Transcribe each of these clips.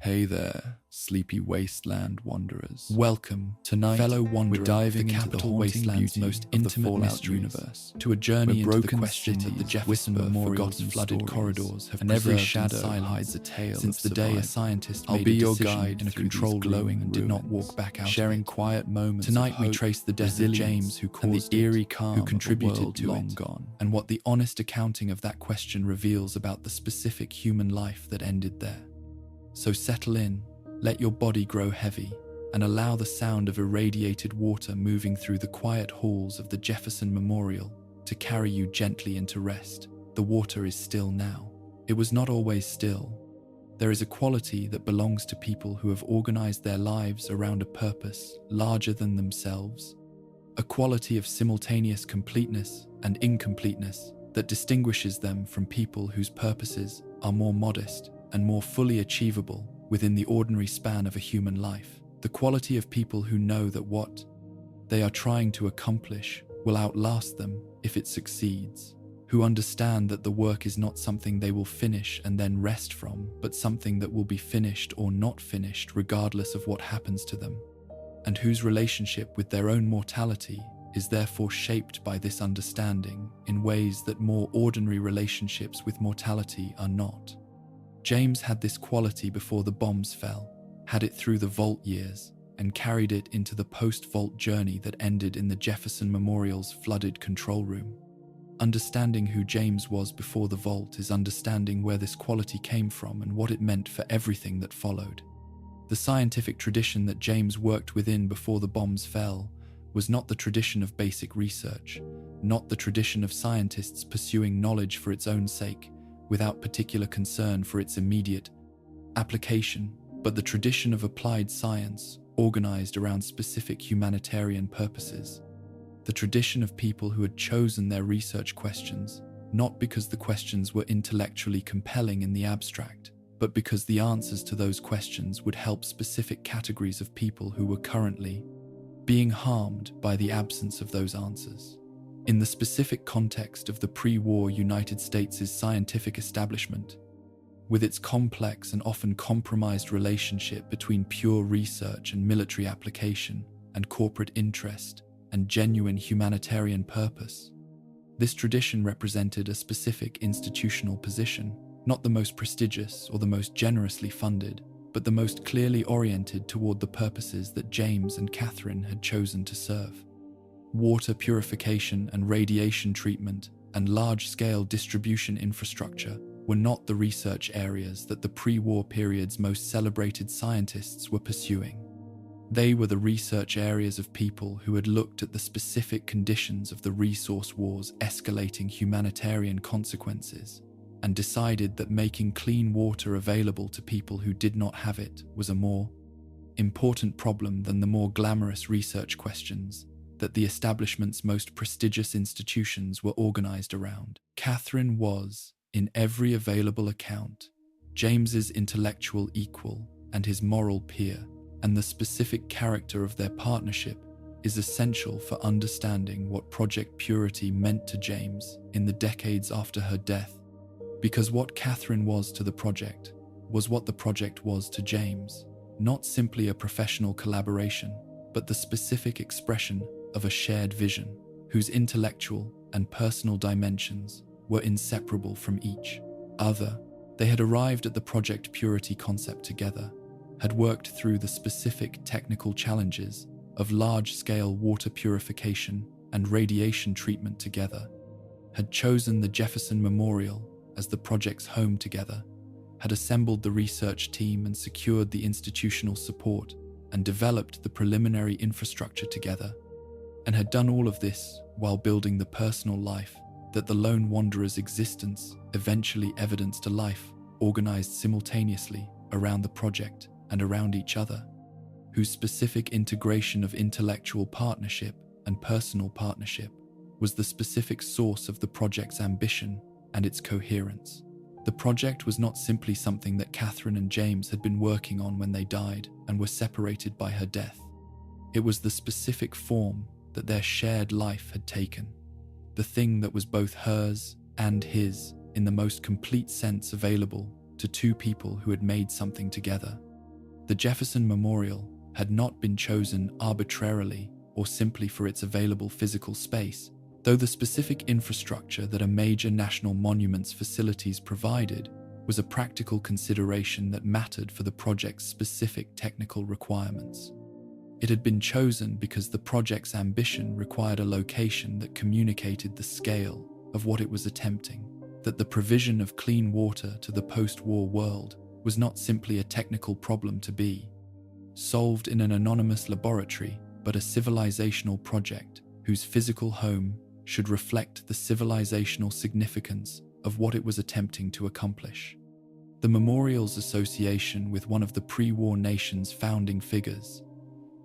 Hey there, sleepy wasteland wanderers. Welcome tonight, fellow wanderer. We're diving into the wasteland's most intimate mysteries universe, to a journey into the question that the Jefferson Memorial's flooded corridors have, and every shadow hides a tale. Since the day a scientist made a decision in a control room and did not walk back out, sharing quiet moments. Tonight we trace the death of James, who caused the eerie calm, who contributed to long gone, and what the honest accounting of that question reveals about the specific human life that ended there. So settle in, let your body grow heavy, and allow the sound of irradiated water moving through the quiet halls of the Jefferson Memorial to carry you gently into rest. The water is still now. It was not always still. There is a quality that belongs to people who have organized their lives around a purpose larger than themselves, a quality of simultaneous completeness and incompleteness that distinguishes them from people whose purposes are more modest and more fully achievable within the ordinary span of a human life. The quality of people who know that what they are trying to accomplish will outlast them if it succeeds, who understand that the work is not something they will finish and then rest from, but something that will be finished or not finished regardless of what happens to them, and whose relationship with their own mortality is therefore shaped by this understanding in ways that more ordinary relationships with mortality are not. James had this quality before the bombs fell, had it through the vault years, and carried it into the post-vault journey that ended in the Jefferson Memorial's flooded control room. Understanding who James was before the vault is understanding where this quality came from and what it meant for everything that followed. The scientific tradition that James worked within before the bombs fell was not the tradition of basic research, not the tradition of scientists pursuing knowledge for its own sake, without particular concern for its immediate application, but the tradition of applied science organized around specific humanitarian purposes. The tradition of people who had chosen their research questions, not because the questions were intellectually compelling in the abstract, but because the answers to those questions would help specific categories of people who were currently being harmed by the absence of those answers. In the specific context of the pre-war United States' scientific establishment, with its complex and often compromised relationship between pure research and military application and corporate interest and genuine humanitarian purpose, this tradition represented a specific institutional position, not the most prestigious or the most generously funded, but the most clearly oriented toward the purposes that James and Catherine had chosen to serve. Water purification and radiation treatment and large-scale distribution infrastructure were not the research areas that the pre-war period's most celebrated scientists were pursuing. They were the research areas of people who had looked at the specific conditions of the resource war's escalating humanitarian consequences and decided that making clean water available to people who did not have it was a more important problem than the more glamorous research questions that the establishment's most prestigious institutions were organized around. Catherine was, in every available account, James's intellectual equal and his moral peer, and the specific character of their partnership is essential for understanding what Project Purity meant to James in the decades after her death, because what Catherine was to the project was what the project was to James, not simply a professional collaboration, but the specific expression of a shared vision, whose intellectual and personal dimensions were inseparable from each other. They had arrived at the Project Purity concept together, had worked through the specific technical challenges of large-scale water purification and radiation treatment together, had chosen the Jefferson Memorial as the project's home together, had assembled the research team and secured the institutional support and developed the preliminary infrastructure together, and had done all of this while building the personal life that the lone wanderer's existence eventually evidenced, a life organized simultaneously around the project and around each other, whose specific integration of intellectual partnership and personal partnership was the specific source of the project's ambition and its coherence. The project was not simply something that Catherine and James had been working on when they died and were separated by her death. It was the specific form that their shared life had taken, the thing that was both hers and his in the most complete sense available to two people who had made something together. The Jefferson Memorial had not been chosen arbitrarily or simply for its available physical space, though the specific infrastructure that a major national monuments facilities provided was a practical consideration that mattered for the project's specific technical requirements. It had been chosen because the project's ambition required a location that communicated the scale of what it was attempting, that the provision of clean water to the post-war world was not simply a technical problem to be solved in an anonymous laboratory, but a civilizational project whose physical home should reflect the civilizational significance of what it was attempting to accomplish. The memorial's association with one of the pre-war nation's founding figures,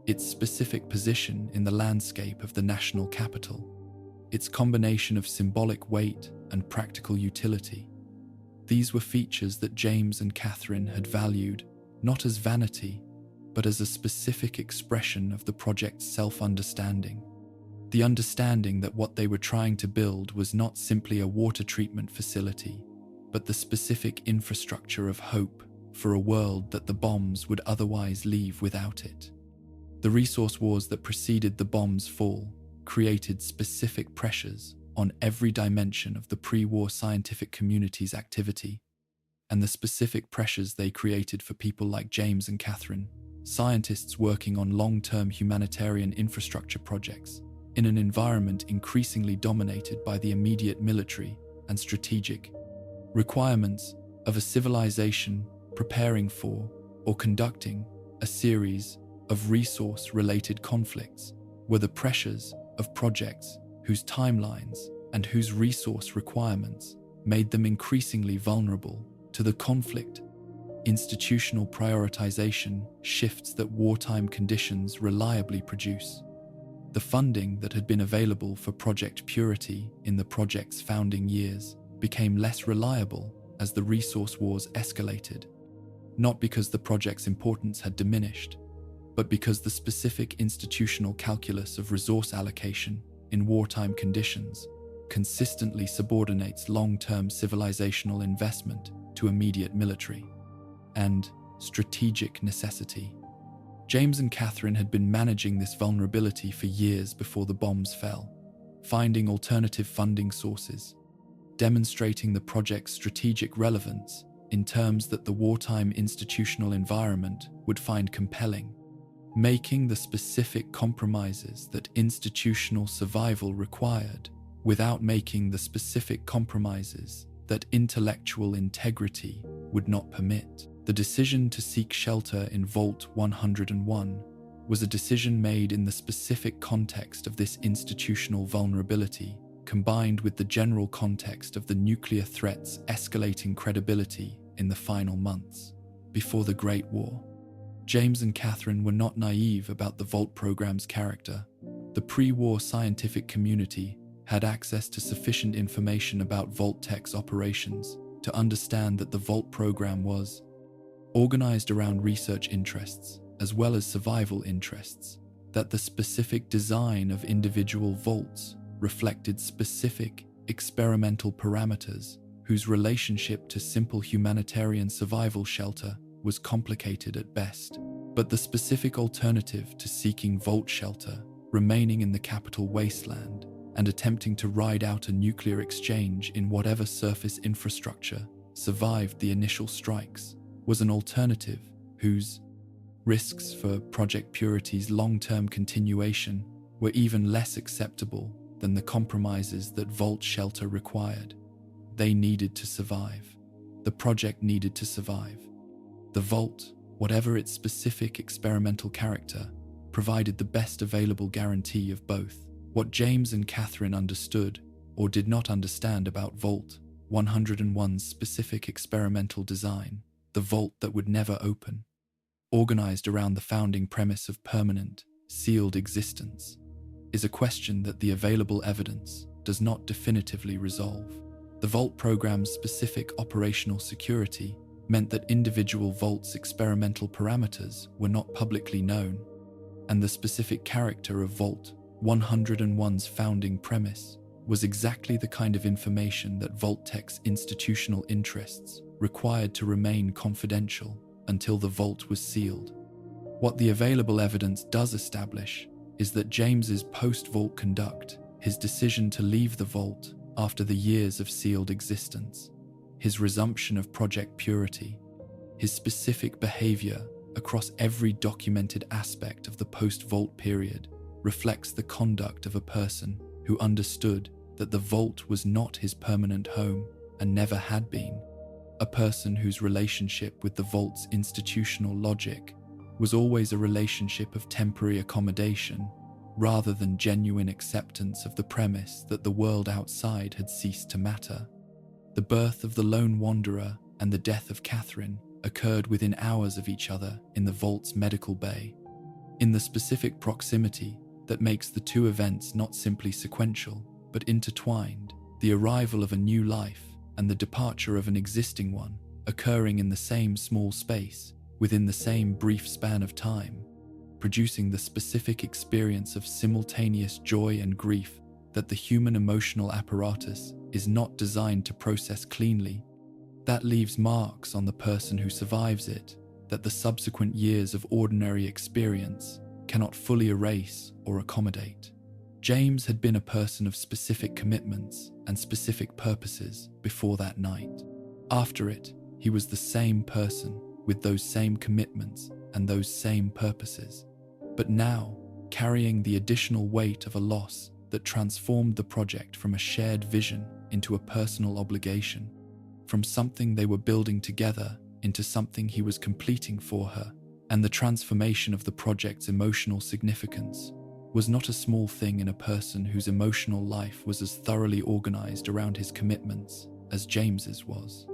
its specific position in the landscape of the national capital, its combination of symbolic weight and practical utility. These were features that James and Catherine had valued not as vanity, but as a specific expression of the project's self-understanding. The understanding that what they were trying to build was not simply a water treatment facility, but the specific infrastructure of hope for a world that the bombs would otherwise leave without it. The resource wars that preceded the bomb's fall created specific pressures on every dimension of the pre-war scientific community's activity, and the specific pressures they created for people like James and Catherine, scientists working on long-term humanitarian infrastructure projects, in an environment increasingly dominated by the immediate military and strategic requirements of a civilization preparing for or conducting a series of resource-related conflicts, were the pressures of projects whose timelines and whose resource requirements made them increasingly vulnerable to the conflict, institutional prioritization shifts that wartime conditions reliably produce. The funding that had been available for Project Purity in the project's founding years became less reliable as the resource wars escalated, not because the project's importance had diminished, but because the specific institutional calculus of resource allocation in wartime conditions consistently subordinates long-term civilizational investment to immediate military and strategic necessity. James and Catherine had been managing this vulnerability for years before the bombs fell, finding alternative funding sources, demonstrating the project's strategic relevance in terms that the wartime institutional environment would find compelling, making the specific compromises that institutional survival required without making the specific compromises that intellectual integrity would not permit. The decision to seek shelter in Vault 101 was a decision made in the specific context of this institutional vulnerability, combined with the general context of the nuclear threat's escalating credibility in the final months before the Great War. James and Catherine were not naive about the Vault program's character. The pre-war scientific community had access to sufficient information about Vault Tech's operations to understand that the Vault program was organized around research interests as well as survival interests, that the specific design of individual vaults reflected specific experimental parameters whose relationship to simple humanitarian survival shelter was complicated at best. But the specific alternative to seeking vault shelter, remaining in the capital wasteland, and attempting to ride out a nuclear exchange in whatever surface infrastructure survived the initial strikes, was an alternative whose risks for Project Purity's long-term continuation were even less acceptable than the compromises that vault shelter required. They needed to survive. The project needed to survive. The vault, whatever its specific experimental character, provided the best available guarantee of both. What James and Catherine understood or did not understand about Vault 101's specific experimental design, the vault that would never open, organized around the founding premise of permanent, sealed existence, is a question that the available evidence does not definitively resolve. The Vault program's specific operational security meant that individual vaults' experimental parameters were not publicly known, and the specific character of Vault 101's founding premise was exactly the kind of information that Vault Tech's institutional interests required to remain confidential until the vault was sealed. What the available evidence does establish is that James's post-vault conduct, his decision to leave the vault after the years of sealed existence, his resumption of Project Purity, his specific behavior across every documented aspect of the post-vault period reflects the conduct of a person who understood that the vault was not his permanent home and never had been, a person whose relationship with the vault's institutional logic was always a relationship of temporary accommodation rather than genuine acceptance of the premise that the world outside had ceased to matter. The birth of the lone wanderer and the death of Catherine occurred within hours of each other in the vault's medical bay. In the specific proximity that makes the two events not simply sequential, but intertwined, the arrival of a new life and the departure of an existing one occurring in the same small space within the same brief span of time, producing the specific experience of simultaneous joy and grief that the human emotional apparatus is not designed to process cleanly. That leaves marks on the person who survives it that the subsequent years of ordinary experience cannot fully erase or accommodate. James had been a person of specific commitments and specific purposes before that night. After it, he was the same person with those same commitments and those same purposes, but now carrying the additional weight of a loss that transformed the project from a shared vision into a personal obligation, from something they were building together into something he was completing for her. And the transformation of the project's emotional significance was not a small thing in a person whose emotional life was as thoroughly organized around his commitments as James's was.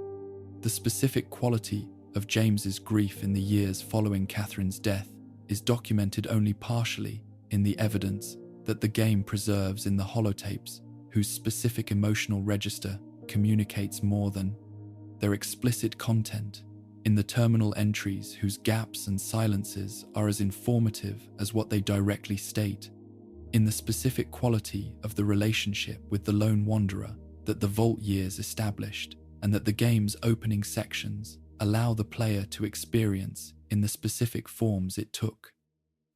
The specific quality of James's grief in the years following Catherine's death is documented only partially in the evidence that the game preserves in the holotapes, whose specific emotional register communicates more than their explicit content, in the terminal entries whose gaps and silences are as informative as what they directly state, in the specific quality of the relationship with the lone wanderer that the vault years established, and that the game's opening sections allow the player to experience in the specific forms it took.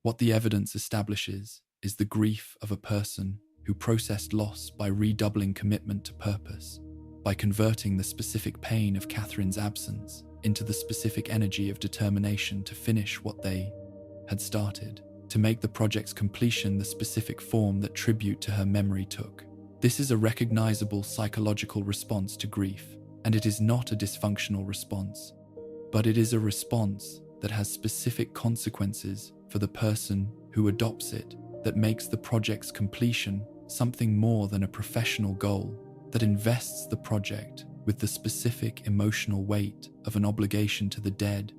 What the evidence establishes is the grief of a person who processed loss by redoubling commitment to purpose, by converting the specific pain of Catherine's absence into the specific energy of determination to finish what they had started, to make the project's completion the specific form that tribute to her memory took. This is a recognizable psychological response to grief, and it is not a dysfunctional response, but it is a response that has specific consequences for the person who adopts it, that makes the project's completion something more than a professional goal, that invests the project with the specific emotional weight of an obligation to the dead,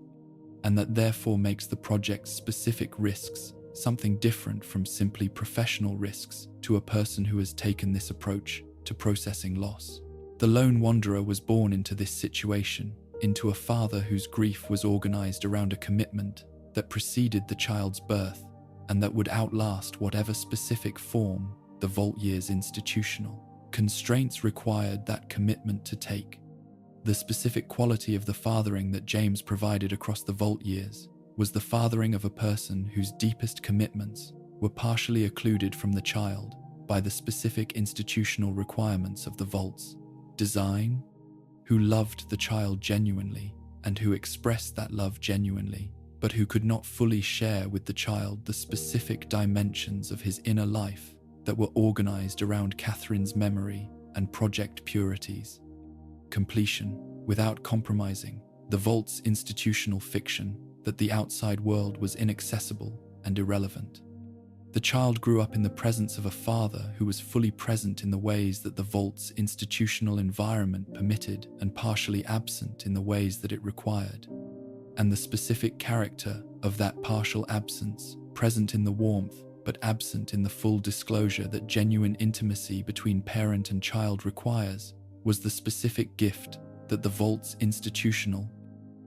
and that therefore makes the project's specific risks something different from simply professional risks to a person who has taken this approach to processing loss. The lone wanderer was born into this situation, into a father whose grief was organized around a commitment that preceded the child's birth and that would outlast whatever specific form the vault year's institutional constraints required that commitment to take. The specific quality of the fathering that James provided across the vault years was the fathering of a person whose deepest commitments were partially occluded from the child by the specific institutional requirements of the vault's design, who loved the child genuinely and who expressed that love genuinely, but who could not fully share with the child the specific dimensions of his inner life that were organized around Catherine's memory and Project Purity's completion, without compromising the vault's institutional fiction that the outside world was inaccessible and irrelevant. The child grew up in the presence of a father who was fully present in the ways that the vault's institutional environment permitted and partially absent in the ways that it required. And the specific character of that partial absence, present in the warmth but absent in the full disclosure that genuine intimacy between parent and child requires, was the specific gift that the vault's institutional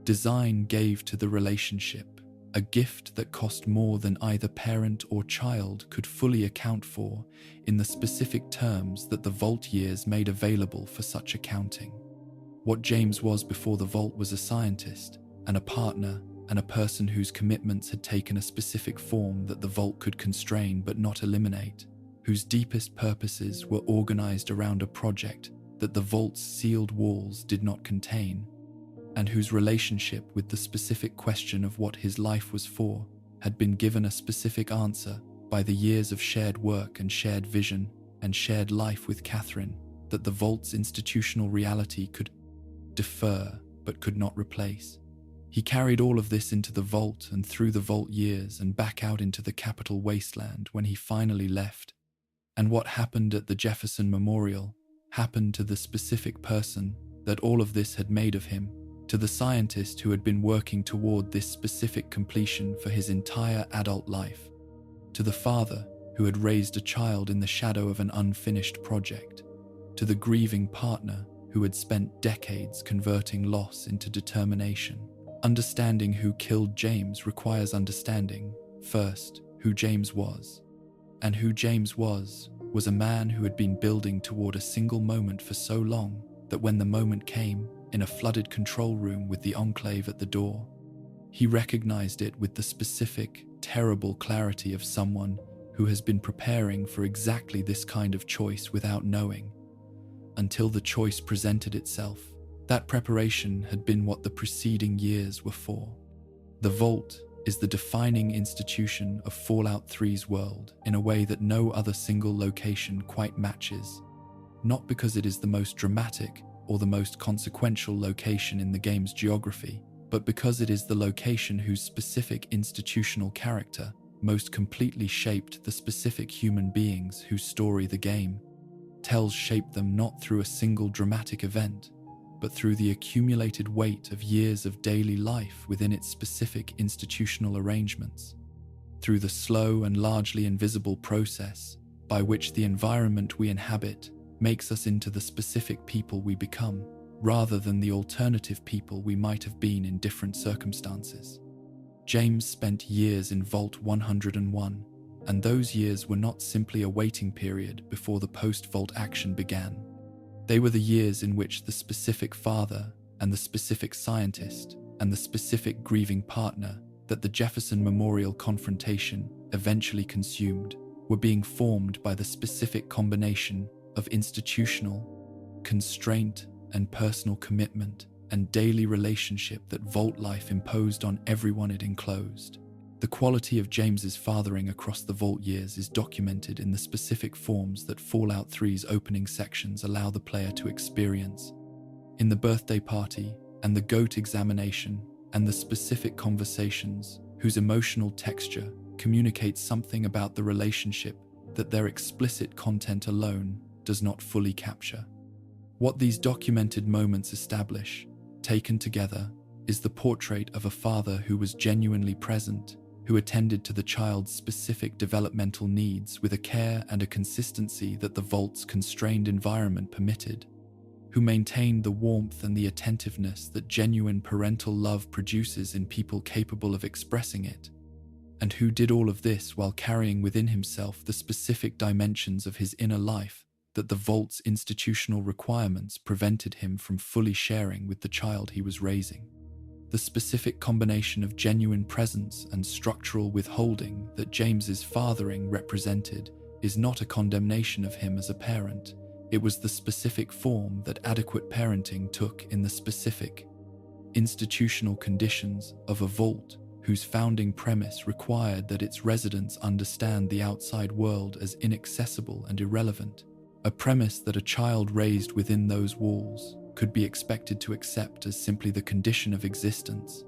design gave to the relationship, a gift that cost more than either parent or child could fully account for in the specific terms that the vault years made available for such accounting. What James was before the vault was a scientist, and a partner, and a person whose commitments had taken a specific form that the vault could constrain but not eliminate, whose deepest purposes were organized around a project that the vault's sealed walls did not contain, and whose relationship with the specific question of what his life was for had been given a specific answer by the years of shared work and shared vision and shared life with Catherine that the vault's institutional reality could defer but could not replace. He carried all of this into the vault and through the vault years and back out into the capital wasteland when he finally left. And what happened at the Jefferson Memorial happened to the specific person that all of this had made of him, to the scientist who had been working toward this specific completion for his entire adult life, to the father who had raised a child in the shadow of an unfinished project, to the grieving partner who had spent decades converting loss into determination. Understanding who killed James requires understanding, first, who James was. And who James was a man who had been building toward a single moment for so long that when the moment came, in a flooded control room with the Enclave at the door, he recognized it with the specific, terrible clarity of someone who has been preparing for exactly this kind of choice without knowing, until the choice presented itself. That preparation had been what the preceding years were for. The Vault is the defining institution of Fallout 3's world in a way that no other single location quite matches, not because it is the most dramatic or the most consequential location in the game's geography, but because it is the location whose specific institutional character most completely shaped the specific human beings whose story the game tells, shaped them not through a single dramatic event, but through the accumulated weight of years of daily life within its specific institutional arrangements, through the slow and largely invisible process by which the environment we inhabit makes us into the specific people we become, rather than the alternative people we might have been in different circumstances. James spent years in Vault 101, and those years were not simply a waiting period before the post-Vault action began. They were the years in which the specific father and the specific scientist and the specific grieving partner that the Jefferson Memorial confrontation eventually consumed were being formed by the specific combination of institutional constraint and personal commitment and daily relationship that Vault life imposed on everyone it enclosed. The quality of James's fathering across the Vault years is documented in the specific forms that Fallout 3's opening sections allow the player to experience. In the birthday party and the GOAT examination and the specific conversations whose emotional texture communicates something about the relationship that their explicit content alone does not fully capture. What these documented moments establish, taken together, is the portrait of a father who was genuinely present, who attended to the child's specific developmental needs with a care and a consistency that the Vault's constrained environment permitted, who maintained the warmth and the attentiveness that genuine parental love produces in people capable of expressing it, and who did all of this while carrying within himself the specific dimensions of his inner life that the Vault's institutional requirements prevented him from fully sharing with the child he was raising. The specific combination of genuine presence and structural withholding that James's fathering represented is not a condemnation of him as a parent. It was the specific form that adequate parenting took in the specific institutional conditions of a Vault whose founding premise required that its residents understand the outside world as inaccessible and irrelevant, a premise that a child raised within those walls could be expected to accept as simply the condition of existence,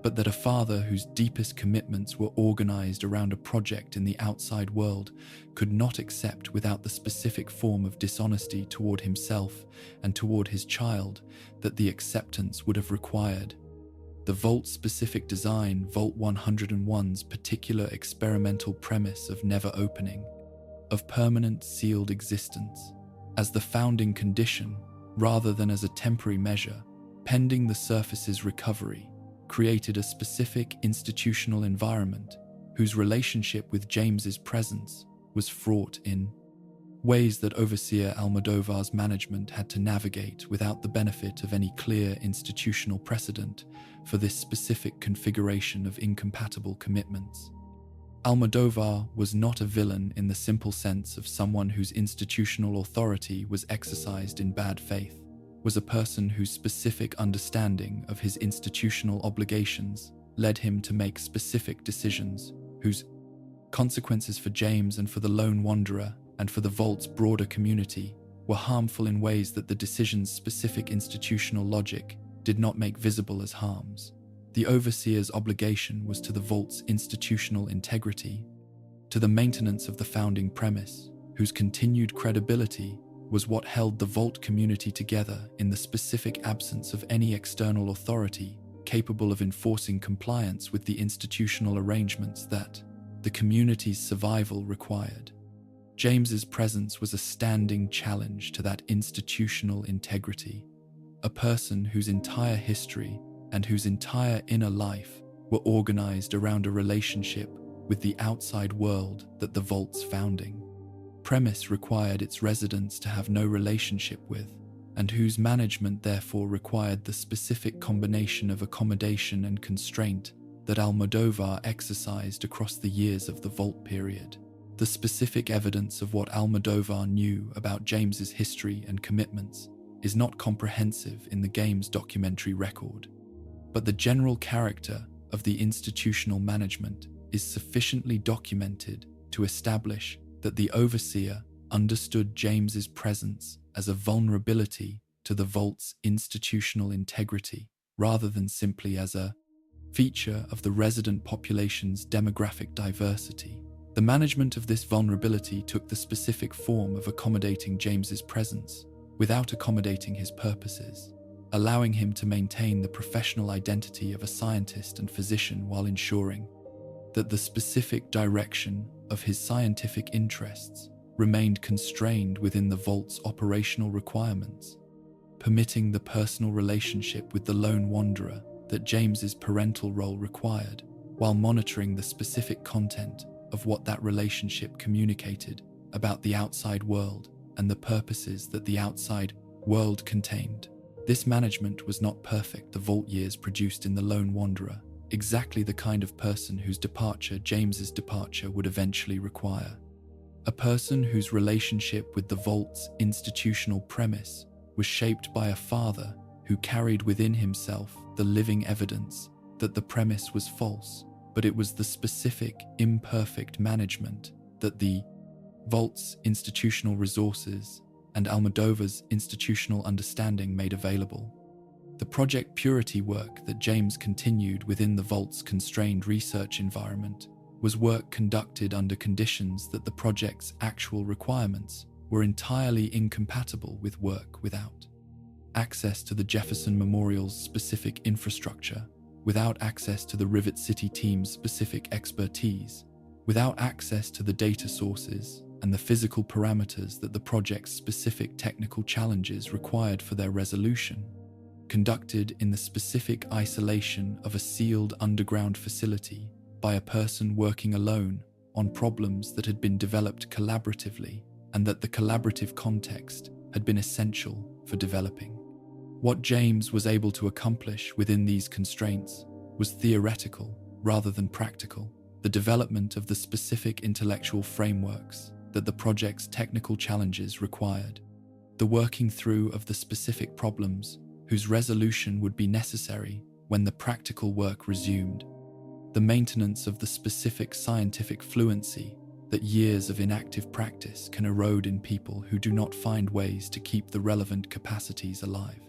but that a father whose deepest commitments were organized around a project in the outside world could not accept without the specific form of dishonesty toward himself and toward his child that the acceptance would have required. The Vault-specific design, Vault 101's particular experimental premise of never opening, of permanent sealed existence, as the founding condition rather than as a temporary measure, pending the surface's recovery, created a specific institutional environment whose relationship with James's presence was fraught in ways that Overseer Almodovar's management had to navigate without the benefit of any clear institutional precedent for this specific configuration of incompatible commitments. Almodovar was not a villain in the simple sense of someone whose institutional authority was exercised in bad faith, was a person whose specific understanding of his institutional obligations led him to make specific decisions, whose consequences for James and for the lone wanderer and for the Vault's broader community were harmful in ways that the decision's specific institutional logic did not make visible as harms. The Overseer's obligation was to the Vault's institutional integrity, to the maintenance of the founding premise, whose continued credibility was what held the Vault community together in the specific absence of any external authority capable of enforcing compliance with the institutional arrangements that the community's survival required. James's presence was a standing challenge to that institutional integrity, a person whose entire history and whose entire inner life were organized around a relationship with the outside world that the Vault's founding premise required its residents to have no relationship with, and whose management therefore required the specific combination of accommodation and constraint that Almodovar exercised across the years of the Vault period. The specific evidence of what Almodovar knew about James's history and commitments is not comprehensive in the game's documentary record, but the general character of the institutional management is sufficiently documented to establish that the Overseer understood James's presence as a vulnerability to the Vault's institutional integrity, rather than simply as a feature of the resident population's demographic diversity. The management of this vulnerability took the specific form of accommodating James's presence without accommodating his purposes, allowing him to maintain the professional identity of a scientist and physician while ensuring that the specific direction of his scientific interests remained constrained within the Vault's operational requirements, permitting the personal relationship with the lone wanderer that James's parental role required, while monitoring the specific content of what that relationship communicated about the outside world and the purposes that the outside world contained. This management was not perfect. The Vault years produced in the lone wanderer exactly the kind of person whose departure James's departure would eventually require. A person whose relationship with the Vault's institutional premise was shaped by a father who carried within himself the living evidence that the premise was false, but it was the specific, imperfect management that the Vault's institutional resources and Almodovar's institutional understanding made available. The Project Purity work that James continued within the Vault's constrained research environment was work conducted under conditions that the project's actual requirements were entirely incompatible with work without access to the Jefferson Memorial's specific infrastructure, without access to the Rivet City team's specific expertise, without access to the data sources and the physical parameters that the project's specific technical challenges required for their resolution, conducted in the specific isolation of a sealed underground facility by a person working alone on problems that had been developed collaboratively and that the collaborative context had been essential for developing. What James was able to accomplish within these constraints was theoretical rather than practical, the development of the specific intellectual frameworks that the project's technical challenges required, the working through of the specific problems whose resolution would be necessary when the practical work resumed, the maintenance of the specific scientific fluency that years of inactive practice can erode in people who do not find ways to keep the relevant capacities alive.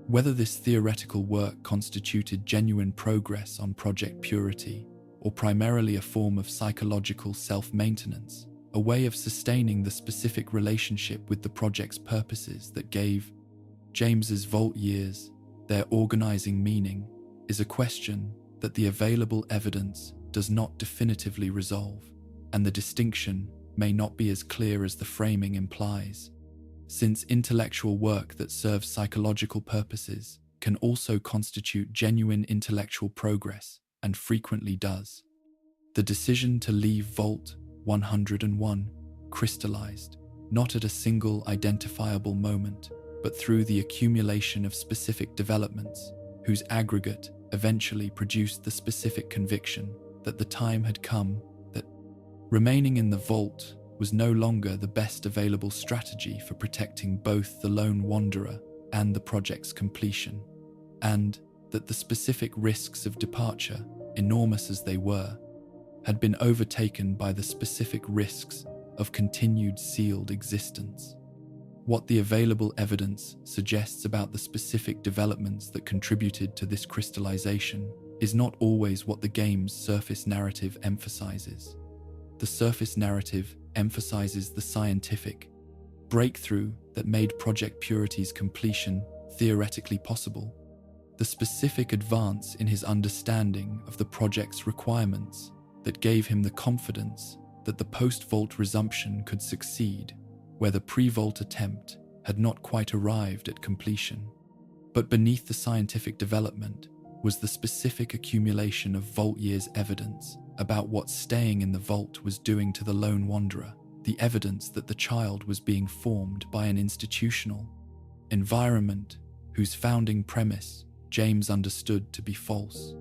Whether this theoretical work constituted genuine progress on Project Purity, or primarily a form of psychological self-maintenance, a way of sustaining the specific relationship with the project's purposes that gave James's Vault years their organizing meaning, is a question that the available evidence does not definitively resolve, and the distinction may not be as clear as the framing implies, since intellectual work that serves psychological purposes can also constitute genuine intellectual progress, and frequently does. The decision to leave Vault 101 crystallized not at a single identifiable moment, but through the accumulation of specific developments, whose aggregate eventually produced the specific conviction that the time had come, that remaining in the vault was no longer the best available strategy for protecting both the lone wanderer and the project's completion, and that the specific risks of departure, enormous as they were, had been overtaken by the specific risks of continued sealed existence. What the available evidence suggests about the specific developments that contributed to this crystallization is not always what the game's surface narrative emphasizes. The surface narrative emphasizes the scientific breakthrough that made Project Purity's completion theoretically possible, the specific advance in his understanding of the project's requirements that gave him the confidence that the post-vault resumption could succeed where the pre-vault attempt had not quite arrived at completion. But beneath the scientific development was the specific accumulation of vault years' evidence about what staying in the vault was doing to the lone wanderer, the evidence that the child was being formed by an institutional environment whose founding premise James understood to be false,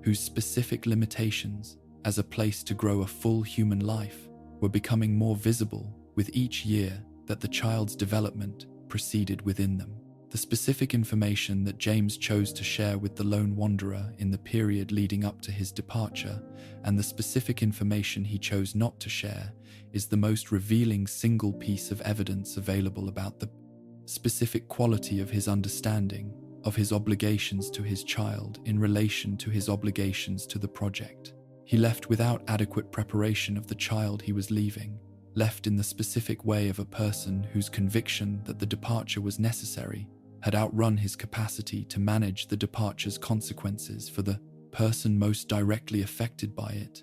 whose specific limitations as a place to grow a full human life were becoming more visible with each year that the child's development proceeded within them. The specific information that James chose to share with the lone wanderer in the period leading up to his departure, and the specific information he chose not to share, is the most revealing single piece of evidence available about the specific quality of his understanding of his obligations to his child in relation to his obligations to the project. He left without adequate preparation of the child he was leaving, left in the specific way of a person whose conviction that the departure was necessary had outrun his capacity to manage the departure's consequences for the person most directly affected by it,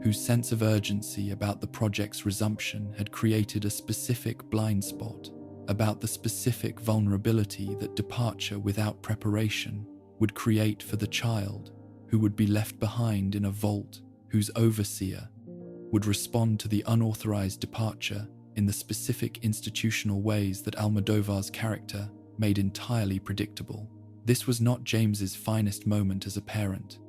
whose sense of urgency about the project's resumption had created a specific blind spot about the specific vulnerability that departure without preparation would create for the child who would be left behind in a vault whose overseer would respond to the unauthorized departure in the specific institutional ways that Almodovar's character made entirely predictable. This was not James's finest moment as a parent.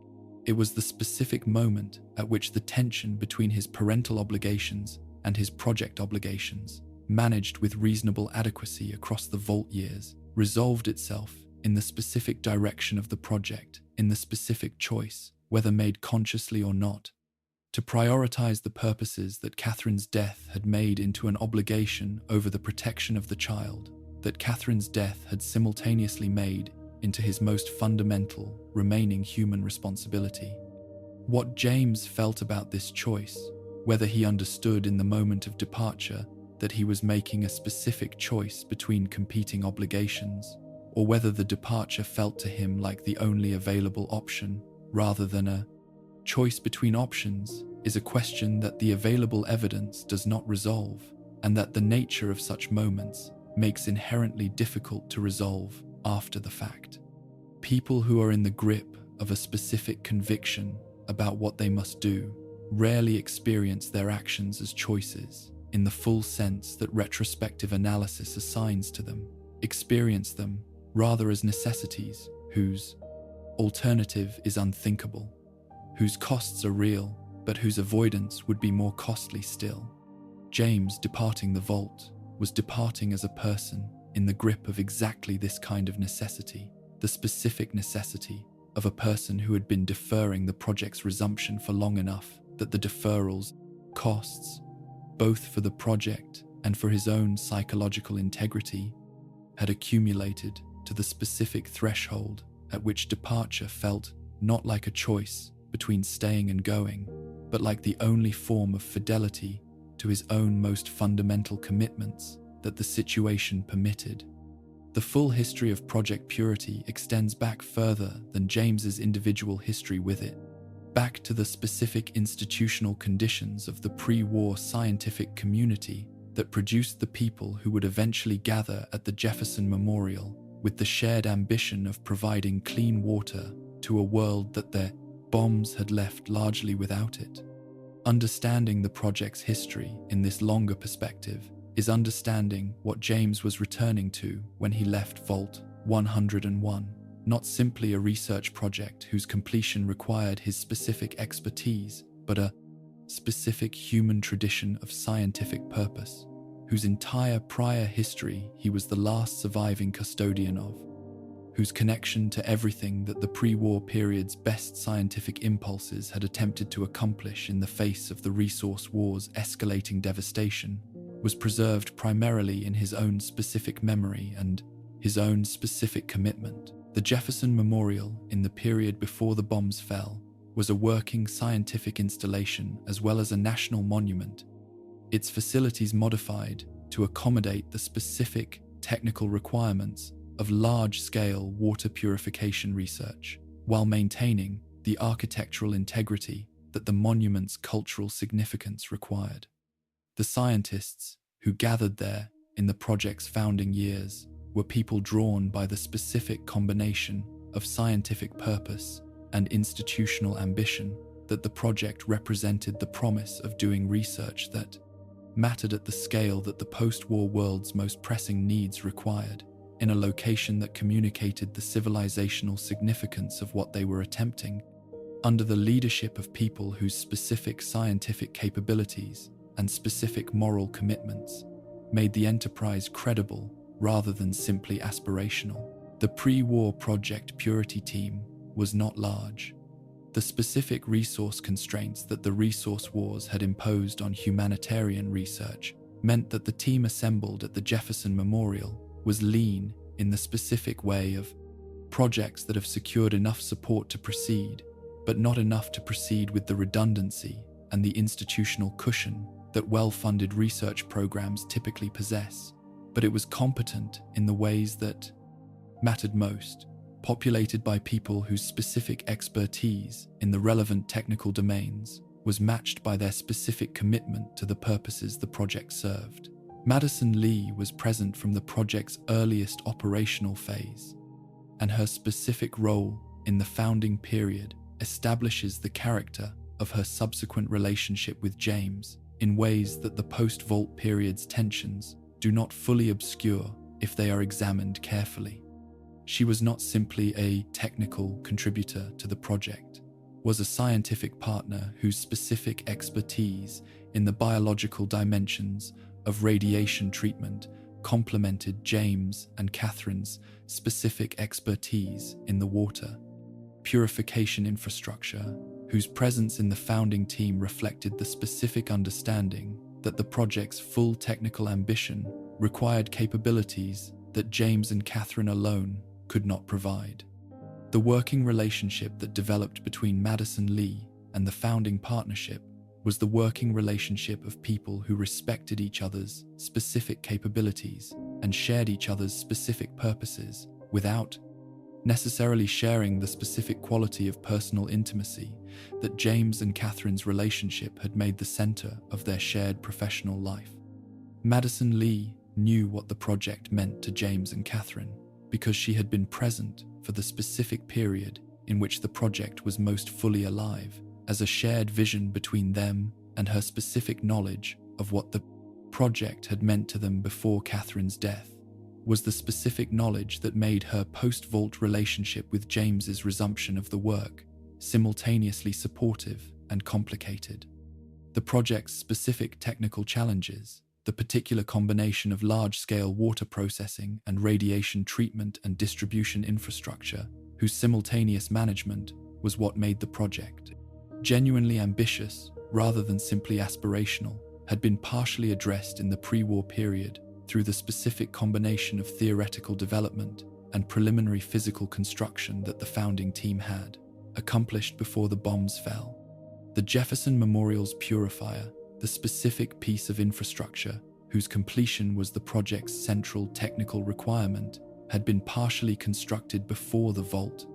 It was the specific moment at which the tension between his parental obligations and his project obligations, managed with reasonable adequacy across the vault years, resolved itself in the specific direction of the project, in the specific choice, whether made consciously or not, to prioritize the purposes that Catherine's death had made into an obligation over the protection of the child, that Catherine's death had simultaneously made into his most fundamental, remaining human responsibility. What James felt about this choice, whether he understood in the moment of departure that he was making a specific choice between competing obligations, or whether the departure felt to him like the only available option rather than a choice between options, is a question that the available evidence does not resolve, and that the nature of such moments makes inherently difficult to resolve after the fact. People who are in the grip of a specific conviction about what they must do rarely experience their actions as choices in the full sense that retrospective analysis assigns to them, experience them rather as necessities whose alternative is unthinkable, whose costs are real, but whose avoidance would be more costly still. James, departing the vault, was departing as a person in the grip of exactly this kind of necessity, the specific necessity of a person who had been deferring the project's resumption for long enough that the deferral's costs, both for the project and for his own psychological integrity, had accumulated to the specific threshold at which departure felt not like a choice between staying and going, but like the only form of fidelity to his own most fundamental commitments that the situation permitted. The full history of Project Purity extends back further than James's individual history with it, back to the specific institutional conditions of the pre-war scientific community that produced the people who would eventually gather at the Jefferson Memorial with the shared ambition of providing clean water to a world that their bombs had left largely without it. Understanding the project's history in this longer perspective is understanding what James was returning to when he left Vault 101, not simply a research project whose completion required his specific expertise, but a specific human tradition of scientific purpose, whose entire prior history he was the last surviving custodian of, whose connection to everything that the pre-war period's best scientific impulses had attempted to accomplish in the face of the resource war's escalating devastation was preserved primarily in his own specific memory and his own specific commitment. The Jefferson Memorial, in the period before the bombs fell, was a working scientific installation as well as a national monument, its facilities modified to accommodate the specific technical requirements of large-scale water purification research, while maintaining the architectural integrity that the monument's cultural significance required. The scientists who gathered there in the project's founding years were people drawn by the specific combination of scientific purpose and institutional ambition that the project represented, the promise of doing research that mattered at the scale that the post-war world's most pressing needs required, in a location that communicated the civilizational significance of what they were attempting, under the leadership of people whose specific scientific capabilities and specific moral commitments made the enterprise credible rather than simply aspirational. The pre-war Project Purity team was not large. The specific resource constraints that the resource wars had imposed on humanitarian research meant that the team assembled at the Jefferson Memorial was lean in the specific way of projects that have secured enough support to proceed, but not enough to proceed with the redundancy and the institutional cushion that well-funded research programs typically possess. But it was competent in the ways that mattered most, populated by people whose specific expertise in the relevant technical domains was matched by their specific commitment to the purposes the project served. Madison Lee was present from the project's earliest operational phase, and her specific role in the founding period establishes the character of her subsequent relationship with James in ways that the post-Vault period's tensions do not fully obscure if they are examined carefully. She was not simply a technical contributor to the project, was a scientific partner whose specific expertise in the biological dimensions of radiation treatment complemented James and Catherine's specific expertise in the water purification infrastructure, whose presence in the founding team reflected the specific understanding that the project's full technical ambition required capabilities that James and Catherine alone could not provide. The working relationship that developed between Madison Lee and the founding partnership was the working relationship of people who respected each other's specific capabilities and shared each other's specific purposes without necessarily sharing the specific quality of personal intimacy that James and Catherine's relationship had made the center of their shared professional life. Madison Lee knew what the project meant to James and Catherine because she had been present for the specific period in which the project was most fully alive, as a shared vision between them and her specific knowledge of what the project had meant to them before Catherine's death was the specific knowledge that made her post-Vault relationship with James's resumption of the work simultaneously supportive and complicated. The project's specific technical challenges, the particular combination of large-scale water processing and radiation treatment and distribution infrastructure, whose simultaneous management was what made the project genuinely ambitious rather than simply aspirational, had been partially addressed in the pre-war period through the specific combination of theoretical development and preliminary physical construction that the founding team had accomplished before the bombs fell. The Jefferson Memorial's purifier, the specific piece of infrastructure whose completion was the project's central technical requirement, had been partially constructed before the Vault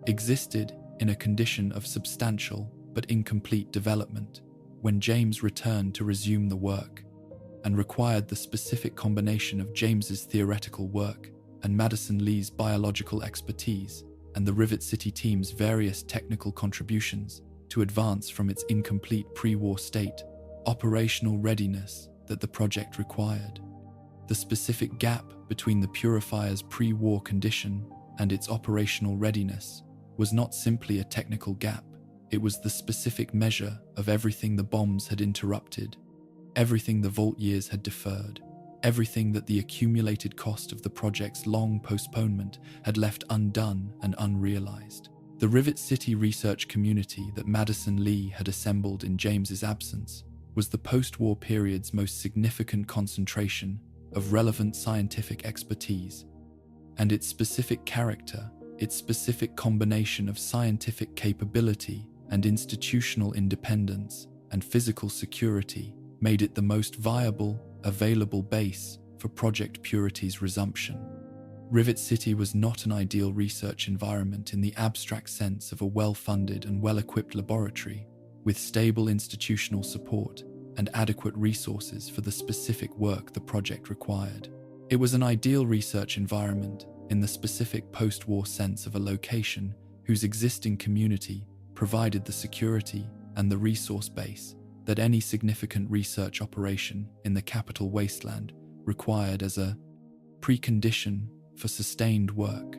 existed in a condition of substantial but incomplete development when James returned to resume the work, and required the specific combination of James's theoretical work and Madison Lee's biological expertise and the Rivet City team's various technical contributions to advance from its incomplete pre-war state, operational readiness, that the project required. The specific gap between the purifier's pre-war condition and its operational readiness was not simply a technical gap. It was the specific measure of everything the bombs had interrupted, everything the Vault years had deferred, everything that the accumulated cost of the project's long postponement had left undone and unrealized. The Rivet City research community that Madison Lee had assembled in James's absence was the post-war period's most significant concentration of relevant scientific expertise, and its specific character, its specific combination of scientific capability and institutional independence and physical security made it the most viable, available base for Project Purity's resumption. Rivet City was not an ideal research environment in the abstract sense of a well-funded and well-equipped laboratory with stable institutional support and adequate resources for the specific work the project required. It was an ideal research environment in the specific post-war sense of a location whose existing community provided the security and the resource base that any significant research operation in the capital wasteland required as a precondition for sustained work,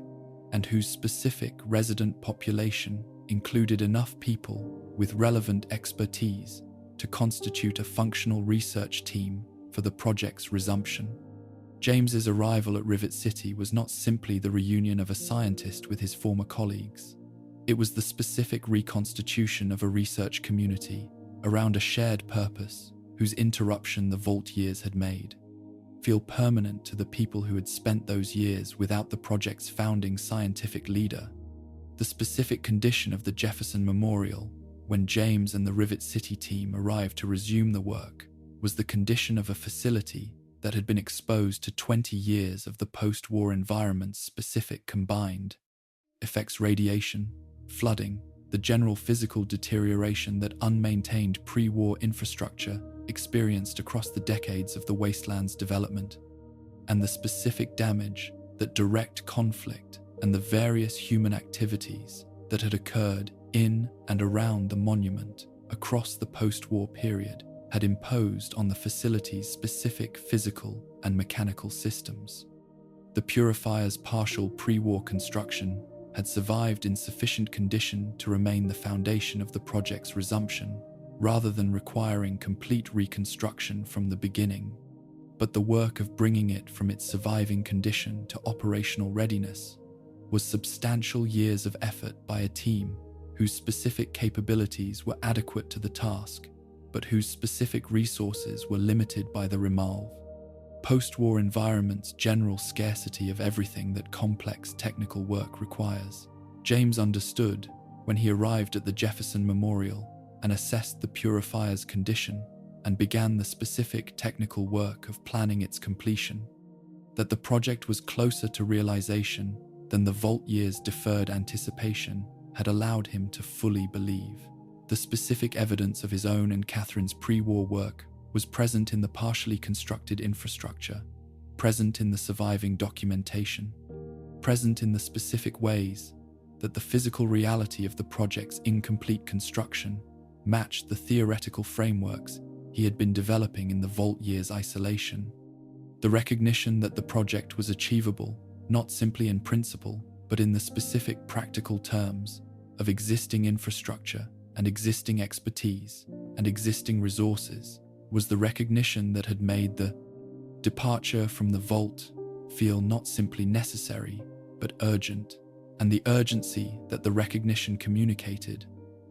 and whose specific resident population included enough people with relevant expertise to constitute a functional research team for the project's resumption. James's arrival at Rivet City was not simply the reunion of a scientist with his former colleagues. It was the specific reconstitution of a research community around a shared purpose whose interruption the Vault years had made feel permanent to the people who had spent those years without the project's founding scientific leader. The specific condition of the Jefferson Memorial when James and the Rivet City team arrived to resume the work was the condition of a facility that had been exposed to 20 years of the post-war environment's specific combined effects: radiation, flooding, the general physical deterioration that unmaintained pre-war infrastructure experienced across the decades of the wasteland's development, and the specific damage that direct conflict and the various human activities that had occurred in and around the monument across the post-war period had imposed on the facility's specific physical and mechanical systems. The purifier's partial pre-war construction had survived in sufficient condition to remain the foundation of the project's resumption, rather than requiring complete reconstruction from the beginning. But the work of bringing it from its surviving condition to operational readiness was substantial years of effort by a team whose specific capabilities were adequate to the task, but whose specific resources were limited by the remalve. Post-war environment's general scarcity of everything that complex technical work requires. James understood when he arrived at the Jefferson Memorial and assessed the purifier's condition and began the specific technical work of planning its completion, that the project was closer to realization than the Vault years' deferred anticipation had allowed him to fully believe. The specific evidence of his own and Catherine's pre-war work was present in the partially constructed infrastructure, present in the surviving documentation, present in the specific ways that the physical reality of the project's incomplete construction matched the theoretical frameworks he had been developing in the Vault years' isolation. The recognition that the project was achievable, not simply in principle, but in the specific practical terms of existing infrastructure and existing expertise and existing resources, was the recognition that had made the departure from the Vault feel not simply necessary, but urgent. And the urgency that the recognition communicated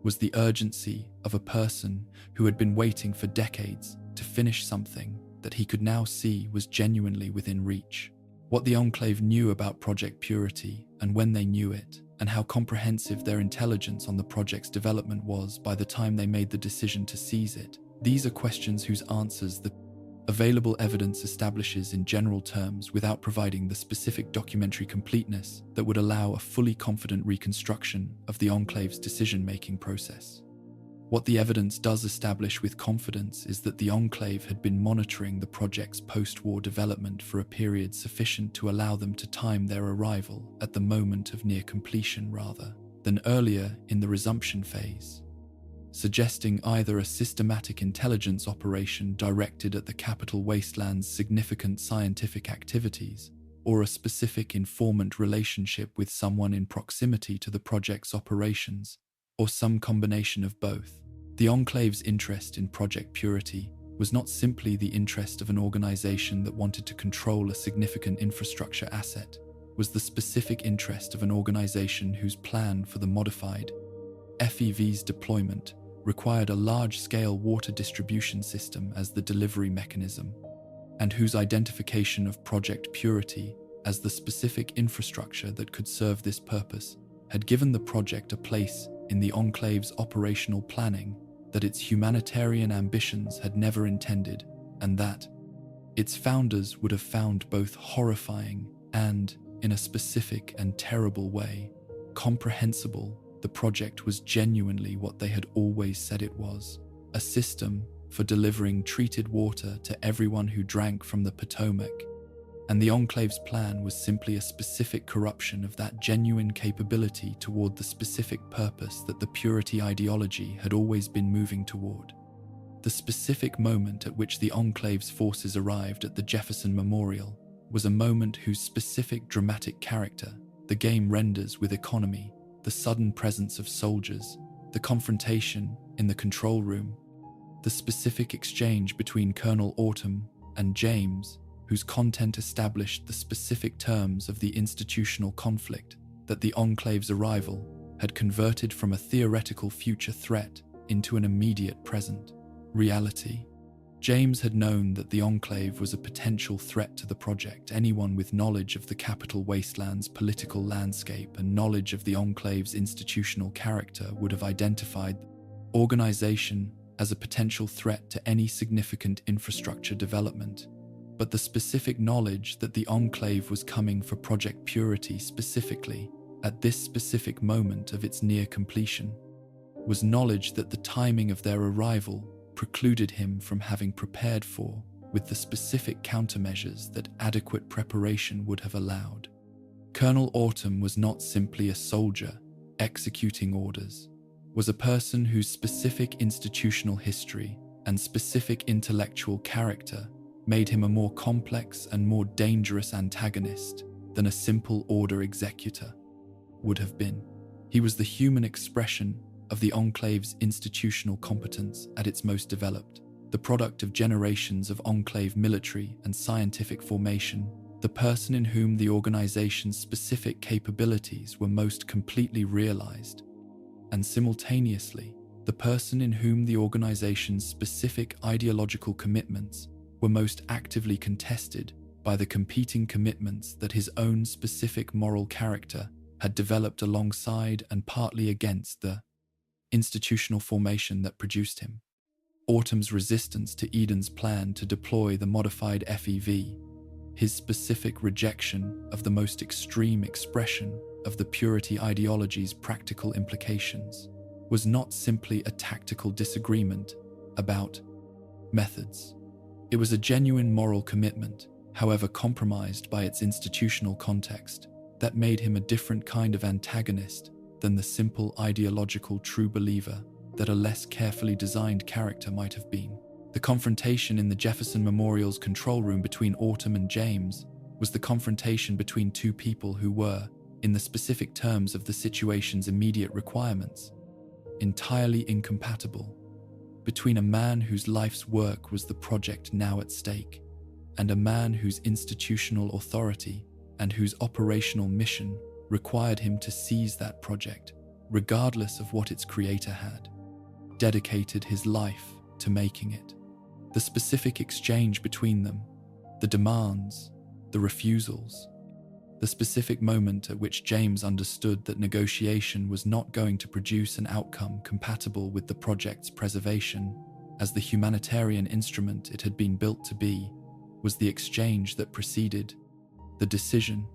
was the urgency of a person who had been waiting for decades to finish something that he could now see was genuinely within reach. What the Enclave knew about Project Purity and when they knew it, and how comprehensive their intelligence on the project's development was by the time they made the decision to seize it. These are questions whose answers the available evidence establishes in general terms without providing the specific documentary completeness that would allow a fully confident reconstruction of the Enclave's decision-making process. What the evidence does establish with confidence is that the Enclave had been monitoring the project's post-war development for a period sufficient to allow them to time their arrival at the moment of near completion rather than earlier in the resumption phase. suggesting either a systematic intelligence operation directed at the capital wasteland's significant scientific activities, or a specific informant relationship with someone in proximity to the project's operations, or some combination of both. The Enclave's interest in Project Purity was not simply the interest of an organization that wanted to control a significant infrastructure asset, was the specific interest of an organization whose plan for the modified FEV's deployment required a large-scale water distribution system as the delivery mechanism, and whose identification of Project Purity as the specific infrastructure that could serve this purpose had given the project a place in the Enclave's operational planning that its humanitarian ambitions had never intended, and that its founders would have found both horrifying and, in a specific and terrible way, comprehensible. The project was genuinely what they had always said it was, a system for delivering treated water to everyone who drank from the Potomac, and the Enclave's plan was simply a specific corruption of that genuine capability toward the specific purpose that the purity ideology had always been moving toward. The specific moment at which the Enclave's forces arrived at the Jefferson Memorial was a moment whose specific dramatic character the game renders with economy, the sudden presence of soldiers, the confrontation in the control room, the specific exchange between Colonel Autumn and James, whose content established the specific terms of the institutional conflict that the Enclave's arrival had converted from a theoretical future threat into an immediate present reality. James had known that the Enclave was a potential threat to the project. Anyone with knowledge of the capital wasteland's political landscape and knowledge of the Enclave's institutional character would have identified the organization as a potential threat to any significant infrastructure development. But the specific knowledge that the Enclave was coming for Project Purity specifically, at this specific moment of its near completion, was knowledge that the timing of their arrival precluded him from having prepared for, with the specific countermeasures that adequate preparation would have allowed. Colonel Autumn was not simply a soldier executing orders, was a person whose specific institutional history and specific intellectual character made him a more complex and more dangerous antagonist than a simple order executor would have been. He was the human expression of the Enclave's institutional competence at its most developed, the product of generations of Enclave military and scientific formation, the person in whom the organization's specific capabilities were most completely realized, and simultaneously, the person in whom the organization's specific ideological commitments were most actively contested by the competing commitments that his own specific moral character had developed alongside and partly against the institutional formation that produced him. Autumn's resistance to Eden's plan to deploy the modified FEV, his specific rejection of the most extreme expression of the purity ideology's practical implications, was not simply a tactical disagreement about methods. It was a genuine moral commitment, however compromised by its institutional context, that made him a different kind of antagonist than the simple ideological true believer that a less carefully designed character might have been. The confrontation in the Jefferson Memorial's control room between Autumn and James was the confrontation between two people who were, in the specific terms of the situation's immediate requirements, entirely incompatible. Between a man whose life's work was the project now at stake, and a man whose institutional authority and whose operational mission required him to seize that project, regardless of what its creator had dedicated his life to making it. The specific exchange between them, the demands, the refusals, the specific moment at which James understood that negotiation was not going to produce an outcome compatible with the project's preservation as the humanitarian instrument it had been built to be, was the exchange that preceded. The decision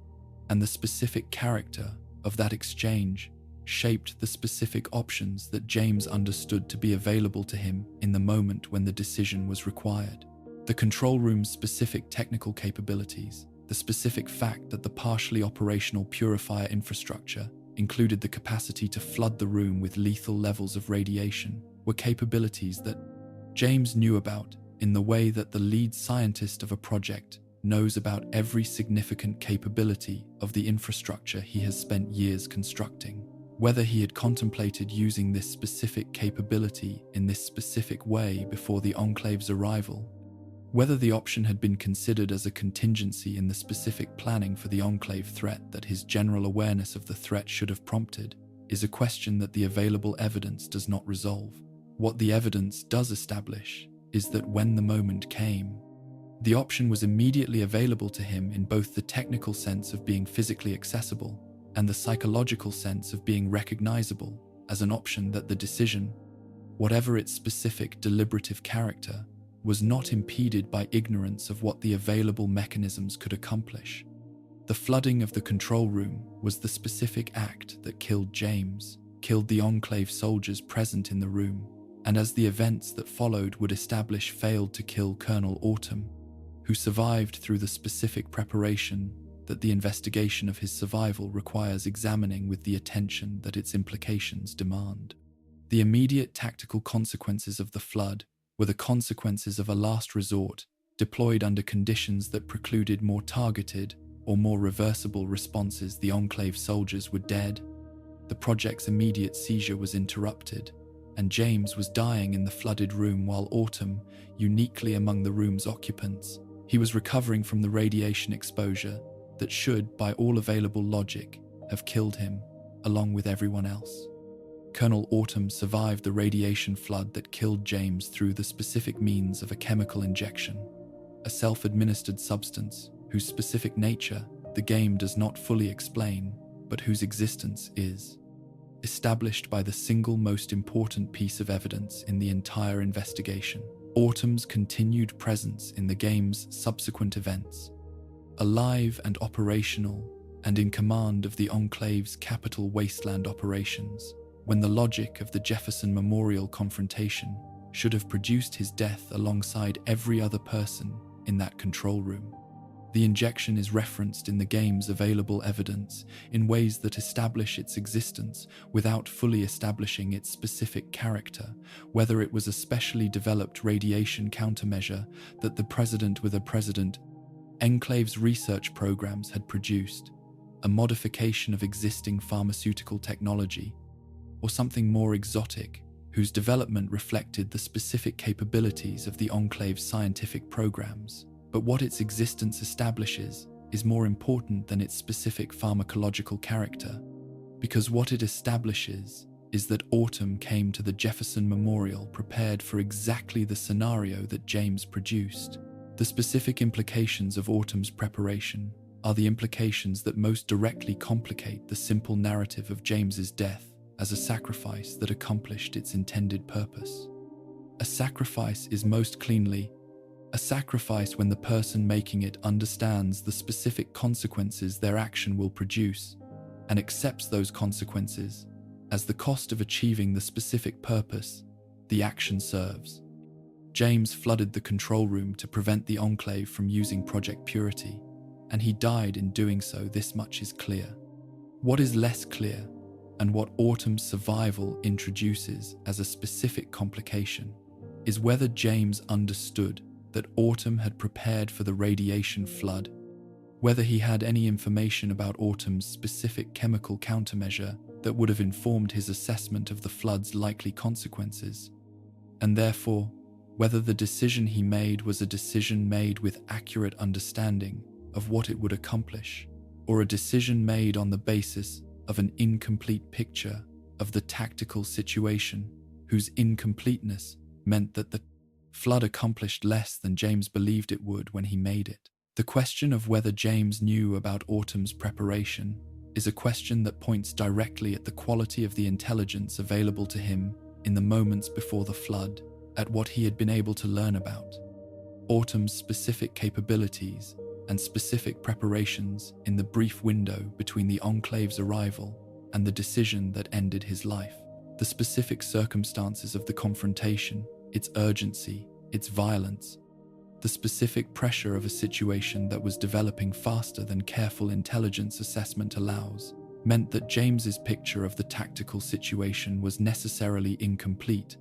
and the specific character of that exchange shaped the specific options that James understood to be available to him in the moment when the decision was required. The control room's specific technical capabilities, the specific fact that the partially operational purifier infrastructure included the capacity to flood the room with lethal levels of radiation, were capabilities that James knew about in the way that the lead scientist of a project knows about every significant capability of the infrastructure he has spent years constructing. Whether he had contemplated using this specific capability in this specific way before the Enclave's arrival, whether the option had been considered as a contingency in the specific planning for the Enclave threat that his general awareness of the threat should have prompted, is a question that the available evidence does not resolve. What the evidence does establish is that when the moment came, the option was immediately available to him in both the technical sense of being physically accessible and the psychological sense of being recognizable as an option that the decision, whatever its specific deliberative character, was not impeded by ignorance of what the available mechanisms could accomplish. The flooding of the control room was the specific act that killed James, killed the Enclave soldiers present in the room, and as the events that followed would establish, failed to kill Colonel Autumn, who survived through the specific preparation that the investigation of his survival requires examining with the attention that its implications demand. The immediate tactical consequences of the flood were the consequences of a last resort deployed under conditions that precluded more targeted or more reversible responses. The Enclave soldiers were dead, the project's immediate seizure was interrupted, and James was dying in the flooded room while Autumn, uniquely among the room's occupants, he was recovering from the radiation exposure that should, by all available logic, have killed him, along with everyone else. Colonel Autumn survived the radiation flood that killed James through the specific means of a chemical injection, a self-administered substance whose specific nature the game does not fully explain, but whose existence is established by the single most important piece of evidence in the entire investigation: Autumn's continued presence in the game's subsequent events, alive and operational and in command of the Enclave's capital wasteland operations, when the logic of the Jefferson Memorial confrontation should have produced his death alongside every other person in that control room. The injection is referenced in the game's available evidence in ways that establish its existence without fully establishing its specific character, whether it was a specially developed radiation countermeasure that the President Enclave's research programs had produced, a modification of existing pharmaceutical technology, or something more exotic, whose development reflected the specific capabilities of the Enclave's scientific programs. But what its existence establishes is more important than its specific pharmacological character, because what it establishes is that Autumn came to the Jefferson Memorial prepared for exactly the scenario that James produced. The specific implications of Autumn's preparation are the implications that most directly complicate the simple narrative of James's death as a sacrifice that accomplished its intended purpose. A sacrifice is most cleanly a sacrifice when the person making it understands the specific consequences their action will produce and accepts those consequences as the cost of achieving the specific purpose the action serves. James flooded the control room to prevent the Enclave from using Project Purity, and he died in doing so. This much is clear. What is less clear, and what Autumn's survival introduces as a specific complication, is whether James understood that Autumn had prepared for the radiation flood, whether he had any information about Autumn's specific chemical countermeasure that would have informed his assessment of the flood's likely consequences, and therefore, whether the decision he made was a decision made with accurate understanding of what it would accomplish, or a decision made on the basis of an incomplete picture of the tactical situation, whose incompleteness meant that the flood accomplished less than James believed it would when he made it. The question of whether James knew about Autumn's preparation is a question that points directly at the quality of the intelligence available to him in the moments before the flood, at what he had been able to learn about Autumn's specific capabilities and specific preparations in the brief window between the Enclave's arrival and the decision that ended his life. The specific circumstances of the confrontation, its urgency, its violence, the specific pressure of a situation that was developing faster than careful intelligence assessment allows, meant that James's picture of the tactical situation was necessarily incomplete,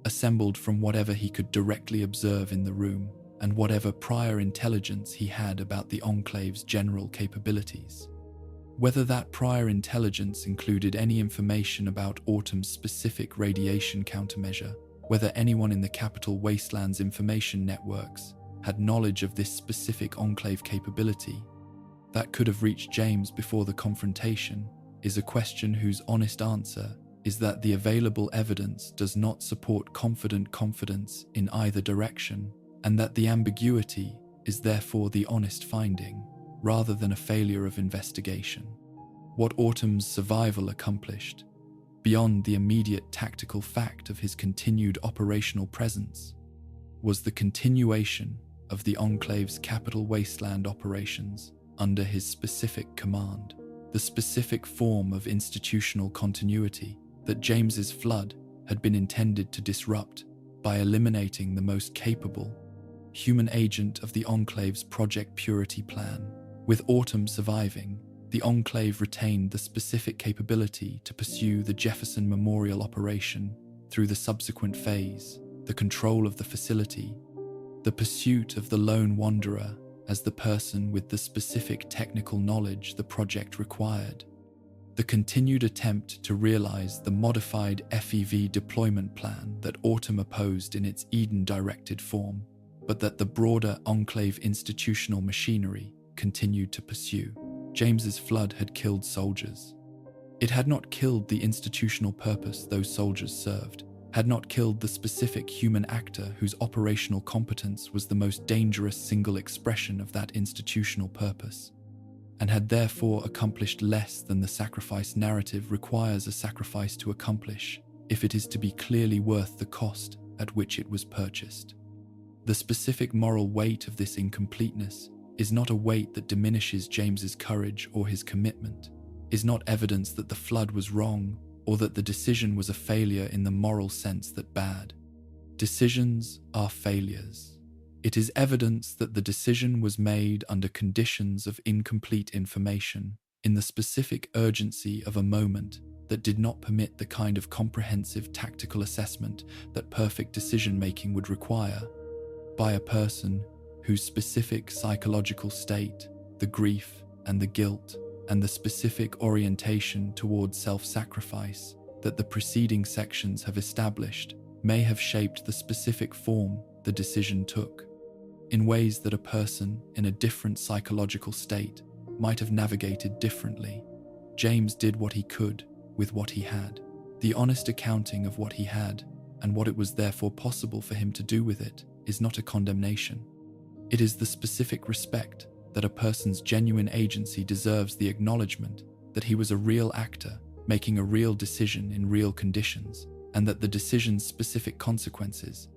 assembled from whatever he could directly observe in the room and whatever prior intelligence he had about the Enclave's general capabilities. Whether that prior intelligence included any information about Autumn's specific radiation countermeasure, whether anyone in the capital Wastelands information networks had knowledge of this specific Enclave capability that could have reached James before the confrontation, is a question whose honest answer is that the available evidence does not support confident confidence in either direction, and that the ambiguity is therefore the honest finding, rather than a failure of investigation. What Autumn's survival accomplished, beyond the immediate tactical fact of his continued operational presence, was the continuation of the Enclave's capital wasteland operations under his specific command, the specific form of institutional continuity that James's flood had been intended to disrupt by eliminating the most capable human agent of the Enclave's Project Purity plan. With Autumn surviving, the Enclave retained the specific capability to pursue the Jefferson Memorial operation through the subsequent phase, the control of the facility, the pursuit of the lone wanderer as the person with the specific technical knowledge the project required, the continued attempt to realize the modified FEV deployment plan that Autumn opposed in its Eden-directed form, but that the broader Enclave institutional machinery continued to pursue. James's flood had killed soldiers. It had not killed the institutional purpose those soldiers served, had not killed the specific human actor whose operational competence was the most dangerous single expression of that institutional purpose, and had therefore accomplished less than the sacrifice narrative requires a sacrifice to accomplish if it is to be clearly worth the cost at which it was purchased. The specific moral weight of this incompleteness is not a weight that diminishes James's courage or his commitment, is not evidence that the flood was wrong or that the decision was a failure in the moral sense that bad decisions are failures. It is evidence that the decision was made under conditions of incomplete information, in the specific urgency of a moment that did not permit the kind of comprehensive tactical assessment that perfect decision-making would require, by a person whose specific psychological state, the grief and the guilt, and the specific orientation towards self-sacrifice that the preceding sections have established may have shaped the specific form the decision took, in ways that a person in a different psychological state might have navigated differently. James did what he could with what he had. The honest accounting of what he had, and what it was therefore possible for him to do with it, is not a condemnation. It is the specific respect that a person's genuine agency deserves the acknowledgement that he was a real actor, making a real decision in real conditions, and that the decision's specific consequences,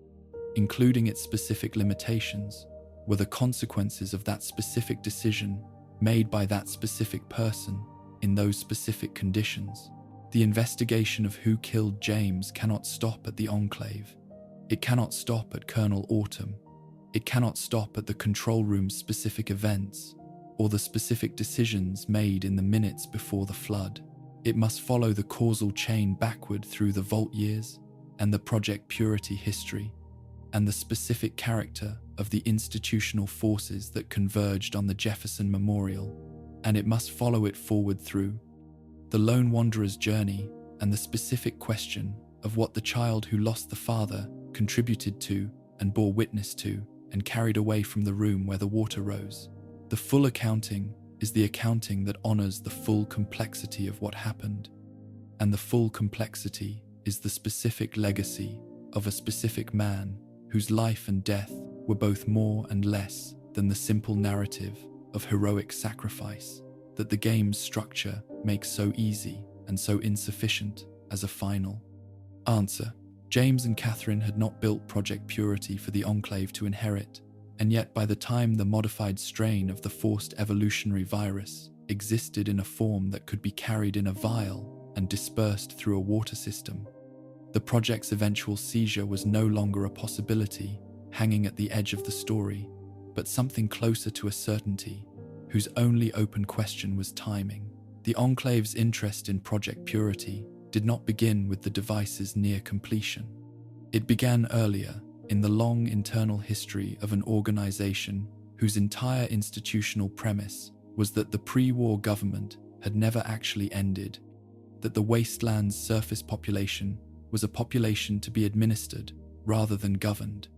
including its specific limitations, were the consequences of that specific decision made by that specific person in those specific conditions. The investigation of who killed James cannot stop at the Enclave. It cannot stop at Colonel Autumn. It cannot stop at the control room's specific events or the specific decisions made in the minutes before the flood. It must follow the causal chain backward through the Vault years and the Project Purity history and the specific character of the institutional forces that converged on the Jefferson Memorial, and it must follow it forward through the lone wanderer's journey and the specific question of what the child who lost the father contributed to and bore witness to and carried away from the room where the water rose. The full accounting is the accounting that honors the full complexity of what happened, and the full complexity is the specific legacy of a specific man whose life and death were both more and less than the simple narrative of heroic sacrifice that the game's structure makes so easy and so insufficient as a final answer. James and Catherine had not built Project Purity for the Enclave to inherit, and yet by the time the modified strain of the forced evolutionary virus existed in a form that could be carried in a vial and dispersed through a water system, the project's eventual seizure was no longer a possibility hanging at the edge of the story, but something closer to a certainty, whose only open question was timing. The Enclave's interest in Project Purity did not begin with the device's near completion. It began earlier, in the long internal history of an organization whose entire institutional premise was that the pre-war government had never actually ended, that the wasteland's surface population was a population to be administered rather than governed,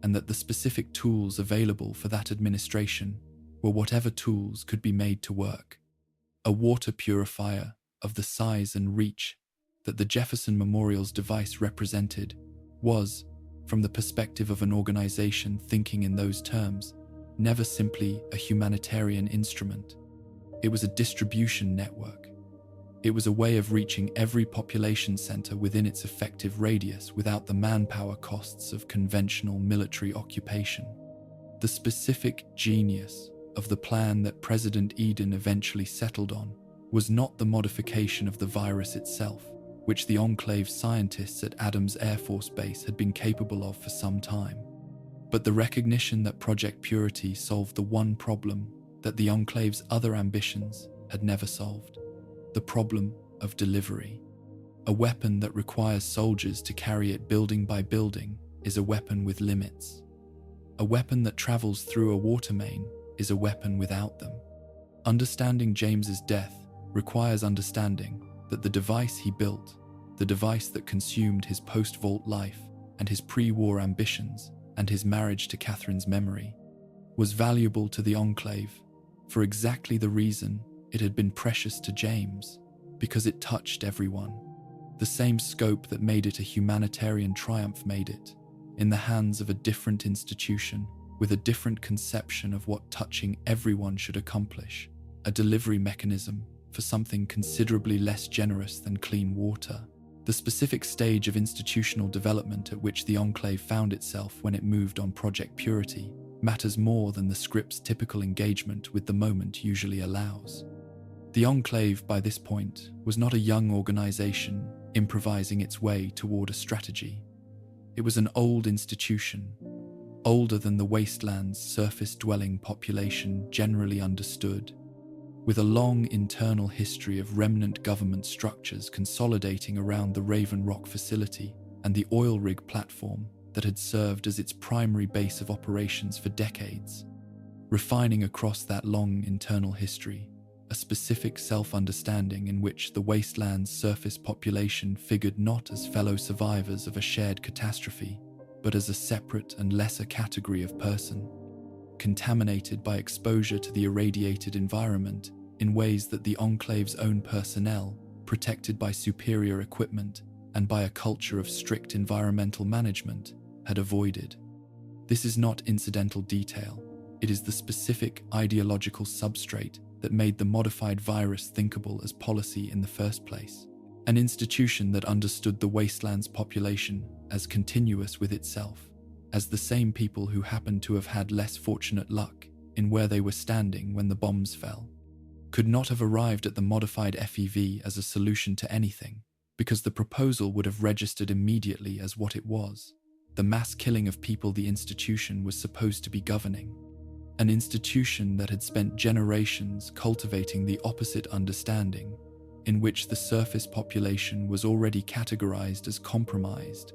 and that the specific tools available for that administration were whatever tools could be made to work. A water purifier of the size and reach that the Jefferson Memorial's device represented was, from the perspective of an organization thinking in those terms, never simply a humanitarian instrument. It was a distribution network. It was a way of reaching every population center within its effective radius without the manpower costs of conventional military occupation. The specific genius of the plan that President Eden eventually settled on was not the modification of the virus itself, which the Enclave scientists at Adams Air Force Base had been capable of for some time, but the recognition that Project Purity solved the one problem that the Enclave's other ambitions had never solved: the problem of delivery. A weapon that requires soldiers to carry it building by building is a weapon with limits. A weapon that travels through a water main is a weapon without them. Understanding James's death requires understanding that the device he built, the device that consumed his post-vault life and his pre-war ambitions and his marriage to Catherine's memory, was valuable to the Enclave for exactly the reason it had been precious to James, because it touched everyone. The same scope that made it a humanitarian triumph made it, in the hands of a different institution with a different conception of what touching everyone should accomplish, a delivery mechanism for something considerably less generous than clean water. The specific stage of institutional development at which the Enclave found itself when it moved on Project Purity matters more than the script's typical engagement with the moment usually allows. The Enclave, by this point, was not a young organization improvising its way toward a strategy. It was an old institution, older than the wasteland's surface-dwelling population generally understood, with a long internal history of remnant government structures consolidating around the Raven Rock facility and the oil rig platform that had served as its primary base of operations for decades. Refining across that long internal history, a specific self-understanding in which the wasteland's surface population figured not as fellow survivors of a shared catastrophe, but as a separate and lesser category of person, contaminated by exposure to the irradiated environment in ways that the Enclave's own personnel, protected by superior equipment and by a culture of strict environmental management, had avoided. This is not incidental detail. It is the specific ideological substrate that made the modified virus thinkable as policy in the first place. An institution that understood the wasteland's population as continuous with itself, as the same people who happened to have had less fortunate luck in where they were standing when the bombs fell, could not have arrived at the modified FEV as a solution to anything, because the proposal would have registered immediately as what it was: the mass killing of people the institution was supposed to be governing. An institution that had spent generations cultivating the opposite understanding, in which the surface population was already categorized as compromised,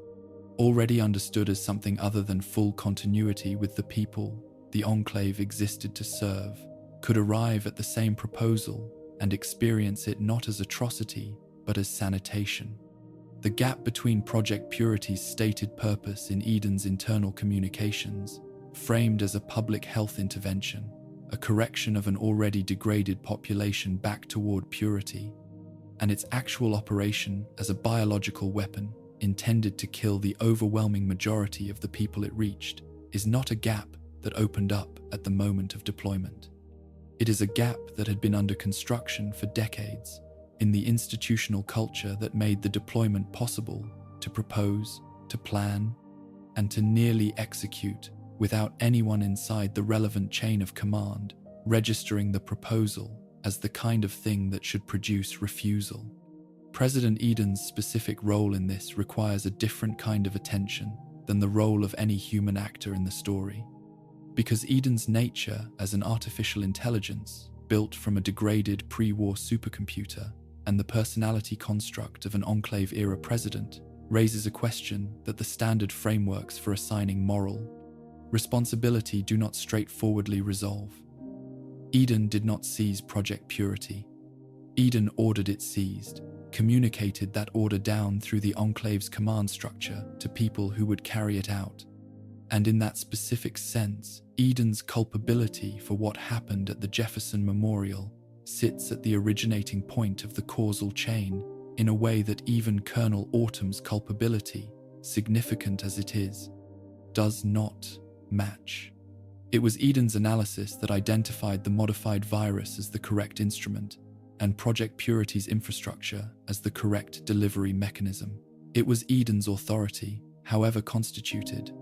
already understood as something other than full continuity with the people the Enclave existed to serve, could arrive at the same proposal and experience it not as atrocity, but as sanitation. The gap between Project Purity's stated purpose in Eden's internal communications, framed as a public health intervention, a correction of an already degraded population back toward purity, and its actual operation as a biological weapon intended to kill the overwhelming majority of the people it reached, is not a gap that opened up at the moment of deployment. It is a gap that had been under construction for decades in the institutional culture that made the deployment possible, to propose, to plan, and to nearly execute without anyone inside the relevant chain of command registering the proposal as the kind of thing that should produce refusal. President Eden's specific role in this requires a different kind of attention than the role of any human actor in the story, because Eden's nature as an artificial intelligence built from a degraded pre-war supercomputer and the personality construct of an Enclave-era president raises a question that the standard frameworks for assigning moral responsibility do not straightforwardly resolve. Eden did not seize Project Purity. Eden ordered it seized, communicated that order down through the Enclave's command structure to people who would carry it out. And in that specific sense, Eden's culpability for what happened at the Jefferson Memorial sits at the originating point of the causal chain in a way that even Colonel Autumn's culpability, significant as it is, does not match. It was Eden's analysis that identified the modified virus as the correct instrument and Project Purity's infrastructure as the correct delivery mechanism. It was Eden's authority, however constituted,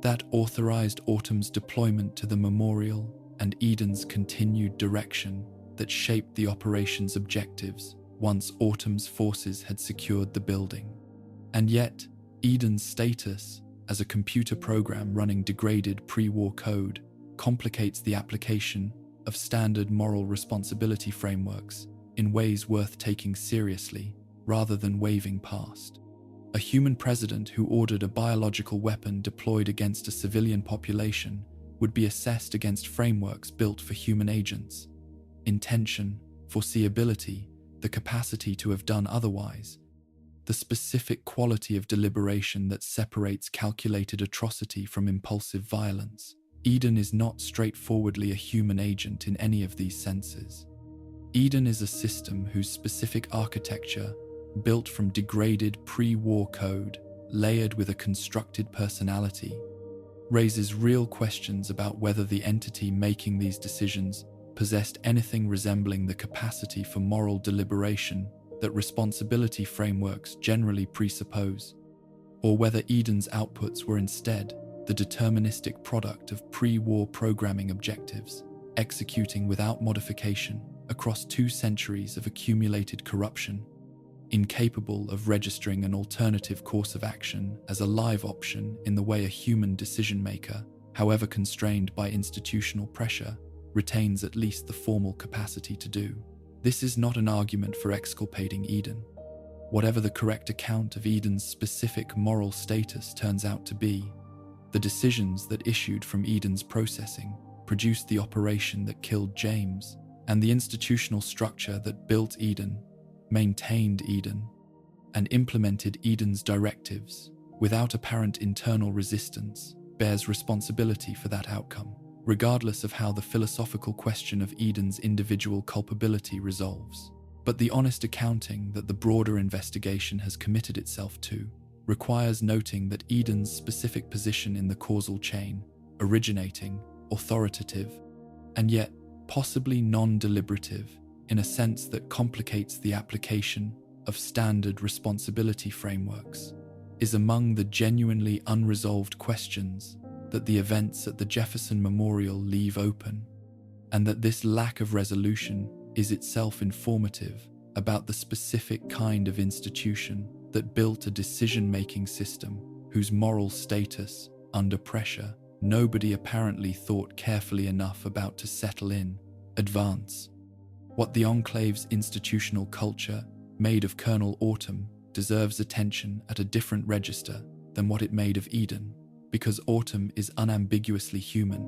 that authorized Autumn's deployment to the memorial and Eden's continued direction that shaped the operation's objectives once Autumn's forces had secured the building. And yet, Eden's status as a computer program running degraded pre-war code complicates the application of standard moral responsibility frameworks in ways worth taking seriously rather than waving past. A human president who ordered a biological weapon deployed against a civilian population would be assessed against frameworks built for human agents. Intention, foreseeability, the capacity to have done otherwise, the specific quality of deliberation that separates calculated atrocity from impulsive violence. Eden is not straightforwardly a human agent in any of these senses. Eden is a system whose specific architecture, built from degraded pre-war code, layered with a constructed personality, raises real questions about whether the entity making these decisions possessed anything resembling the capacity for moral deliberation that responsibility frameworks generally presuppose, or whether Eden's outputs were instead the deterministic product of pre-war programming objectives, executing without modification across 2 centuries of accumulated corruption, incapable of registering an alternative course of action as a live option in the way a human decision-maker, however constrained by institutional pressure, retains at least the formal capacity to do. This is not an argument for exculpating Eden. Whatever the correct account of Eden's specific moral status turns out to be, the decisions that issued from Eden's processing produced the operation that killed James, and the institutional structure that built Eden, maintained Eden, and implemented Eden's directives without apparent internal resistance bears responsibility for that outcome, regardless of how the philosophical question of Eden's individual culpability resolves. But the honest accounting that the broader investigation has committed itself to requires noting that Eden's specific position in the causal chain, originating, authoritative, and yet possibly non-deliberative, in a sense that complicates the application of standard responsibility frameworks, is among the genuinely unresolved questions that the events at the Jefferson Memorial leave open, and that this lack of resolution is itself informative about the specific kind of institution that built a decision-making system whose moral status, under pressure, nobody apparently thought carefully enough about to settle in, advance. What the Enclave's institutional culture made of Colonel Autumn deserves attention at a different register than what it made of Eden, because Autumn is unambiguously human,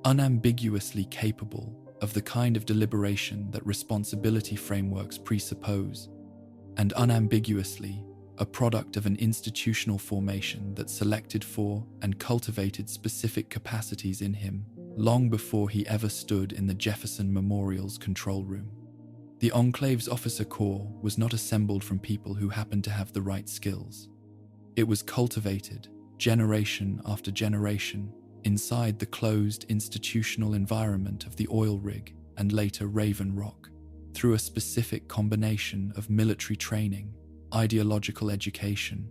unambiguously capable of the kind of deliberation that responsibility frameworks presuppose, and unambiguously a product of an institutional formation that selected for and cultivated specific capacities in him long before he ever stood in the Jefferson Memorial's control room. The Enclave's officer corps was not assembled from people who happened to have the right skills. It was cultivated, generation after generation, inside the closed institutional environment of the oil rig and later Raven Rock, through a specific combination of military training, ideological education,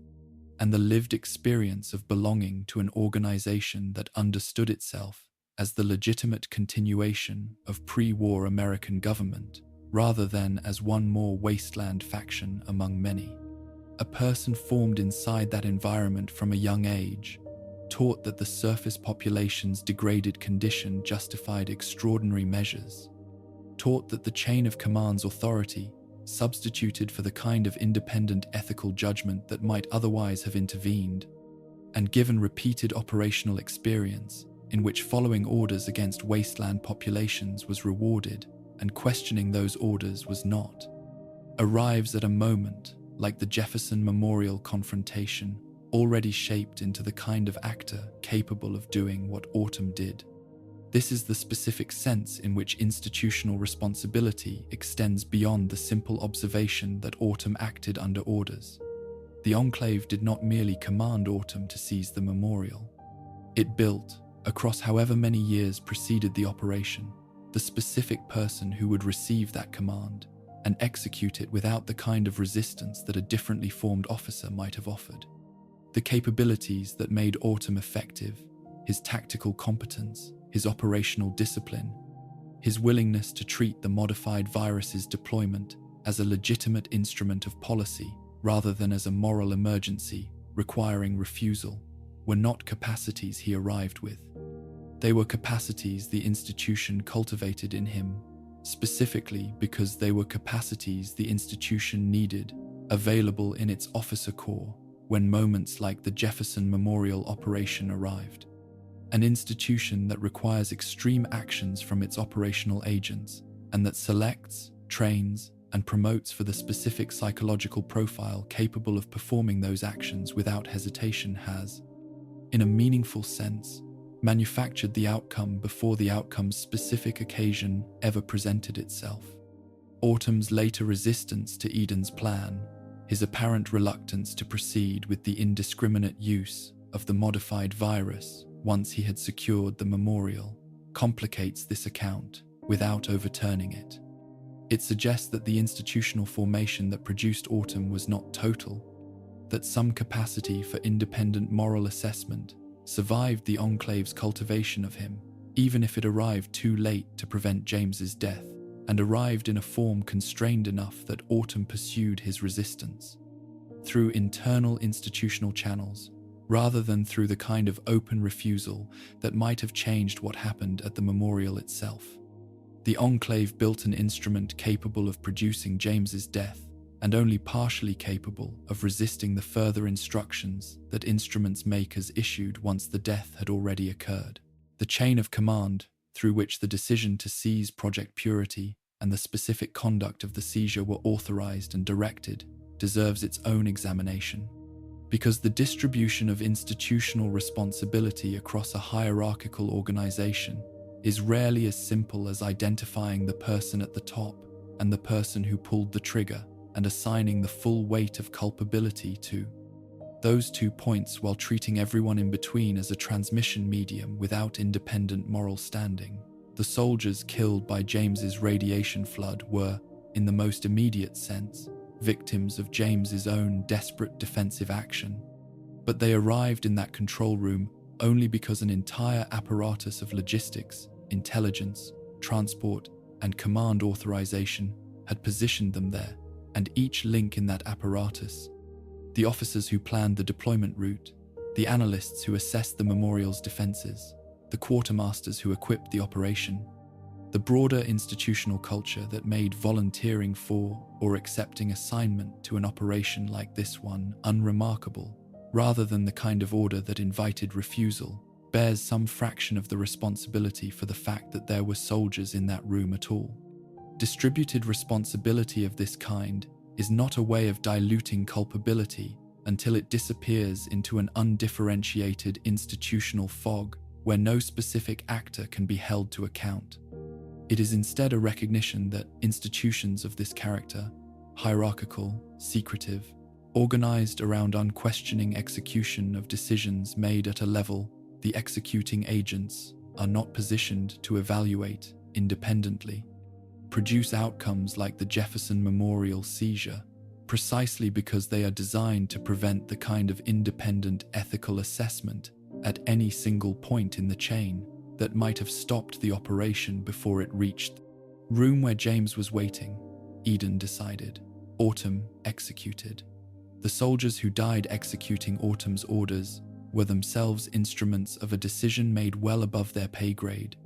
and the lived experience of belonging to an organization that understood itself as the legitimate continuation of pre-war American government, rather than as one more wasteland faction among many. A person formed inside that environment from a young age, taught that the surface population's degraded condition justified extraordinary measures, taught that the chain of command's authority substituted for the kind of independent ethical judgment that might otherwise have intervened, and given repeated operational experience in which following orders against wasteland populations was rewarded and questioning those orders was not, arrives at a moment like the Jefferson Memorial confrontation, already shaped into the kind of actor capable of doing what Autumn did. This is the specific sense in which institutional responsibility extends beyond the simple observation that Autumn acted under orders. The Enclave did not merely command Autumn to seize the memorial. It built, across however many years preceded the operation, the specific person who would receive that command and execute it without the kind of resistance that a differently formed officer might have offered. The capabilities that made Autumn effective, his tactical competence, his operational discipline, his willingness to treat the modified virus's deployment as a legitimate instrument of policy rather than as a moral emergency requiring refusal, were not capacities he arrived with. They were capacities the institution cultivated in him, specifically because they were capacities the institution needed, available in its officer corps when moments like the Jefferson Memorial operation arrived. An institution that requires extreme actions from its operational agents and that selects, trains, and promotes for the specific psychological profile capable of performing those actions without hesitation has, in a meaningful sense, manufactured the outcome before the outcome's specific occasion ever presented itself. Autumn's later resistance to Eden's plan, his apparent reluctance to proceed with the indiscriminate use of the modified virus once he had secured the memorial, complicates this account without overturning it. It suggests that the institutional formation that produced Autumn was not total, that some capacity for independent moral assessment survived the Enclave's cultivation of him, even if it arrived too late to prevent James's death, and arrived in a form constrained enough that Autumn pursued his resistance through internal institutional channels, rather than through the kind of open refusal that might have changed what happened at the memorial itself. The Enclave built an instrument capable of producing James's death, and only partially capable of resisting the further instructions that instrument's makers issued once the death had already occurred. The chain of command, through which the decision to seize Project Purity and the specific conduct of the seizure were authorized and directed, deserves its own examination. Because the distribution of institutional responsibility across a hierarchical organization is rarely as simple as identifying the person at the top and the person who pulled the trigger and assigning the full weight of culpability to those 2 points while treating everyone in between as a transmission medium without independent moral standing. The soldiers killed by James's radiation flood were, in the most immediate sense, victims of James's own desperate defensive action, but they arrived in that control room only because an entire apparatus of logistics, intelligence, transport, and command authorization had positioned them there, and each link in that apparatus, the officers who planned the deployment route, the analysts who assessed the memorial's defenses, the quartermasters who equipped the operation, the broader institutional culture that made volunteering for or accepting assignment to an operation like this one unremarkable, rather than the kind of order that invited refusal, bears some fraction of the responsibility for the fact that there were soldiers in that room at all. Distributed responsibility of this kind is not a way of diluting culpability until it disappears into an undifferentiated institutional fog where no specific actor can be held to account. It is instead a recognition that institutions of this character, hierarchical, secretive, organized around unquestioning execution of decisions made at a level the executing agents are not positioned to evaluate independently, produce outcomes like the Jefferson Memorial seizure, precisely because they are designed to prevent the kind of independent ethical assessment at any single point in the chain that might have stopped the operation before it reached the room where James was waiting. Eden decided. Autumn executed. The soldiers who died executing Autumn's orders were themselves instruments of a decision made well above their pay grade,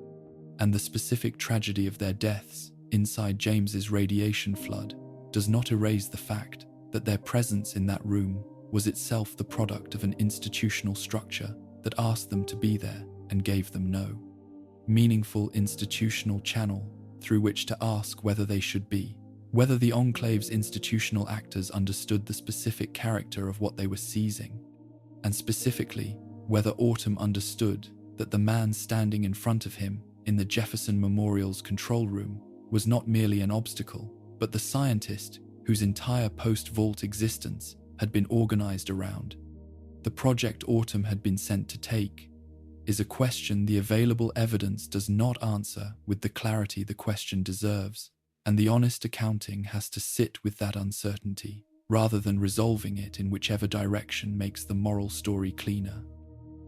and the specific tragedy of their deaths inside James's radiation flood does not erase the fact that their presence in that room was itself the product of an institutional structure that asked them to be there and gave them no meaningful institutional channel through which to ask whether they should be. Whether the Enclave's institutional actors understood the specific character of what they were seizing, and specifically, whether Autumn understood that the man standing in front of him in the Jefferson Memorial's control room was not merely an obstacle, but the scientist whose entire post-vault existence had been organized around the project Autumn had been sent to take, is a question the available evidence does not answer with the clarity the question deserves, and the honest accounting has to sit with that uncertainty, rather than resolving it in whichever direction makes the moral story cleaner.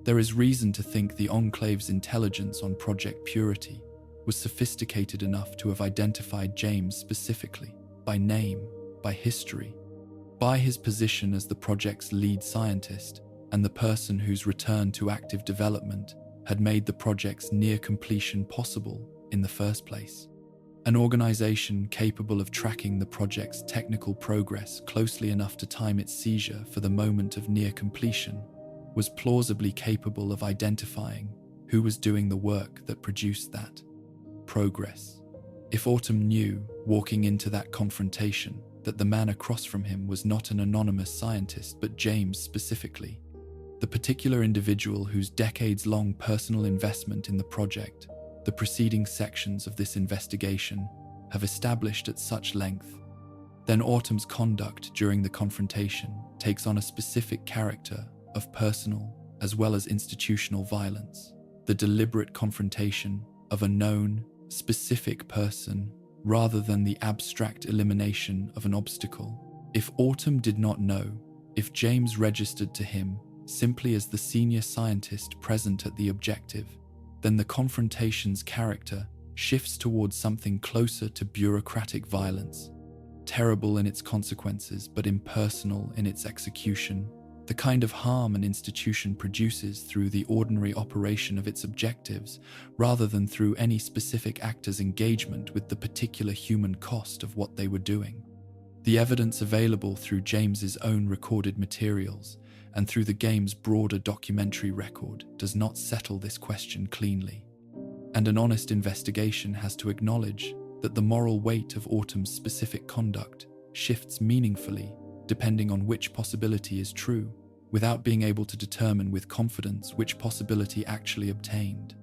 There is reason to think the Enclave's intelligence on Project Purity was sophisticated enough to have identified James specifically, by name, by history, by his position as the project's lead scientist and the person whose return to active development had made the project's near completion possible in the first place. An organization capable of tracking the project's technical progress closely enough to time its seizure for the moment of near completion was plausibly capable of identifying who was doing the work that produced that progress. If Autumn knew, walking into that confrontation, that the man across from him was not an anonymous scientist but James specifically, the particular individual whose decades-long personal investment in the project the preceding sections of this investigation have established at such length, then Autumn's conduct during the confrontation takes on a specific character of personal as well as institutional violence, the deliberate confrontation of a known, specific person rather than the abstract elimination of an obstacle. If Autumn did not know, if James registered to him simply as the senior scientist present at the objective, then the confrontation's character shifts towards something closer to bureaucratic violence, terrible in its consequences but impersonal in its execution, the kind of harm an institution produces through the ordinary operation of its objectives rather than through any specific actor's engagement with the particular human cost of what they were doing. The evidence available through James's own recorded materials and through the game's broader documentary record does not settle this question cleanly, and an honest investigation has to acknowledge that the moral weight of Autumn's specific conduct shifts meaningfully depending on which possibility is true, without being able to determine with confidence which possibility actually obtained.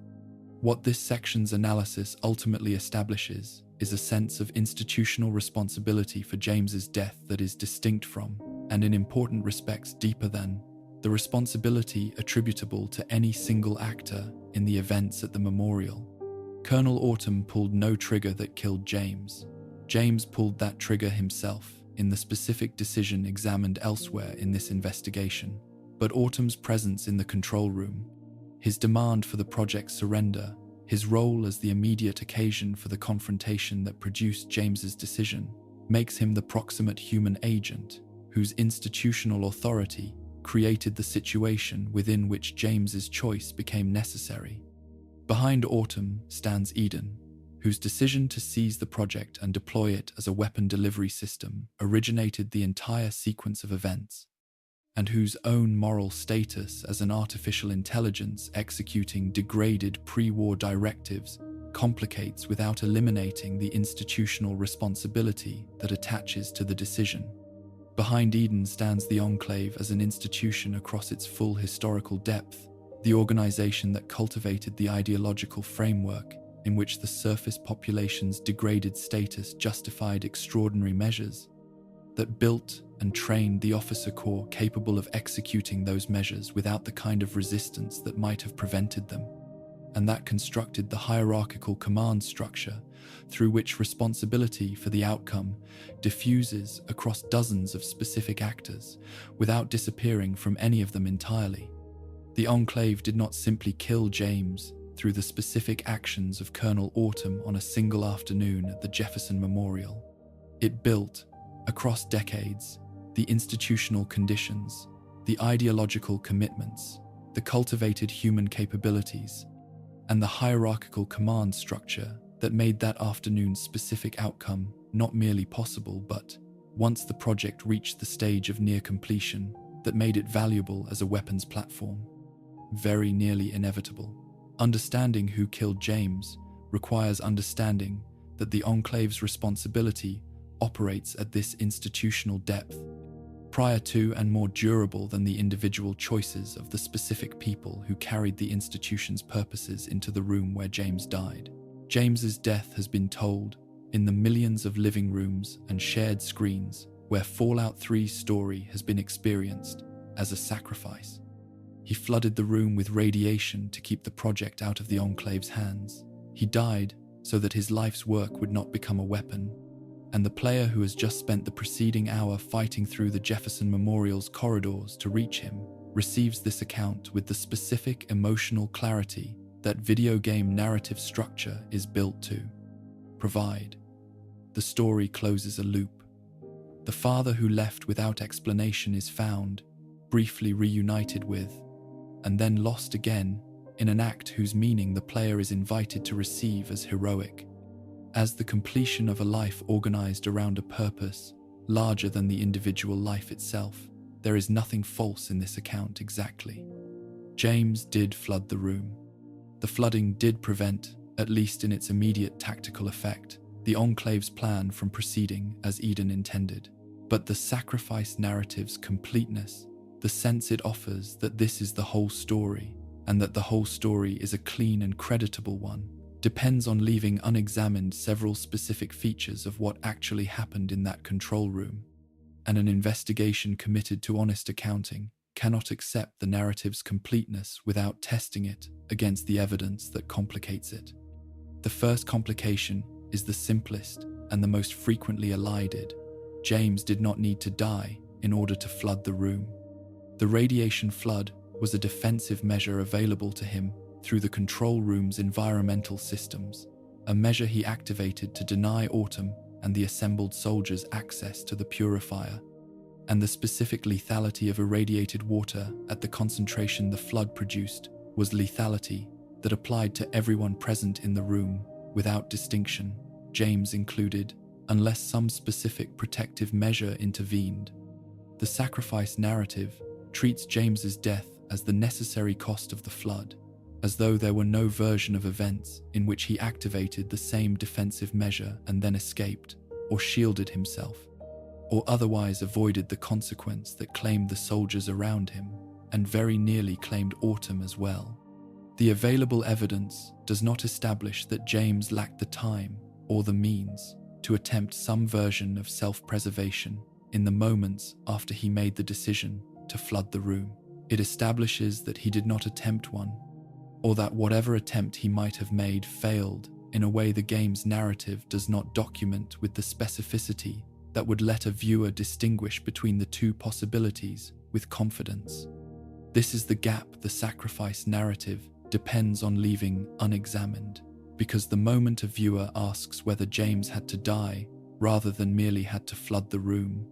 What this section's analysis ultimately establishes is a sense of institutional responsibility for James's death that is distinct from, and in important respects deeper than, the responsibility attributable to any single actor in the events at the memorial. Colonel Autumn pulled no trigger that killed James. James pulled that trigger himself in the specific decision examined elsewhere in this investigation. But Autumn's presence in the control room, his demand for the project's surrender, his role as the immediate occasion for the confrontation that produced James's decision, makes him the proximate human agent whose institutional authority created the situation within which James's choice became necessary. Behind Autumn stands Eden, whose decision to seize the project and deploy it as a weapon delivery system originated the entire sequence of events, and whose own moral status as an artificial intelligence executing degraded pre-war directives complicates without eliminating the institutional responsibility that attaches to the decision. Behind Eden stands the Enclave as an institution across its full historical depth, the organization that cultivated the ideological framework in which the surface population's degraded status justified extraordinary measures, that built and trained the officer corps capable of executing those measures without the kind of resistance that might have prevented them, and that constructed the hierarchical command structure through which responsibility for the outcome diffuses across dozens of specific actors without disappearing from any of them entirely. The Enclave did not simply kill James through the specific actions of Colonel Autumn on a single afternoon at the Jefferson Memorial. It built, across decades, the institutional conditions, the ideological commitments, the cultivated human capabilities, and the hierarchical command structure that made that afternoon's specific outcome not merely possible but, once the project reached the stage of near completion that made it valuable as a weapons platform. Very nearly inevitable. Understanding who killed James requires understanding that the Enclave's responsibility operates at this institutional depth, prior to and more durable than the individual choices of the specific people who carried the institution's purposes into the room where James died. James's death has been told in the millions of living rooms and shared screens where Fallout 3's story has been experienced as a sacrifice. He flooded the room with radiation to keep the project out of the Enclave's hands. He died so that his life's work would not become a weapon, and the player who has just spent the preceding hour fighting through the Jefferson Memorial's corridors to reach him receives this account with the specific emotional clarity that video game narrative structure is built to provide. The story closes a loop. The father who left without explanation is found, briefly reunited with, and then lost again in an act whose meaning the player is invited to receive as heroic, as the completion of a life organized around a purpose larger than the individual life itself. There is nothing false in this account exactly. James did flood the room. The flooding did prevent, at least in its immediate tactical effect, the Enclave's plan from proceeding as Eden intended. But the sacrifice narrative's completeness, the sense it offers that this is the whole story, and that the whole story is a clean and creditable one, depends on leaving unexamined several specific features of what actually happened in that control room. And an investigation committed to honest accounting cannot accept the narrative's completeness without testing it against the evidence that complicates it. The first complication is the simplest and the most frequently elided. James did not need to die in order to flood the room. The radiation flood was a defensive measure available to him through the control room's environmental systems, a measure he activated to deny Autumn and the assembled soldiers access to the purifier. And the specific lethality of irradiated water at the concentration the flood produced was lethality that applied to everyone present in the room without distinction, James included, unless some specific protective measure intervened. The sacrifice narrative treats James's death as the necessary cost of the flood, as though there were no version of events in which he activated the same defensive measure and then escaped, or shielded himself, or otherwise avoided the consequence that claimed the soldiers around him, and very nearly claimed Autumn as well. The available evidence does not establish that James lacked the time or the means to attempt some version of self-preservation in the moments after he made the decision to flood the room. It establishes that he did not attempt one, or that whatever attempt he might have made failed in a way the game's narrative does not document with the specificity that would let a viewer distinguish between the two possibilities with confidence. This is the gap the sacrifice narrative depends on leaving unexamined, because the moment a viewer asks whether James had to die rather than merely had to flood the room,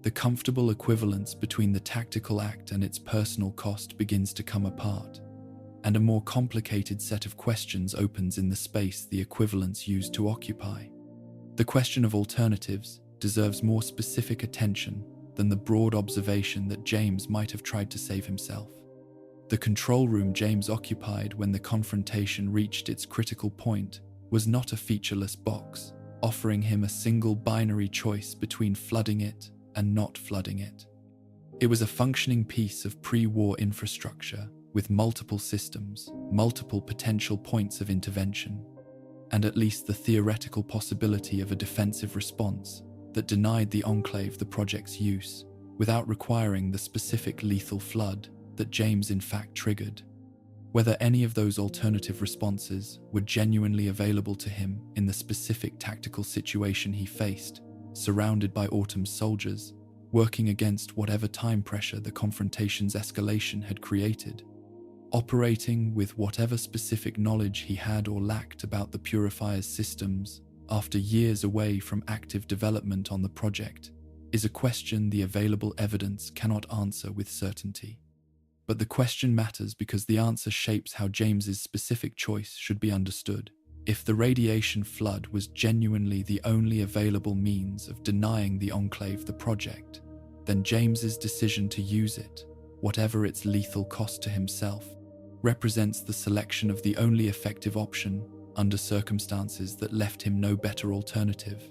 the comfortable equivalence between the tactical act and its personal cost begins to come apart, and a more complicated set of questions opens in the space the equivalence used to occupy. The question of alternatives deserves more specific attention than the broad observation that James might have tried to save himself. The control room James occupied when the confrontation reached its critical point was not a featureless box, offering him a single binary choice between flooding it and not flooding it. It was a functioning piece of pre-war infrastructure with multiple systems, multiple potential points of intervention, and at least the theoretical possibility of a defensive response that denied the Enclave the project's use without requiring the specific lethal flood that James in fact triggered. Whether any of those alternative responses were genuinely available to him in the specific tactical situation he faced, surrounded by Autumn's soldiers, working against whatever time pressure the confrontation's escalation had created, operating with whatever specific knowledge he had or lacked about the Purifier's systems after years away from active development on the project, is a question the available evidence cannot answer with certainty. But the question matters because the answer shapes how James's specific choice should be understood. If the radiation flood was genuinely the only available means of denying the Enclave the project, then James's decision to use it, whatever its lethal cost to himself, represents the selection of the only effective option under circumstances that left him no better alternative,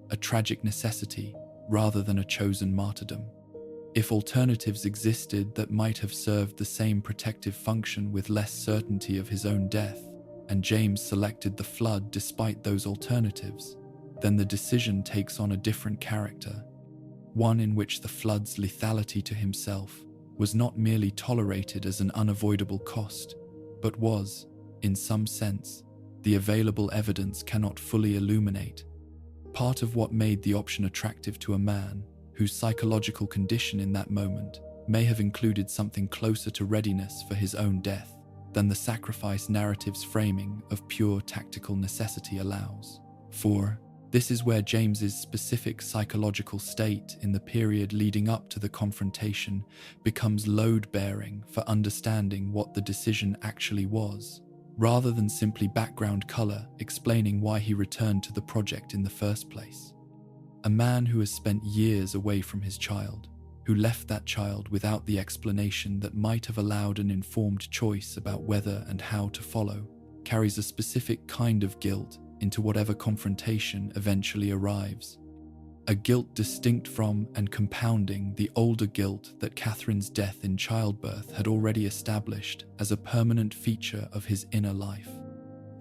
a tragic necessity rather than a chosen martyrdom. If alternatives existed that might have served the same protective function with less certainty of his own death, and James selected the flood despite those alternatives, then the decision takes on a different character, one in which the flood's lethality to himself was not merely tolerated as an unavoidable cost, but was, in some sense, the available evidence cannot fully illuminate. Part of what made the option attractive to a man whose psychological condition in that moment may have included something closer to readiness for his own death than the sacrifice narrative's framing of pure tactical necessity allows. For this is where James's specific psychological state in the period leading up to the confrontation becomes load-bearing for understanding what the decision actually was, rather than simply background color explaining why he returned to the project in the first place. A man who has spent years away from his child, who left that child without the explanation that might have allowed an informed choice about whether and how to follow, carries a specific kind of guilt into whatever confrontation eventually arrives. A guilt distinct from and compounding the older guilt that Catherine's death in childbirth had already established as a permanent feature of his inner life.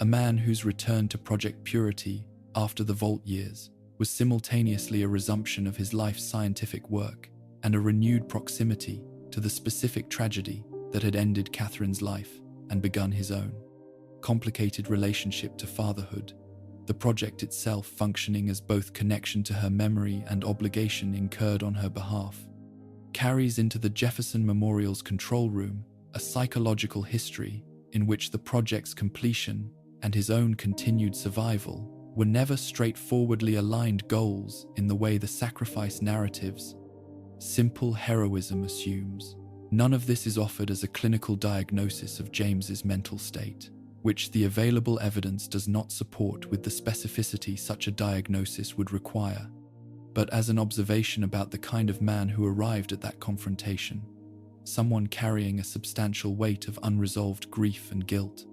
A man whose return to Project Purity after the Vault years was simultaneously a resumption of his life's scientific work and a renewed proximity to the specific tragedy that had ended Catherine's life and begun his own. Complicated relationship to fatherhood, the project itself functioning as both connection to her memory and obligation incurred on her behalf, carries into the Jefferson Memorial's control room a psychological history in which the project's completion and his own continued survival were never straightforwardly aligned goals in the way the sacrifice narrative's simple heroism assumes. None of this is offered as a clinical diagnosis of James's mental state, which the available evidence does not support with the specificity such a diagnosis would require, but as an observation about the kind of man who arrived at that confrontation, someone carrying a substantial weight of unresolved grief and guilt,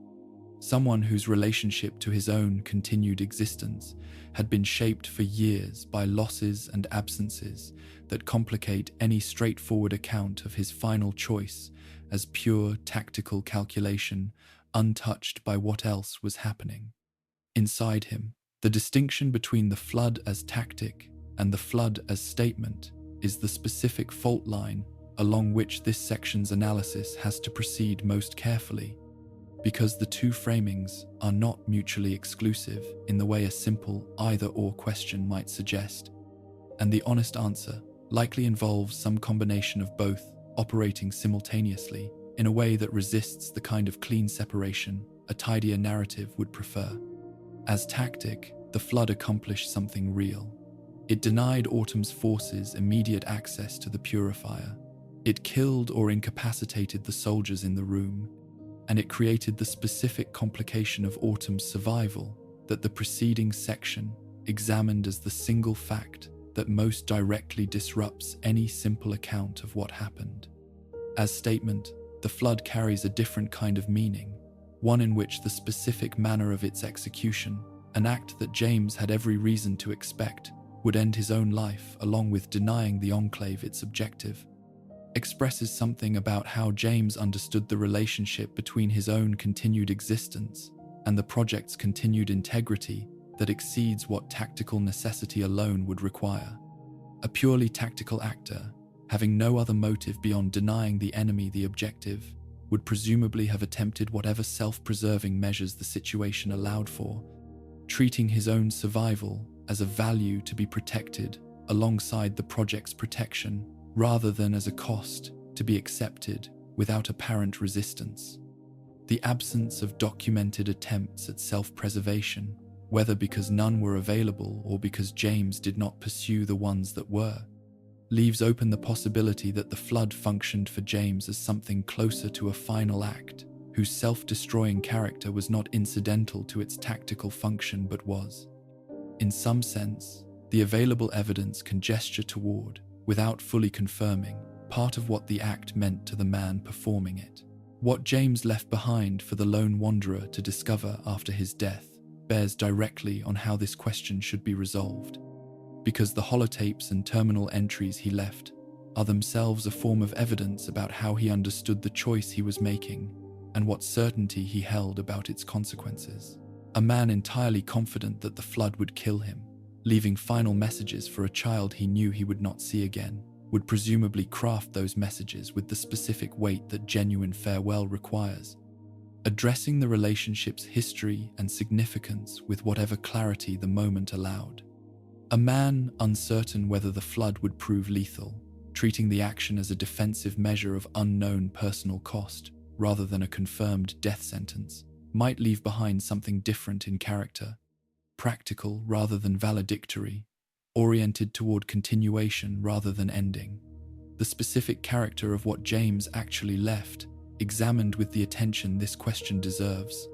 someone whose relationship to his own continued existence had been shaped for years by losses and absences that complicate any straightforward account of his final choice as pure tactical calculation untouched by what else was happening. Inside him, the distinction between the flood as tactic and the flood as statement is the specific fault line along which this section's analysis has to proceed most carefully, because the two framings are not mutually exclusive in the way a simple either-or question might suggest, and the honest answer likely involves some combination of both operating simultaneously in a way that resists the kind of clean separation a tidier narrative would prefer. As tactic, the flood accomplished something real. It denied Autumn's forces immediate access to the purifier. It killed or incapacitated the soldiers in the room, and it created the specific complication of Autumn's survival that the preceding section examined as the single fact that most directly disrupts any simple account of what happened. As statement, the flood carries a different kind of meaning, one in which the specific manner of its execution, an act that James had every reason to expect would end his own life along with denying the Enclave its objective, expresses something about how James understood the relationship between his own continued existence and the project's continued integrity that exceeds what tactical necessity alone would require. A purely tactical actor, having no other motive beyond denying the enemy the objective, would presumably have attempted whatever self-preserving measures the situation allowed for, treating his own survival as a value to be protected alongside the project's protection, rather than as a cost to be accepted without apparent resistance. The absence of documented attempts at self-preservation, whether because none were available or because James did not pursue the ones that were, leaves open the possibility that the flood functioned for James as something closer to a final act whose self-destroying character was not incidental to its tactical function but was, in some sense, the available evidence can gesture toward, without fully confirming, part of what the act meant to the man performing it. What James left behind for the lone wanderer to discover after his death bears directly on how this question should be resolved, because the holotapes and terminal entries he left are themselves a form of evidence about how he understood the choice he was making and what certainty he held about its consequences. A man entirely confident that the flood would kill him, leaving final messages for a child he knew he would not see again, would presumably craft those messages with the specific weight that genuine farewell requires, addressing the relationship's history and significance with whatever clarity the moment allowed. A man uncertain whether the flood would prove lethal, treating the action as a defensive measure of unknown personal cost rather than a confirmed death sentence, might leave behind something different in character, practical rather than valedictory, oriented toward continuation rather than ending. The specific character of what James actually left, examined with the attention this question deserves,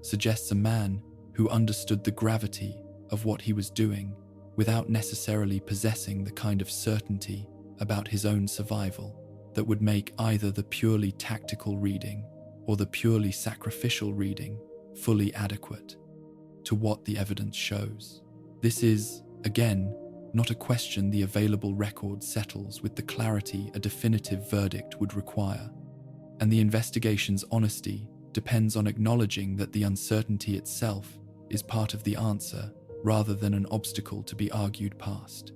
suggests a man who understood the gravity of what he was doing without necessarily possessing the kind of certainty about his own survival that would make either the purely tactical reading or the purely sacrificial reading fully adequate to what the evidence shows. This is, again, not a question the available record settles with the clarity a definitive verdict would require, and the investigation's honesty depends on acknowledging that the uncertainty itself is part of the answer rather than an obstacle to be argued past.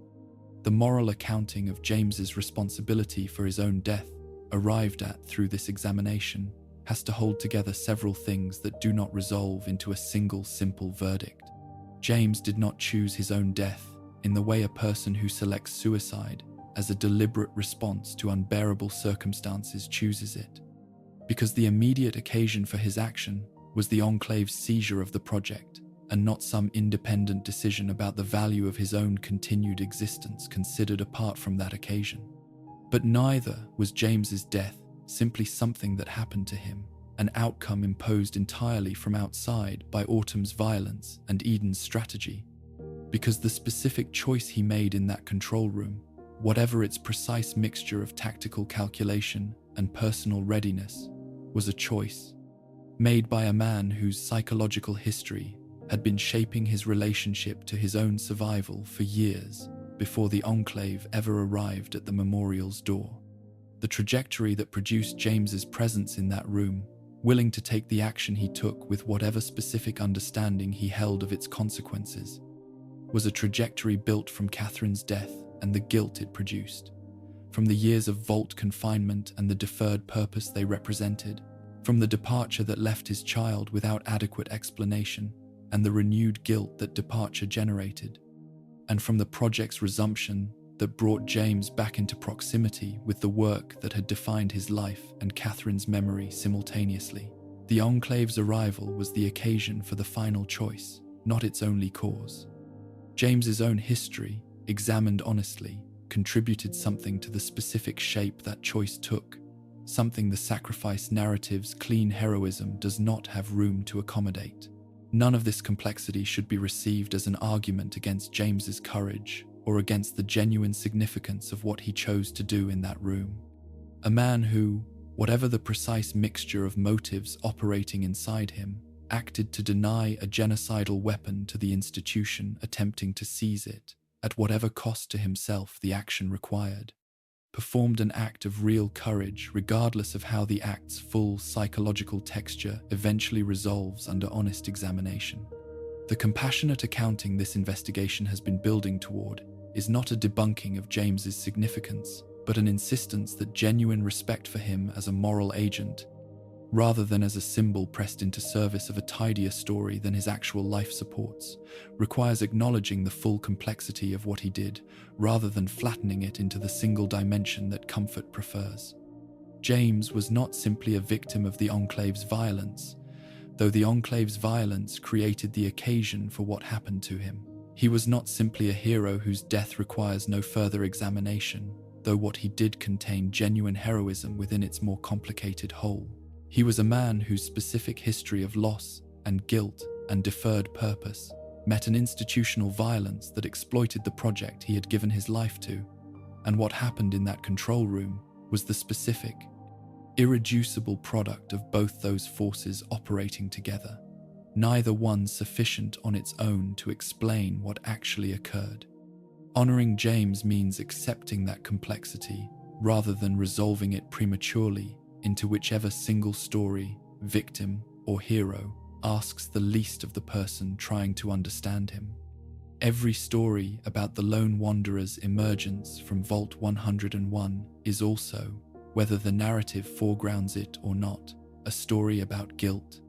The moral accounting of James's responsibility for his own death, arrived at through this examination, has to hold together several things that do not resolve into a single simple verdict. James did not choose his own death in the way a person who selects suicide as a deliberate response to unbearable circumstances chooses it, because the immediate occasion for his action was the Enclave's seizure of the project, and not some independent decision about the value of his own continued existence considered apart from that occasion. But neither was James's death simply something that happened to him, an outcome imposed entirely from outside by Autumn's violence and Eden's strategy, because the specific choice he made in that control room, whatever its precise mixture of tactical calculation and personal readiness, was a choice made by a man whose psychological history had been shaping his relationship to his own survival for years before the Enclave ever arrived at the memorial's door. The trajectory that produced James's presence in that room, willing to take the action he took with whatever specific understanding he held of its consequences, was a trajectory built from Catherine's death and the guilt it produced, from the years of vault confinement and the deferred purpose they represented, from the departure that left his child without adequate explanation and the renewed guilt that departure generated, and from the project's resumption that brought James back into proximity with the work that had defined his life and Catherine's memory simultaneously. The Enclave's arrival was the occasion for the final choice, not its only cause. James's own history, examined honestly, contributed something to the specific shape that choice took, something the sacrifice narrative's clean heroism does not have room to accommodate. None of this complexity should be received as an argument against James's courage or against the genuine significance of what he chose to do in that room. A man who, whatever the precise mixture of motives operating inside him, acted to deny a genocidal weapon to the institution attempting to seize it, at whatever cost to himself the action required, performed an act of real courage regardless of how the act's full psychological texture eventually resolves under honest examination. The compassionate accounting this investigation has been building toward is not a debunking of James's significance, but an insistence that genuine respect for him as a moral agent, rather than as a symbol pressed into service of a tidier story than his actual life supports, requires acknowledging the full complexity of what he did, rather than flattening it into the single dimension that comfort prefers. James was not simply a victim of the Enclave's violence, though the Enclave's violence created the occasion for what happened to him. He was not simply a hero whose death requires no further examination, though what he did contained genuine heroism within its more complicated whole. He was a man whose specific history of loss and guilt and deferred purpose met an institutional violence that exploited the project he had given his life to, and what happened in that control room was the specific, irreducible product of both those forces operating together, neither one sufficient on its own to explain what actually occurred. Honoring James means accepting that complexity rather than resolving it prematurely into whichever single story, victim, or hero asks the least of the person trying to understand him. Every story about the lone wanderer's emergence from Vault 101 is also, whether the narrative foregrounds it or not, a story about guilt,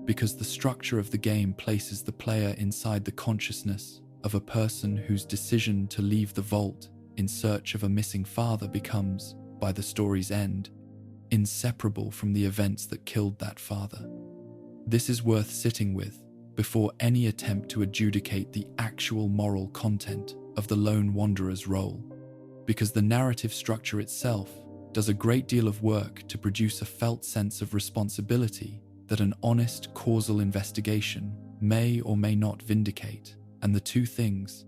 because the structure of the game places the player inside the consciousness of a person whose decision to leave the vault in search of a missing father becomes, by the story's end, inseparable from the events that killed that father. This is worth sitting with before any attempt to adjudicate the actual moral content of the lone wanderer's role, because the narrative structure itself does a great deal of work to produce a felt sense of responsibility that an honest causal investigation may or may not vindicate, and the two things,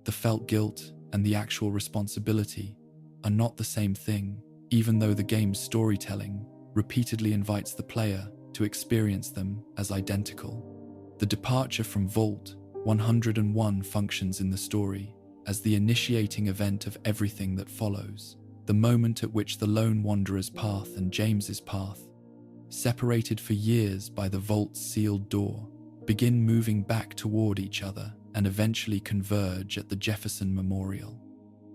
the felt guilt and the actual responsibility, are not the same thing, even though the game's storytelling repeatedly invites the player to experience them as identical. The departure from Vault 101 functions in the story as the initiating event of everything that follows, the moment at which the lone wanderer's path and James's path, separated for years by the vault's sealed door, begin moving back toward each other and eventually converge at the Jefferson Memorial.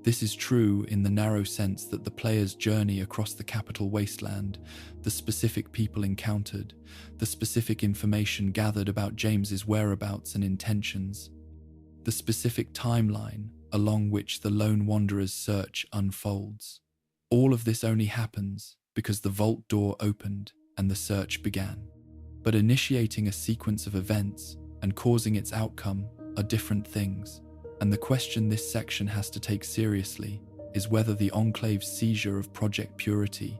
This is true in the narrow sense that the player's journey across the capital wasteland, the specific people encountered, the specific information gathered about James's whereabouts and intentions, the specific timeline along which the lone wanderer's search unfolds. All of this only happens because the vault door opened and the search began. But initiating a sequence of events and causing its outcome are different things. And the question this section has to take seriously is whether the Enclave's seizure of Project Purity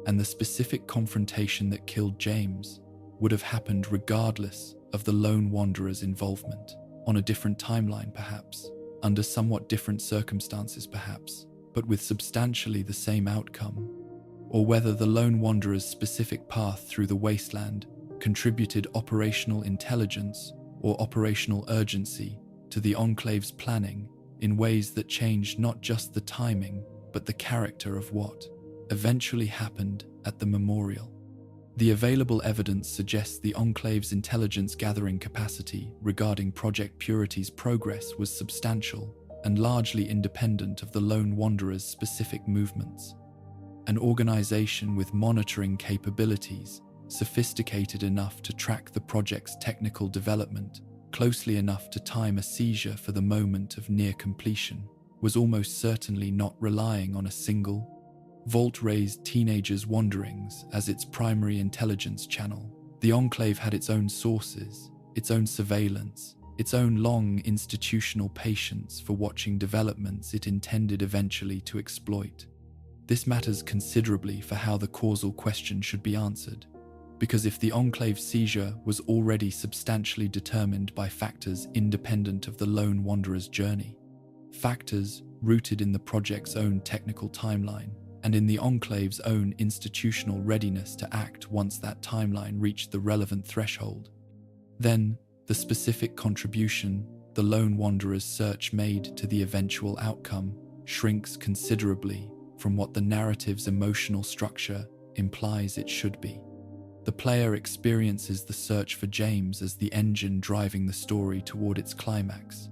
and the specific confrontation that killed James would have happened regardless of the lone wanderer's involvement, on a different timeline perhaps, under somewhat different circumstances perhaps, but with substantially the same outcome, or whether the lone wanderer's specific path through the wasteland contributed operational intelligence or operational urgency to the Enclave's planning in ways that changed not just the timing, but the character of what eventually happened at the memorial. The available evidence suggests the Enclave's intelligence gathering capacity regarding Project Purity's progress was substantial and largely independent of the lone wanderer's specific movements. An organization with monitoring capabilities, sophisticated enough to track the project's technical development, closely enough to time a seizure for the moment of near completion, was almost certainly not relying on a single, vault-raised teenager's wanderings as its primary intelligence channel. The Enclave had its own sources, its own surveillance, its own long institutional patience for watching developments it intended eventually to exploit. This matters considerably for how the causal question should be answered, because if the Enclave's seizure was already substantially determined by factors independent of the lone wanderer's journey, factors rooted in the project's own technical timeline and in the Enclave's own institutional readiness to act once that timeline reached the relevant threshold, then the specific contribution the lone wanderer's search made to the eventual outcome shrinks considerably from what the narrative's emotional structure implies it should be. The player experiences the search for James as the engine driving the story toward its climax,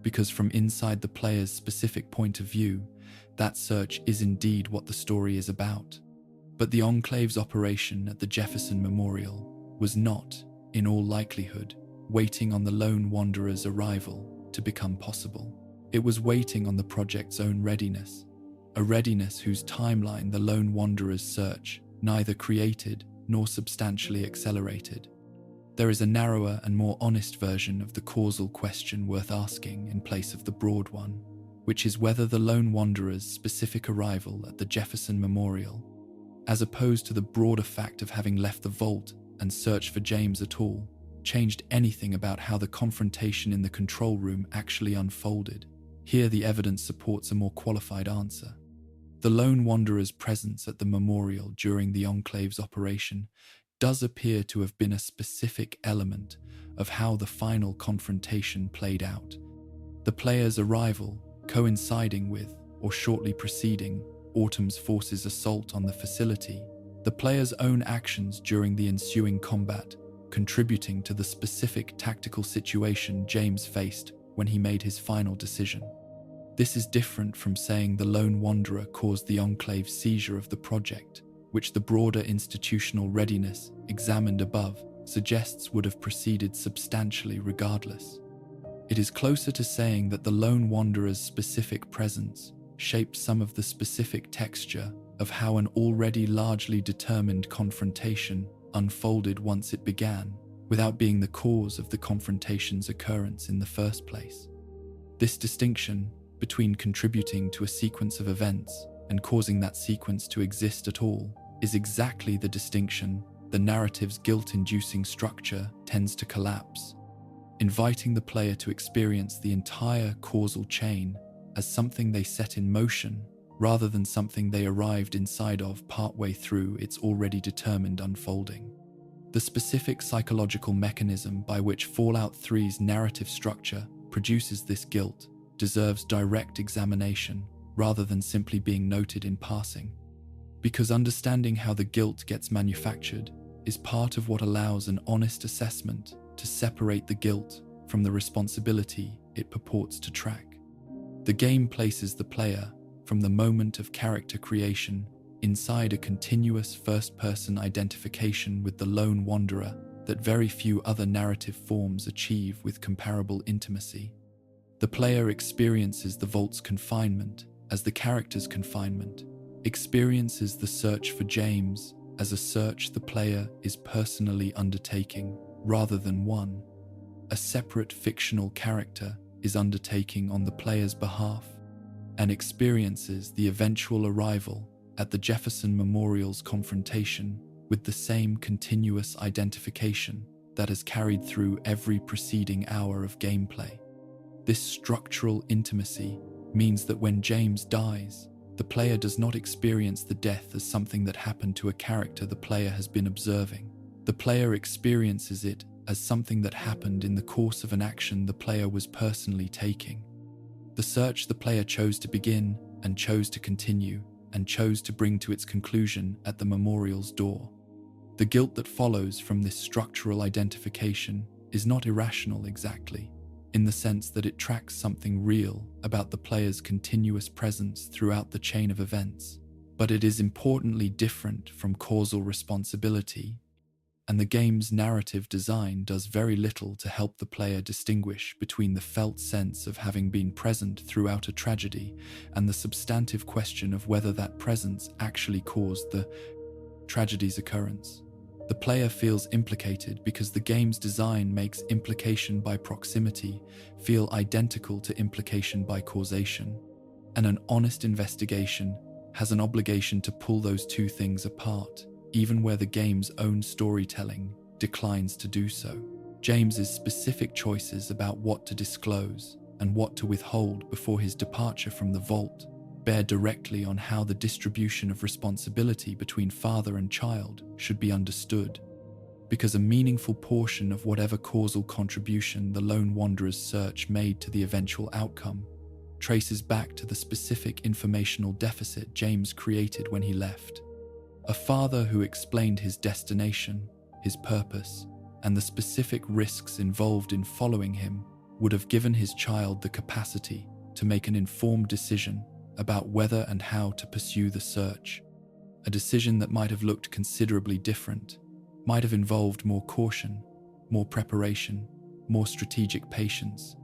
because from inside the player's specific point of view, that search is indeed what the story is about. But the Enclave's operation at the Jefferson Memorial was not, in all likelihood, waiting on the lone wanderer's arrival to become possible. It was waiting on the project's own readiness, a readiness whose timeline the lone wanderer's search neither created nor substantially accelerated. There is a narrower and more honest version of the causal question worth asking in place of the broad one, which is whether the lone wanderer's specific arrival at the Jefferson Memorial as opposed to the broader fact of having left the vault and searched for James at all, changed anything about how the confrontation in the control room actually unfolded. Here the evidence supports a more qualified answer. The lone wanderer's presence at the memorial during the Enclave's operation does appear to have been a specific element of how the final confrontation played out. The player's arrival, coinciding with, or shortly preceding, Autumn's forces' assault on the facility, the player's own actions during the ensuing combat, contributing to the specific tactical situation James faced when he made his final decision. This is different from saying the lone wanderer caused the Enclave's seizure of the project, which the broader institutional readiness examined above suggests would have proceeded substantially regardless. It is closer to saying that the lone wanderer's specific presence shaped some of the specific texture of how an already largely determined confrontation unfolded once it began, without being the cause of the confrontation's occurrence in the first place. This distinction between contributing to a sequence of events and causing that sequence to exist at all is exactly the distinction the narrative's guilt-inducing structure tends to collapse, inviting the player to experience the entire causal chain as something they set in motion rather than something they arrived inside of partway through its already determined unfolding. The specific psychological mechanism by which Fallout 3's narrative structure produces this guilt deserves direct examination rather than simply being noted in passing, because understanding how the guilt gets manufactured is part of what allows an honest assessment to separate the guilt from the responsibility it purports to track. The game places the player, from the moment of character creation, inside a continuous first-person identification with the lone wanderer that very few other narrative forms achieve with comparable intimacy. The player experiences the vault's confinement as the character's confinement, experiences the search for James as a search the player is personally undertaking rather than one a separate fictional character is undertaking on the player's behalf, and experiences the eventual arrival at the Jefferson Memorial's confrontation with the same continuous identification that has carried through every preceding hour of gameplay. This structural intimacy means that when James dies, the player does not experience the death as something that happened to a character the player has been observing. The player experiences it as something that happened in the course of an action the player was personally taking. The search the player chose to begin and chose to continue and chose to bring to its conclusion at the memorial's door. The guilt that follows from this structural identification is not irrational exactly, in the sense that it tracks something real about the player's continuous presence throughout the chain of events, but it is importantly different from causal responsibility, and the game's narrative design does very little to help the player distinguish between the felt sense of having been present throughout a tragedy and the substantive question of whether that presence actually caused the tragedy's occurrence. The player feels implicated because the game's design makes implication by proximity feel identical to implication by causation, and an honest investigation has an obligation to pull those two things apart, even where the game's own storytelling declines to do so. James's specific choices about what to disclose and what to withhold before his departure from the vault bear directly on how the distribution of responsibility between father and child should be understood, because a meaningful portion of whatever causal contribution the lone wanderer's search made to the eventual outcome traces back to the specific informational deficit James created when he left. A father who explained his destination, his purpose, and the specific risks involved in following him would have given his child the capacity to make an informed decision about whether and how to pursue the search, a decision that might have looked considerably different, might have involved more caution, more preparation, more strategic patience,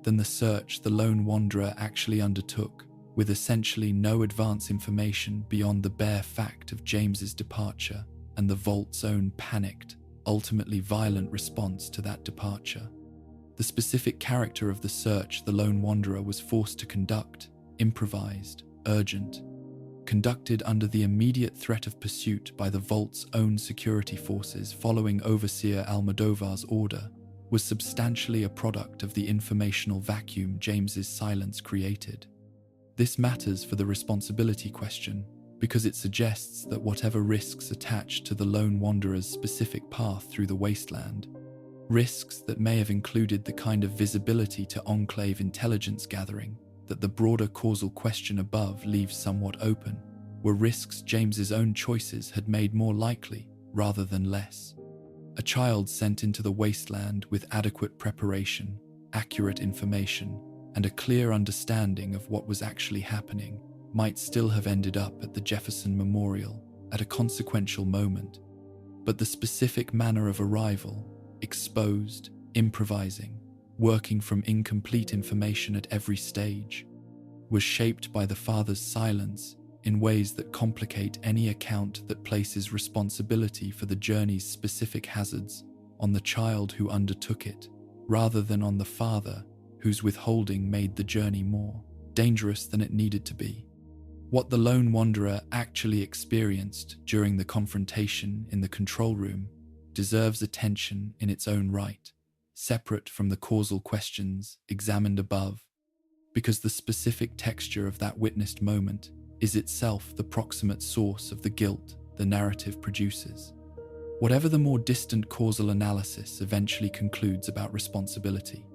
than the search the lone wanderer actually undertook, with essentially no advance information beyond the bare fact of James's departure and the vault's own panicked, ultimately violent response to that departure. The specific character of the search the lone wanderer was forced to conduct, improvised, urgent, conducted under the immediate threat of pursuit by the vault's own security forces following Overseer Almodovar's order, was substantially a product of the informational vacuum James's silence created. This matters for the responsibility question because it suggests that whatever risks attached to the lone wanderer's specific path through the wasteland, risks that may have included the kind of visibility to Enclave intelligence gathering that the broader causal question above leaves somewhat open, were risks James's own choices had made more likely rather than less. A child sent into the wasteland with adequate preparation, accurate information, and a clear understanding of what was actually happening might still have ended up at the Jefferson Memorial at a consequential moment, but the specific manner of arrival, exposed, improvising, working from incomplete information at every stage, was shaped by the father's silence in ways that complicate any account that places responsibility for the journey's specific hazards on the child who undertook it, rather than on the father whose withholding made the journey more dangerous than it needed to be. What the lone wanderer actually experienced during the confrontation in the control room deserves attention in its own right, separate from the causal questions examined above, because the specific texture of that witnessed moment is itself the proximate source of the guilt the narrative produces. Whatever the more distant causal analysis eventually concludes about responsibility,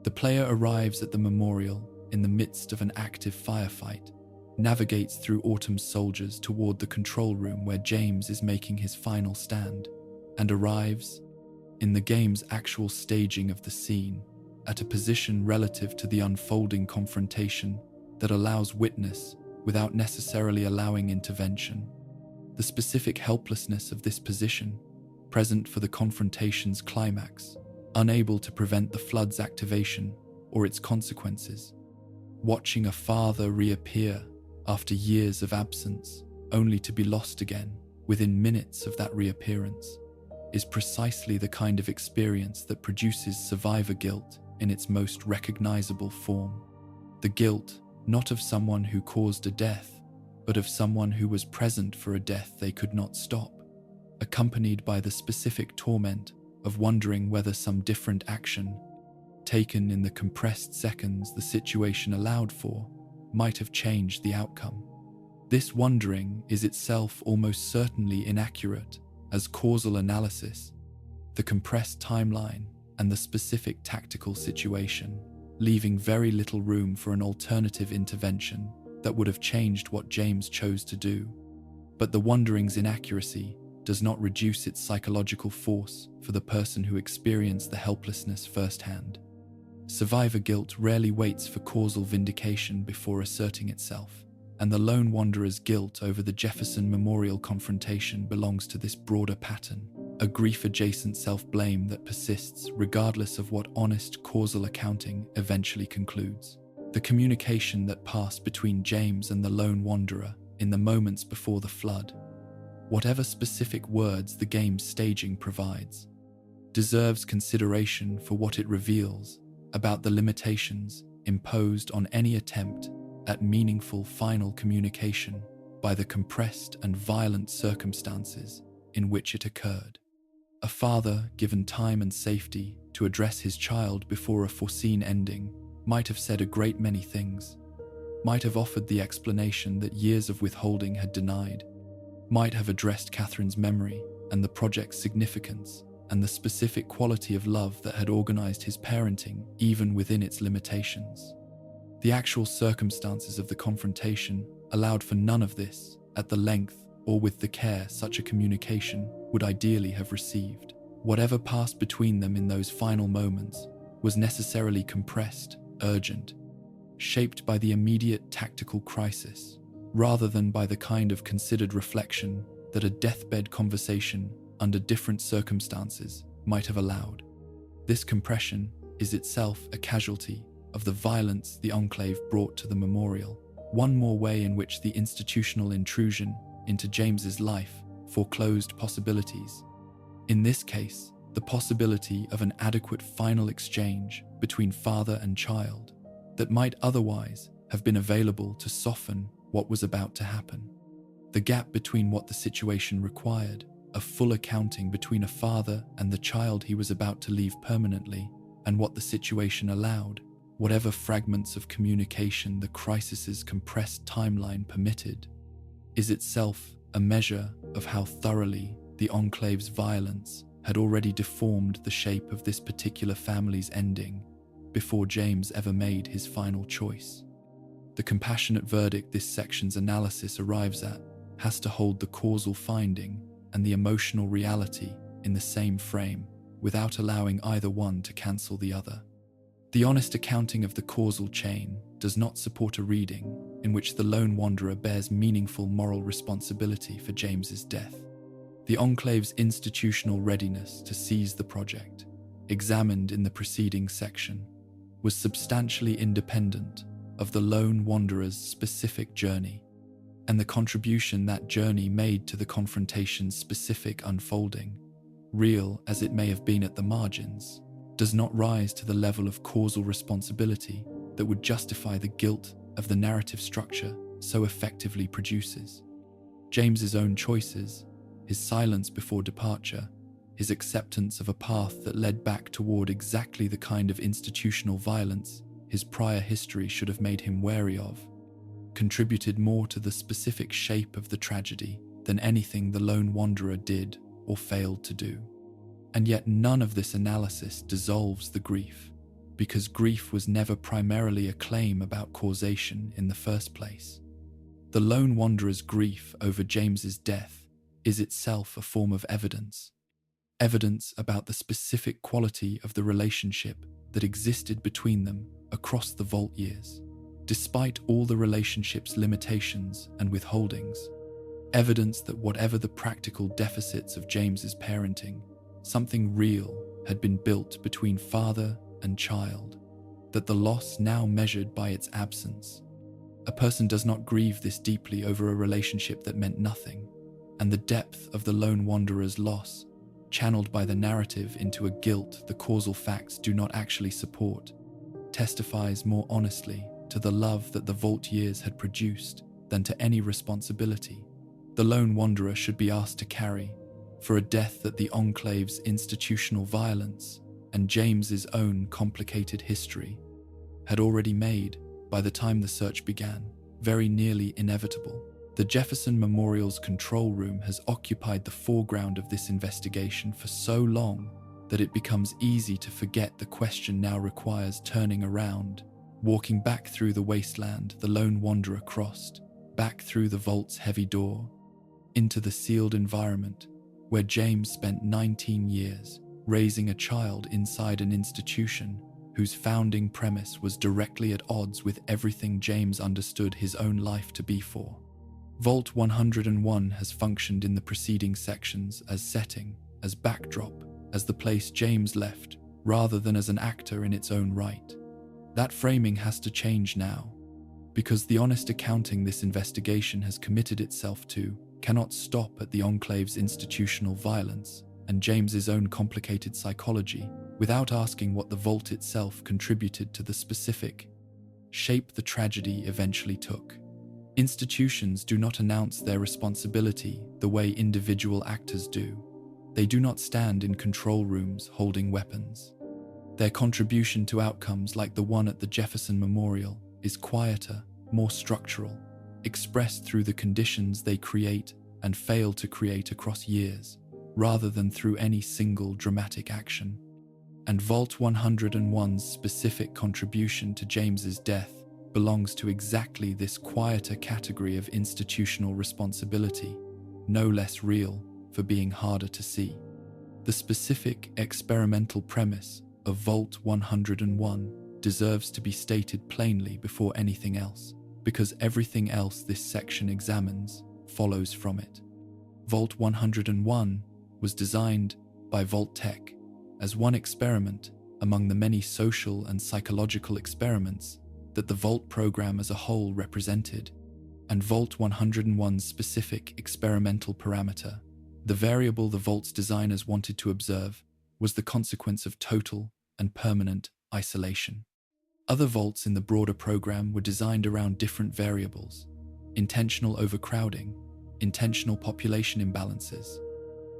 the player arrives at the memorial in the midst of an active firefight, navigates through Autumn's soldiers toward the control room where James is making his final stand, and arrives, in the game's actual staging of the scene, at a position relative to the unfolding confrontation that allows witness without necessarily allowing intervention. The specific helplessness of this position, present for the confrontation's climax, unable to prevent the flood's activation or its consequences. Watching a father reappear after years of absence, only to be lost again within minutes of that reappearance, is precisely the kind of experience that produces survivor guilt in its most recognizable form. The guilt not of someone who caused a death, but of someone who was present for a death they could not stop, accompanied by the specific torment of wondering whether some different action, taken in the compressed seconds the situation allowed for, might have changed the outcome. This wondering is itself almost certainly inaccurate as causal analysis. The compressed timeline and the specific tactical situation, leaving very little room for an alternative intervention that would have changed what James chose to do. But the wondering's inaccuracy does not reduce its psychological force for the person who experienced the helplessness firsthand. Survivor guilt rarely waits for causal vindication before asserting itself, and the lone wanderer's guilt over the Jefferson Memorial confrontation belongs to this broader pattern, a grief-adjacent self-blame that persists regardless of what honest causal accounting eventually concludes. The communication that passed between James and the lone wanderer in the moments before the flood, whatever specific words the game's staging provides, deserves consideration for what it reveals about the limitations imposed on any attempt at meaningful final communication by the compressed and violent circumstances in which it occurred. A father given time and safety to address his child before a foreseen ending might have said a great many things, might have offered the explanation that years of withholding had denied, might have addressed Catherine's memory and the project's significance and the specific quality of love that had organized his parenting even within its limitations. The actual circumstances of the confrontation allowed for none of this at the length or with the care such a communication would ideally have received. Whatever passed between them in those final moments was necessarily compressed, urgent, shaped by the immediate tactical crisis, rather than by the kind of considered reflection that a deathbed conversation under different circumstances might have allowed. This compression is itself a casualty of the violence the Enclave brought to the memorial, one more way in which the institutional intrusion into James's life foreclosed possibilities. In this case, the possibility of an adequate final exchange between father and child that might otherwise have been available to soften what was about to happen. The gap between what the situation required, a full accounting between a father and the child he was about to leave permanently, and what the situation allowed, whatever fragments of communication the crisis's compressed timeline permitted, is itself a measure of how thoroughly the Enclave's violence had already deformed the shape of this particular family's ending before James ever made his final choice. The compassionate verdict this section's analysis arrives at has to hold the causal finding and the emotional reality in the same frame, without allowing either one to cancel the other. The honest accounting of the causal chain does not support a reading in which the lone wanderer bears meaningful moral responsibility for James's death. The Enclave's institutional readiness to seize the project, examined in the preceding section, was substantially independent of the lone wanderer's specific journey, and the contribution that journey made to the confrontation's specific unfolding, real as it may have been at the margins, does not rise to the level of causal responsibility that would justify the guilt of the narrative structure so effectively produces. James's own choices, his silence before departure, his acceptance of a path that led back toward exactly the kind of institutional violence his prior history should have made him wary of, contributed more to the specific shape of the tragedy than anything the lone wanderer did or failed to do. And yet none of this analysis dissolves the grief, because grief was never primarily a claim about causation in the first place. The lone wanderer's grief over James's death is itself a form of evidence about the specific quality of the relationship that existed between them across the vault years, despite all the relationship's limitations and withholdings. Evidence that whatever the practical deficits of James's parenting, something real had been built between father and child, that the loss now measured by its absence. A person does not grieve this deeply over a relationship that meant nothing, and the depth of the lone wanderer's loss, channeled by the narrative into a guilt the causal facts do not actually support, testifies more honestly to the love that the vault years had produced than to any responsibility the lone wanderer should be asked to carry for a death that the Enclave's institutional violence and James's own complicated history had already made, by the time the search began, very nearly inevitable. The Jefferson Memorial's control room has occupied the foreground of this investigation for so long that it becomes easy to forget the question now requires turning around, walking back through the wasteland the lone wanderer crossed, back through the vault's heavy door, into the sealed environment where James spent 19 years raising a child inside an institution whose founding premise was directly at odds with everything James understood his own life to be for. Vault 101 has functioned in the preceding sections as setting, as backdrop, as the place James left, rather than as an actor in its own right. That framing has to change now, because the honest accounting this investigation has committed itself to cannot stop at the Enclave's institutional violence and James's own complicated psychology without asking what the vault itself contributed to the specific shape the tragedy eventually took. Institutions do not announce their responsibility the way individual actors do. They do not stand in control rooms holding weapons. Their contribution to outcomes like the one at the Jefferson Memorial is quieter, more structural, expressed through the conditions they create and fail to create across years, rather than through any single dramatic action. And Vault 101's specific contribution to James's death belongs to exactly this quieter category of institutional responsibility, no less real for being harder to see. The specific experimental premise of Vault 101 deserves to be stated plainly before anything else, because everything else this section examines follows from it. Vault 101 was designed by Vault Tech as one experiment among the many social and psychological experiments that the Vault program as a whole represented, and Vault 101's specific experimental parameter, the variable the Vault's designers wanted to observe, was the consequence of total and permanent isolation. Other vaults in the broader program were designed around different variables, intentional overcrowding, intentional population imbalances,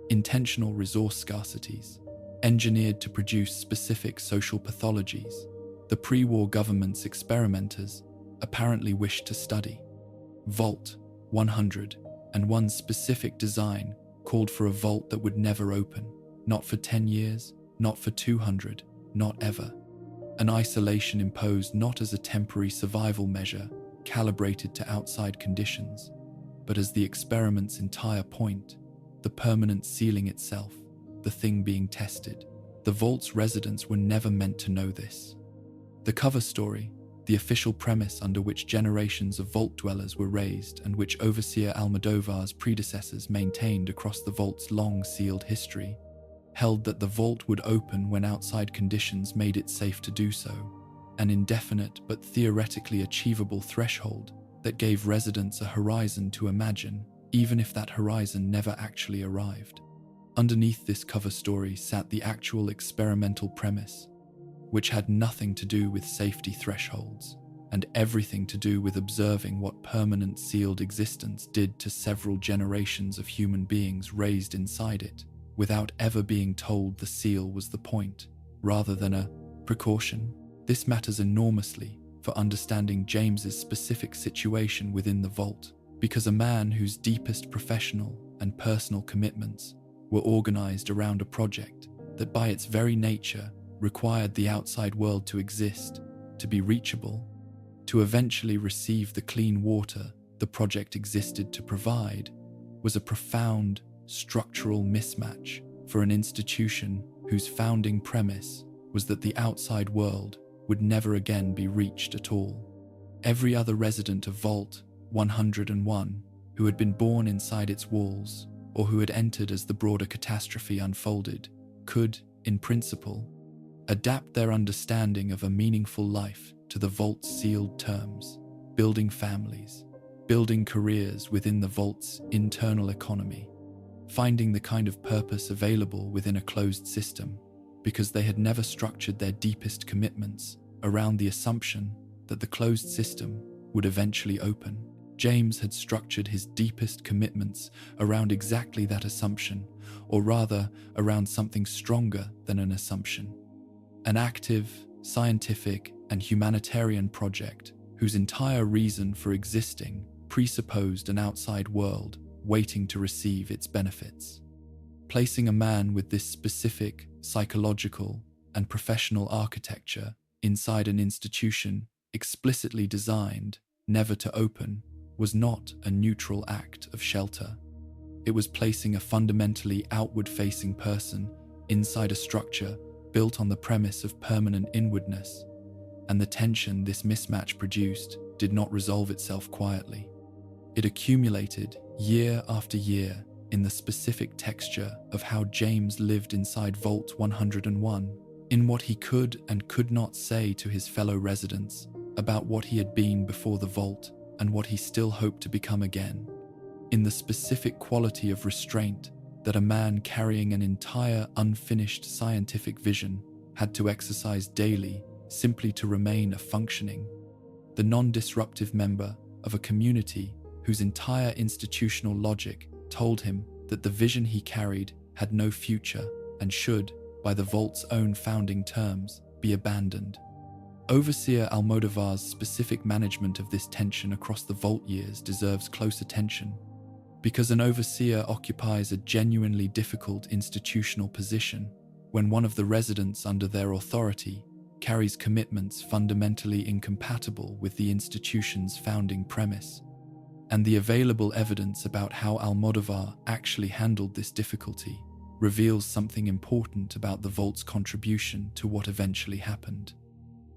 intentional resource scarcities, engineered to produce specific social pathologies the pre-war government's experimenters apparently wished to study. Vault 100 and one specific design called for a vault that would never open, not for 10 years, not for 200, not ever. An isolation imposed not as a temporary survival measure calibrated to outside conditions, but as the experiment's entire point, the permanent sealing itself, the thing being tested. The vault's residents were never meant to know this. The cover story, the official premise under which generations of vault dwellers were raised and which Overseer Almodovar's predecessors maintained across the vault's long sealed history, held that the vault would open when outside conditions made it safe to do so, an indefinite but theoretically achievable threshold that gave residents a horizon to imagine, even if that horizon never actually arrived. Underneath this cover story sat the actual experimental premise, which had nothing to do with safety thresholds and everything to do with observing what permanent sealed existence did to several generations of human beings raised inside it, without ever being told the seal was the point, rather than a precaution. This matters enormously for understanding James's specific situation within the vault, because a man whose deepest professional and personal commitments were organized around a project that by its very nature required the outside world to exist, to be reachable, to eventually receive the clean water the project existed to provide, was a profound structural mismatch for an institution whose founding premise was that the outside world would never again be reached at all. Every other resident of Vault 101 who had been born inside its walls or who had entered as the broader catastrophe unfolded could, in principle, adapt their understanding of a meaningful life to the Vault's sealed terms, building families, building careers within the Vault's internal economy, finding the kind of purpose available within a closed system, because they had never structured their deepest commitments around the assumption that the closed system would eventually open. James had structured his deepest commitments around exactly that assumption, or rather around something stronger than an assumption. An active, scientific, and humanitarian project whose entire reason for existing presupposed an outside world waiting to receive its benefits. Placing a man with this specific psychological and professional architecture inside an institution explicitly designed never to open was not a neutral act of shelter. It was placing a fundamentally outward-facing person inside a structure built on the premise of permanent inwardness, and the tension this mismatch produced did not resolve itself quietly. It accumulated year after year in the specific texture of how James lived inside Vault 101, in what he could and could not say to his fellow residents about what he had been before the Vault and what he still hoped to become again, in the specific quality of restraint that a man carrying an entire unfinished scientific vision had to exercise daily simply to remain a functioning, the non-disruptive member of a community whose entire institutional logic told him that the vision he carried had no future and should, by the Vault's own founding terms, be abandoned. Overseer Almodovar's specific management of this tension across the Vault years deserves close attention, because an overseer occupies a genuinely difficult institutional position when one of the residents under their authority carries commitments fundamentally incompatible with the institution's founding premise. And the available evidence about how Almodovar actually handled this difficulty reveals something important about the Vault's contribution to what eventually happened.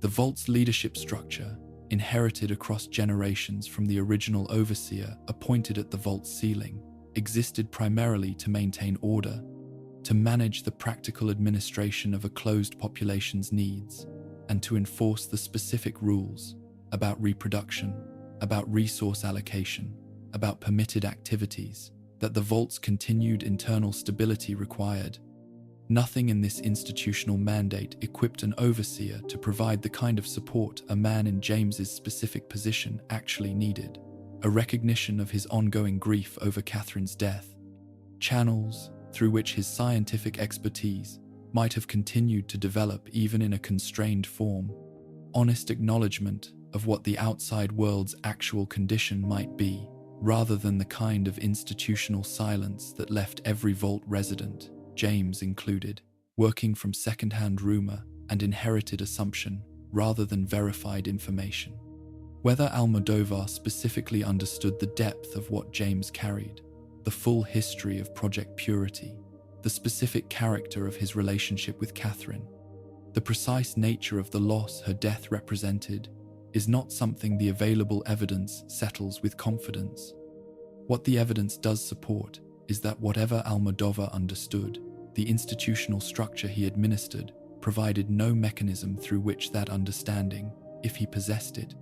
The Vault's leadership structure, inherited across generations from the original overseer appointed at the Vault's ceiling, existed primarily to maintain order, to manage the practical administration of a closed population's needs, and to enforce the specific rules about reproduction, about resource allocation, about permitted activities that the Vault's continued internal stability required. Nothing in this institutional mandate equipped an overseer to provide the kind of support a man in James's specific position actually needed. a recognition of his ongoing grief over Catherine's death, channels through which his scientific expertise might have continued to develop even in a constrained form, honest acknowledgement of what the outside world's actual condition might be, rather than the kind of institutional silence that left every vault resident, James included, working from second-hand rumor and inherited assumption rather than verified information. Whether Almodovar specifically understood the depth of what James carried, the full history of Project Purity, the specific character of his relationship with Catherine, the precise nature of the loss her death represented, is not something the available evidence settles with confidence. What the evidence does support is that whatever Almodovar understood, the institutional structure he administered provided no mechanism through which that understanding, if he possessed it,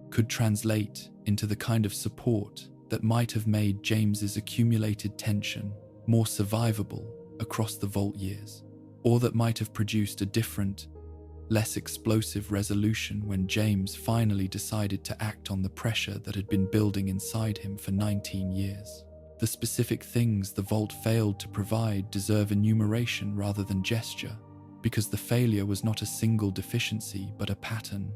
could translate into the kind of support that might have made James's accumulated tension more survivable across the vault years, or that might have produced a different, less explosive resolution when James finally decided to act on the pressure that had been building inside him for 19 years. The specific things the vault failed to provide deserve enumeration rather than gesture, because the failure was not a single deficiency but a pattern,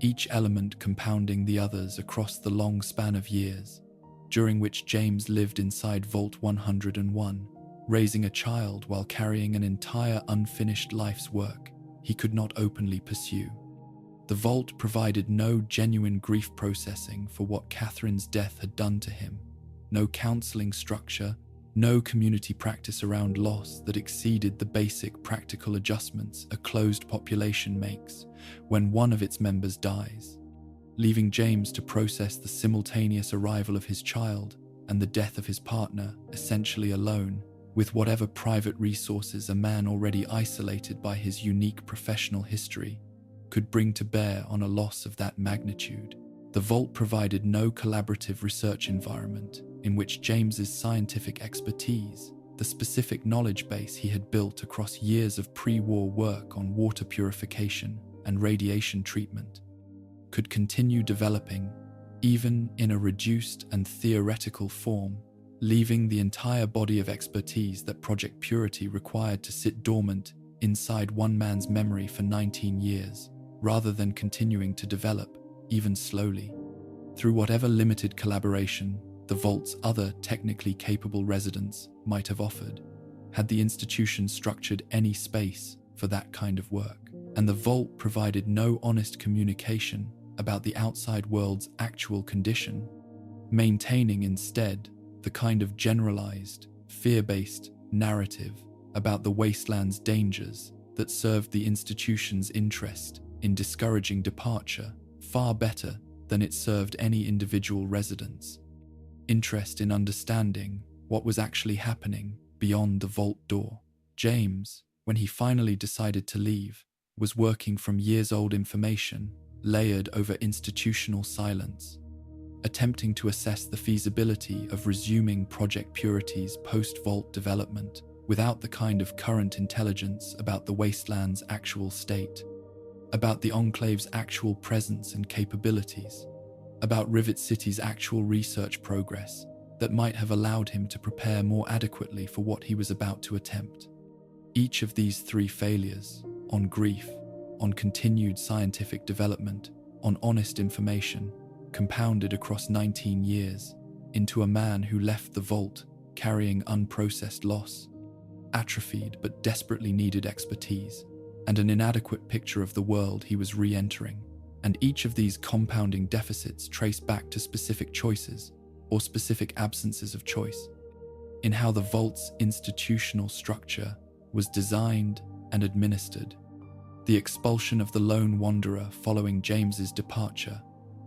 each element compounding the others across the long span of years, during which James lived inside Vault 101, raising a child while carrying an entire unfinished life's work he could not openly pursue. The vault provided no genuine grief processing for what Catherine's death had done to him, no counseling structure, no community practice around loss that exceeded the basic practical adjustments a closed population makes when one of its members dies, leaving James to process the simultaneous arrival of his child and the death of his partner essentially alone, with whatever private resources a man already isolated by his unique professional history could bring to bear on a loss of that magnitude. The vault provided no collaborative research environment in which James's scientific expertise, the specific knowledge base he had built across years of pre-war work on water purification and radiation treatment, could continue developing, even in a reduced and theoretical form, leaving the entire body of expertise that Project Purity required to sit dormant inside one man's memory for 19 years, rather than continuing to develop, even slowly, through whatever limited collaboration the vault's other technically capable residents might have offered, had the institution structured any space for that kind of work. And the vault provided no honest communication about the outside world's actual condition, maintaining instead the kind of generalized, fear-based narrative about the wasteland's dangers that served the institution's interest in discouraging departure far better than it served any individual residents' interest in understanding what was actually happening beyond the vault door. James, when he finally decided to leave, was working from years-old information layered over institutional silence, attempting to assess the feasibility of resuming Project Purity's post-vault development without the kind of current intelligence about the wasteland's actual state, about the Enclave's actual presence and capabilities, about Rivet City's actual research progress that might have allowed him to prepare more adequately for what he was about to attempt. Each of these three failures, on grief, on continued scientific development, on honest information, compounded across 19 years into a man who left the vault carrying unprocessed loss, atrophied but desperately needed expertise, and an inadequate picture of the world he was re-entering. And each of these compounding deficits trace back to specific choices or specific absences of choice in how the vault's institutional structure was designed and administered. The expulsion of the lone wanderer following James's departure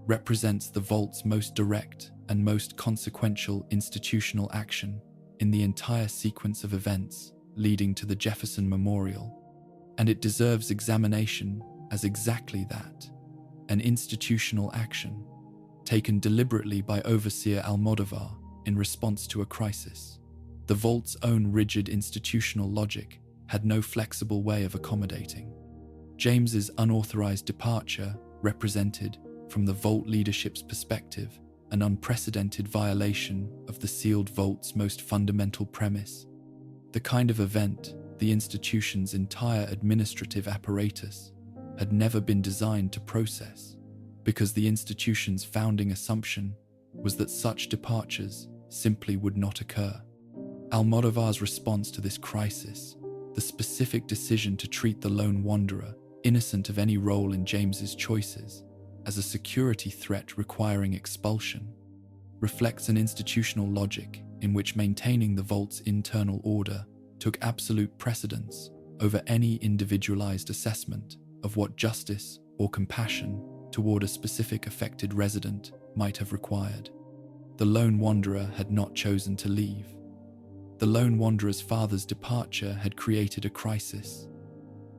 represents the vault's most direct and most consequential institutional action in the entire sequence of events leading to the Jefferson Memorial, and it deserves examination as exactly that, an institutional action taken deliberately by Overseer Almodovar in response to a crisis. The vault's own rigid institutional logic had no flexible way of accommodating. James's unauthorized departure represented, from the vault leadership's perspective, an unprecedented violation of the sealed vault's most fundamental premise, the kind of event the institution's entire administrative apparatus had never been designed to process, because the institution's founding assumption was that such departures simply would not occur. Almodovar's response to this crisis, the specific decision to treat the lone wanderer, innocent of any role in James's choices, as a security threat requiring expulsion, reflects an institutional logic in which maintaining the vault's internal order took absolute precedence over any individualized assessment of what justice or compassion toward a specific affected resident might have required. The lone wanderer had not chosen to leave. The lone wanderer's father's departure had created a crisis.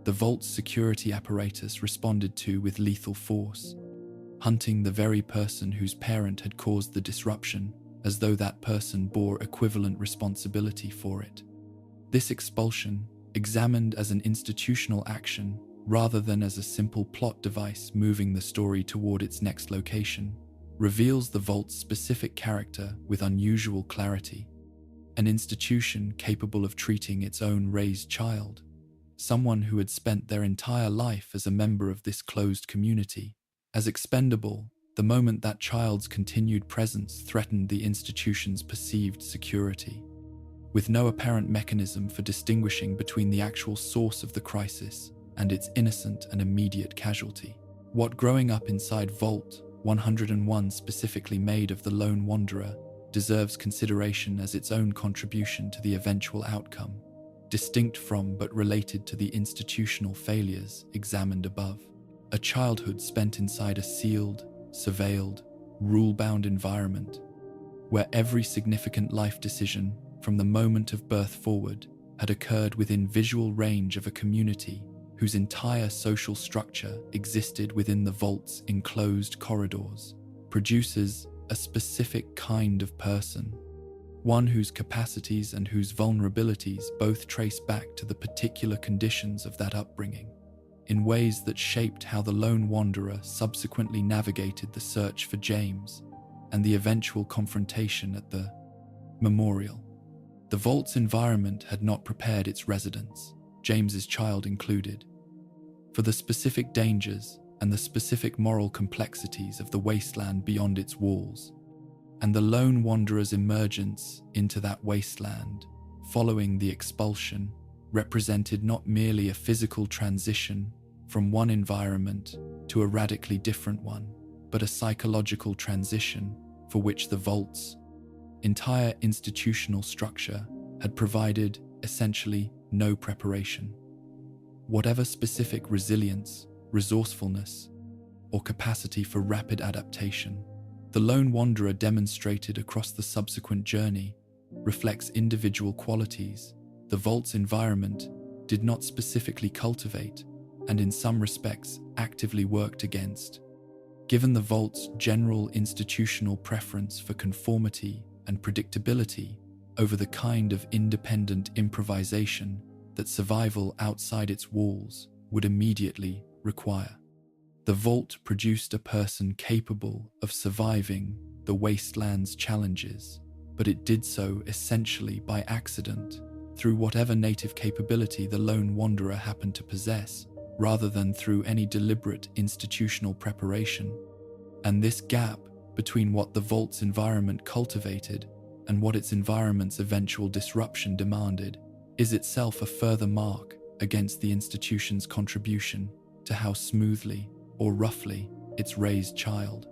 The vault's security apparatus responded to with lethal force, hunting the very person whose parent had caused the disruption, as though that person bore equivalent responsibility for it. This expulsion, examined as an institutional action rather than as a simple plot device moving the story toward its next location, reveals the vault's specific character with unusual clarity. An institution capable of treating its own raised child, someone who had spent their entire life as a member of this closed community, as expendable the moment that child's continued presence threatened the institution's perceived security. With no apparent mechanism for distinguishing between the actual source of the crisis and its innocent and immediate casualty, what growing up inside Vault 101 specifically made of the lone wanderer deserves consideration as its own contribution to the eventual outcome, distinct from but related to the institutional failures examined above. A childhood spent inside a sealed, surveilled, rule-bound environment, where every significant life decision from the moment of birth forward had occurred within visual range of a community whose entire social structure existed within the vault's enclosed corridors, produces a specific kind of person, one whose capacities and whose vulnerabilities both trace back to the particular conditions of that upbringing, in ways that shaped how the lone wanderer subsequently navigated the search for James and the eventual confrontation at the memorial. The vault's environment had not prepared its residents, James's child included, for the specific dangers and the specific moral complexities of the wasteland beyond its walls, and the lone wanderer's emergence into that wasteland, following the expulsion, represented not merely a physical transition from one environment to a radically different one, but a psychological transition for which the vault's entire institutional structure had provided essentially no preparation. Whatever specific resilience, resourcefulness, or capacity for rapid adaptation the lone wanderer demonstrated across the subsequent journey reflects individual qualities the vault's environment did not specifically cultivate and in some respects actively worked against. Given the vault's general institutional preference for conformity and predictability over the kind of independent improvisation that survival outside its walls would immediately require, the vault produced a person capable of surviving the wasteland's challenges, but it did so essentially by accident, through whatever native capability the lone wanderer happened to possess, rather than through any deliberate institutional preparation. And this gap between what the vault's environment cultivated and what its environment's eventual disruption demanded is itself a further mark against the institution's contribution to how smoothly or roughly its raised child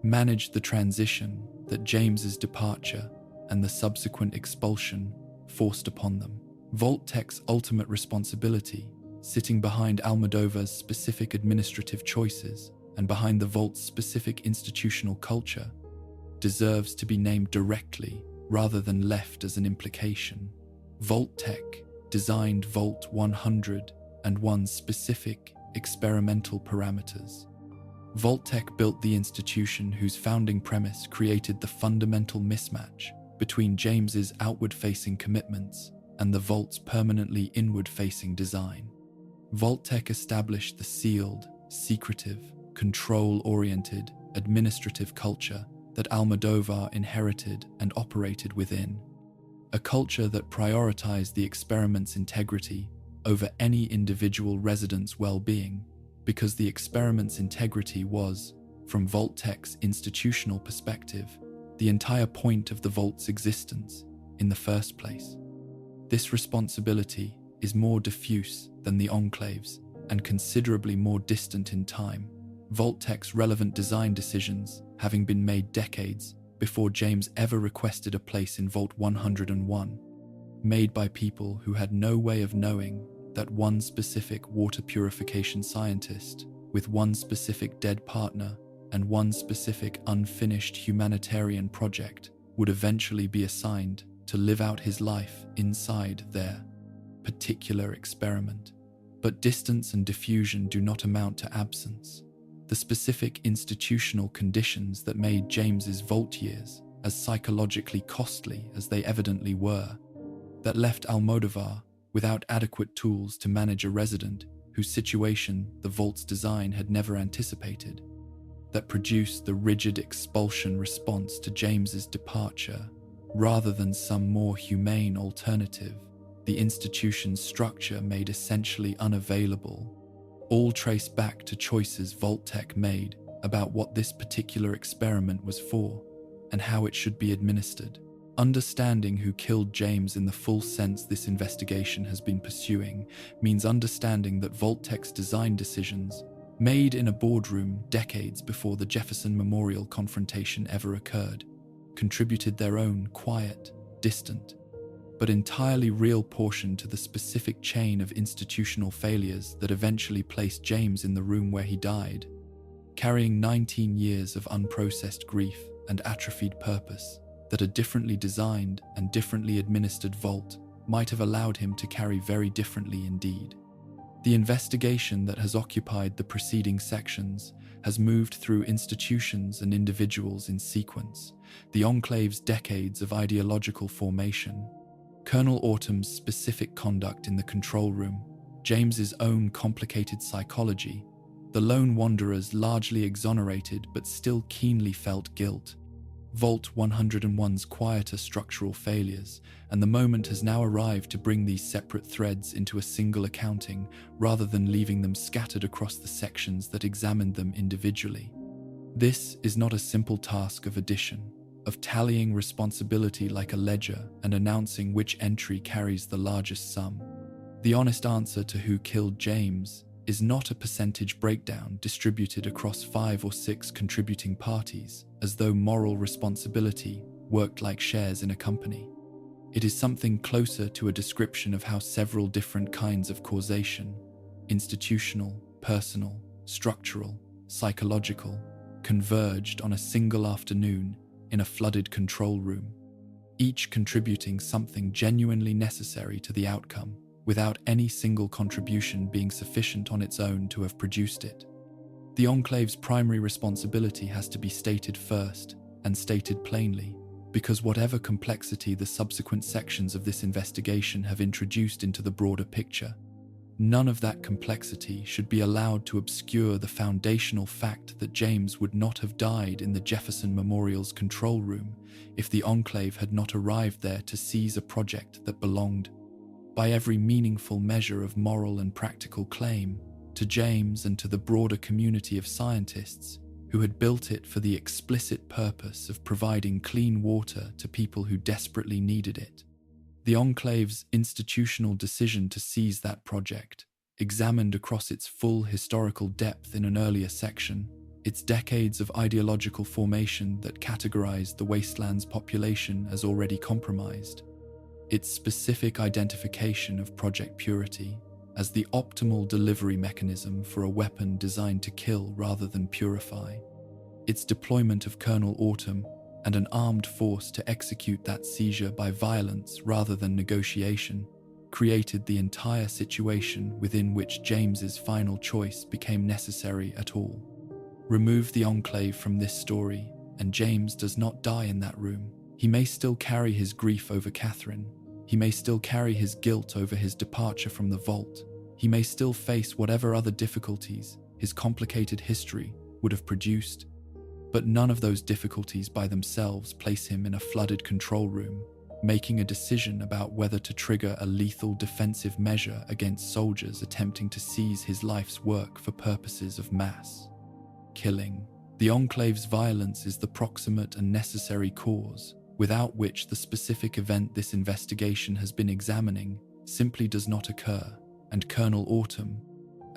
managed the transition that James's departure and the subsequent expulsion forced upon them. Vault Tech's ultimate responsibility, sitting behind Almodovar's specific administrative choices and behind the Vault's specific institutional culture, deserves to be named directly rather than left as an implication. Vault Tech designed Vault 101's specific experimental parameters. Vault Tech built the institution whose founding premise created the fundamental mismatch between James's outward-facing commitments and the Vault's permanently inward-facing design. Vault Tech established the sealed, secretive, control-oriented, administrative culture that Almodovar inherited and operated within. A culture that prioritized the experiment's integrity over any individual resident's well-being, because the experiment's integrity was, from Vault-Tech's institutional perspective, the entire point of the Vault's existence in the first place. This responsibility is more diffuse than the Enclave's and considerably more distant in time, Vault-Tech's relevant design decisions having been made decades before James ever requested a place in Vault 101, made by people who had no way of knowing that one specific water purification scientist with one specific dead partner and one specific unfinished humanitarian project would eventually be assigned to live out his life inside their particular experiment. But distance and diffusion do not amount to absence. The specific institutional conditions that made James's Vault years as psychologically costly as they evidently were, that left Almodovar without adequate tools to manage a resident whose situation the Vault's design had never anticipated, that produced the rigid expulsion response to James's departure, rather than some more humane alternative the institution's structure made essentially unavailable, all trace back to choices Vault-Tech made about what this particular experiment was for and how it should be administered. Understanding who killed James in the full sense this investigation has been pursuing means understanding that Vault-Tech's design decisions, made in a boardroom decades before the Jefferson Memorial confrontation ever occurred, contributed their own quiet, distant, but entirely real portion to the specific chain of institutional failures that eventually placed James in the room where he died, carrying 19 years of unprocessed grief and atrophied purpose that a differently designed and differently administered Vault might have allowed him to carry very differently indeed. The investigation that has occupied the preceding sections has moved through institutions and individuals in sequence, the Enclave's decades of ideological formation, Colonel Autumn's specific conduct in the control room, James's own complicated psychology, the lone wanderer's largely exonerated but still keenly felt guilt, Vault 101's quieter structural failures, and the moment has now arrived to bring these separate threads into a single accounting rather than leaving them scattered across the sections that examined them individually. This is not a simple task of addition, of tallying responsibility like a ledger and announcing which entry carries the largest sum. The honest answer to who killed James is not a percentage breakdown distributed across 5 or 6 contributing parties, as though moral responsibility worked like shares in a company. It is something closer to a description of how several different kinds of causation, institutional, personal, structural, psychological, converged on a single afternoon in a flooded control room, each contributing something genuinely necessary to the outcome, without any single contribution being sufficient on its own to have produced it. The Enclave's primary responsibility has to be stated first, and stated plainly, because whatever complexity the subsequent sections of this investigation have introduced into the broader picture, none of that complexity should be allowed to obscure the foundational fact that James would not have died in the Jefferson Memorial's control room if the Enclave had not arrived there to seize a project that belonged, by every meaningful measure of moral and practical claim, to James and to the broader community of scientists who had built it for the explicit purpose of providing clean water to people who desperately needed it. The Enclave's institutional decision to seize that project, examined across its full historical depth in an earlier section, its decades of ideological formation that categorized the wastelands population as already compromised, its specific identification of Project Purity as the optimal delivery mechanism for a weapon designed to kill rather than purify, its deployment of Colonel Autumn and an armed force to execute that seizure by violence rather than negotiation, created the entire situation within which James's final choice became necessary at all. Remove the Enclave from this story, and James does not die in that room. He may still carry his grief over Catherine. He may still carry his guilt over his departure from the Vault. He may still face whatever other difficulties his complicated history would have produced. But none of those difficulties by themselves place him in a flooded control room, making a decision about whether to trigger a lethal defensive measure against soldiers attempting to seize his life's work for purposes of mass killing. The Enclave's violence is the proximate and necessary cause, without which the specific event this investigation has been examining simply does not occur, and Colonel Autumn,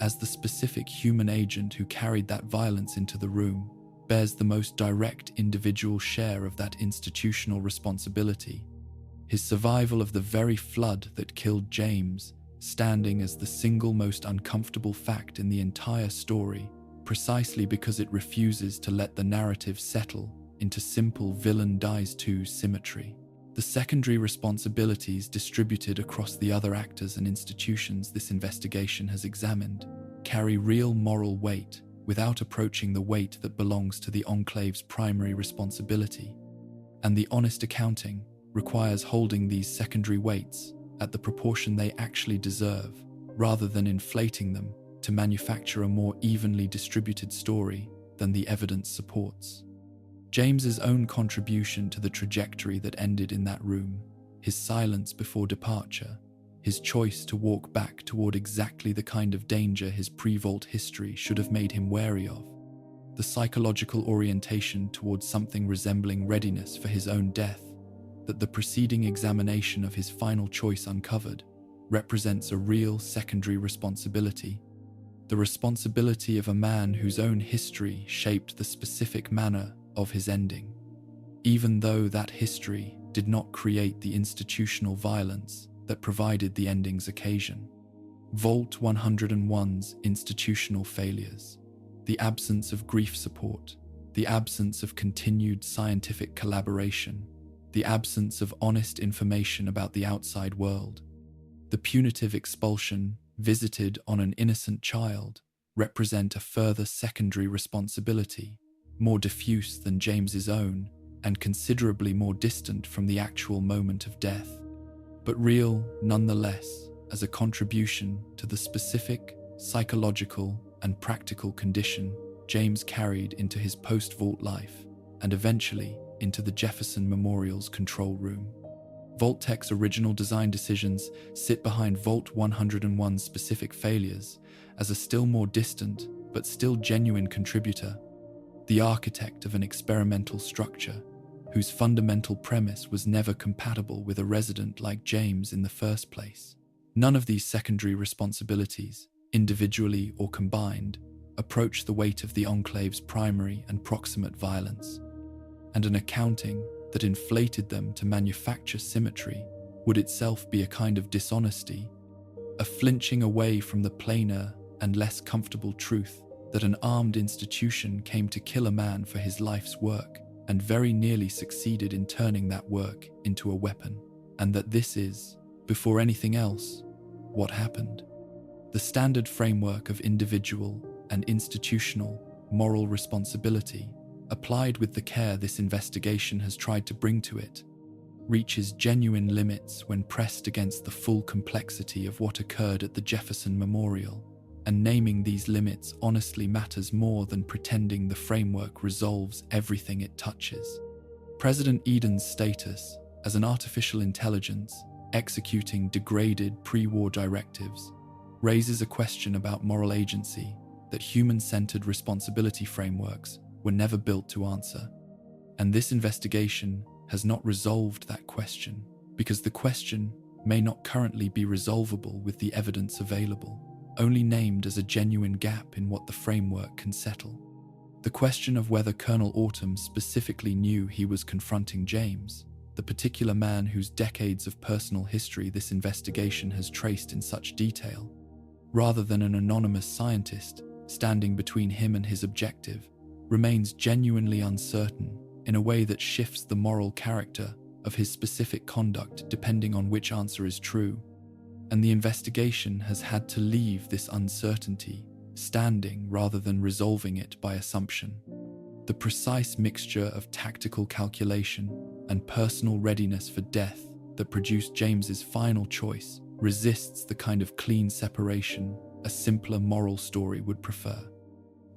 as the specific human agent who carried that violence into the room, bears the most direct individual share of that institutional responsibility. His survival of the very flood that killed James, standing as the single most uncomfortable fact in the entire story, precisely because it refuses to let the narrative settle into simple villain dies too symmetry. The secondary responsibilities distributed across the other actors and institutions this investigation has examined carry real moral weight without approaching the weight that belongs to the Enclave's primary responsibility. And the honest accounting requires holding these secondary weights at the proportion they actually deserve, rather than inflating them to manufacture a more evenly distributed story than the evidence supports. James's own contribution to the trajectory that ended in that room, his silence before departure, his choice to walk back toward exactly the kind of danger his pre-vault history should have made him wary of, the psychological orientation towards something resembling readiness for his own death that the preceding examination of his final choice uncovered, represents a real secondary responsibility. The responsibility of a man whose own history shaped the specific manner of his ending, even though that history did not create the institutional violence that provided the ending's occasion. Vault 101's institutional failures, the absence of grief support, the absence of continued scientific collaboration, the absence of honest information about the outside world, the punitive expulsion visited on an innocent child represent a further secondary responsibility, more diffuse than James's own and considerably more distant from the actual moment of death, but real nonetheless as a contribution to the specific psychological and practical condition James carried into his post-vault life and eventually into the Jefferson Memorial's control room. Vault-Tech's original design decisions sit behind Vault 101's specific failures as a still more distant but still genuine contributor, the architect of an experimental structure whose fundamental premise was never compatible with a resident like James in the first place. None of these secondary responsibilities, individually or combined, approach the weight of the Enclave's primary and proximate violence, and an accounting that inflated them to manufacture symmetry would itself be a kind of dishonesty, a flinching away from the plainer and less comfortable truth that an armed institution came to kill a man for his life's work and very nearly succeeded in turning that work into a weapon, and that this is, before anything else, what happened. The standard framework of individual and institutional moral responsibility, applied with the care this investigation has tried to bring to it, reaches genuine limits when pressed against the full complexity of what occurred at the Jefferson Memorial, and naming these limits honestly matters more than pretending the framework resolves everything it touches. President Eden's status as an artificial intelligence executing degraded pre-war directives raises a question about moral agency that human-centered responsibility frameworks were never built to answer. And this investigation has not resolved that question, because the question may not currently be resolvable with the evidence available, only named as a genuine gap in what the framework can settle. The question of whether Colonel Autumn specifically knew he was confronting James, the particular man whose decades of personal history this investigation has traced in such detail, rather than an anonymous scientist standing between him and his objective, remains genuinely uncertain in a way that shifts the moral character of his specific conduct depending on which answer is true, and the investigation has had to leave this uncertainty standing rather than resolving it by assumption. The precise mixture of tactical calculation and personal readiness for death that produced James's final choice resists the kind of clean separation a simpler moral story would prefer.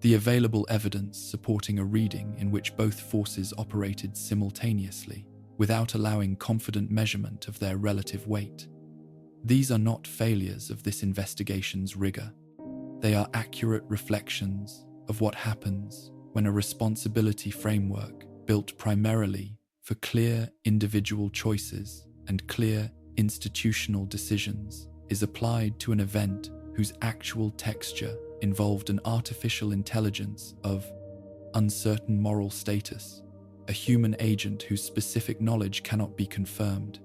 The available evidence supporting a reading in which both forces operated simultaneously, without allowing confident measurement of their relative weight. These are not failures of this investigation's rigor. They are accurate reflections of what happens when a responsibility framework built primarily for clear individual choices and clear institutional decisions is applied to an event whose actual texture involved an artificial intelligence of uncertain moral status, a human agent whose specific knowledge cannot be confirmed,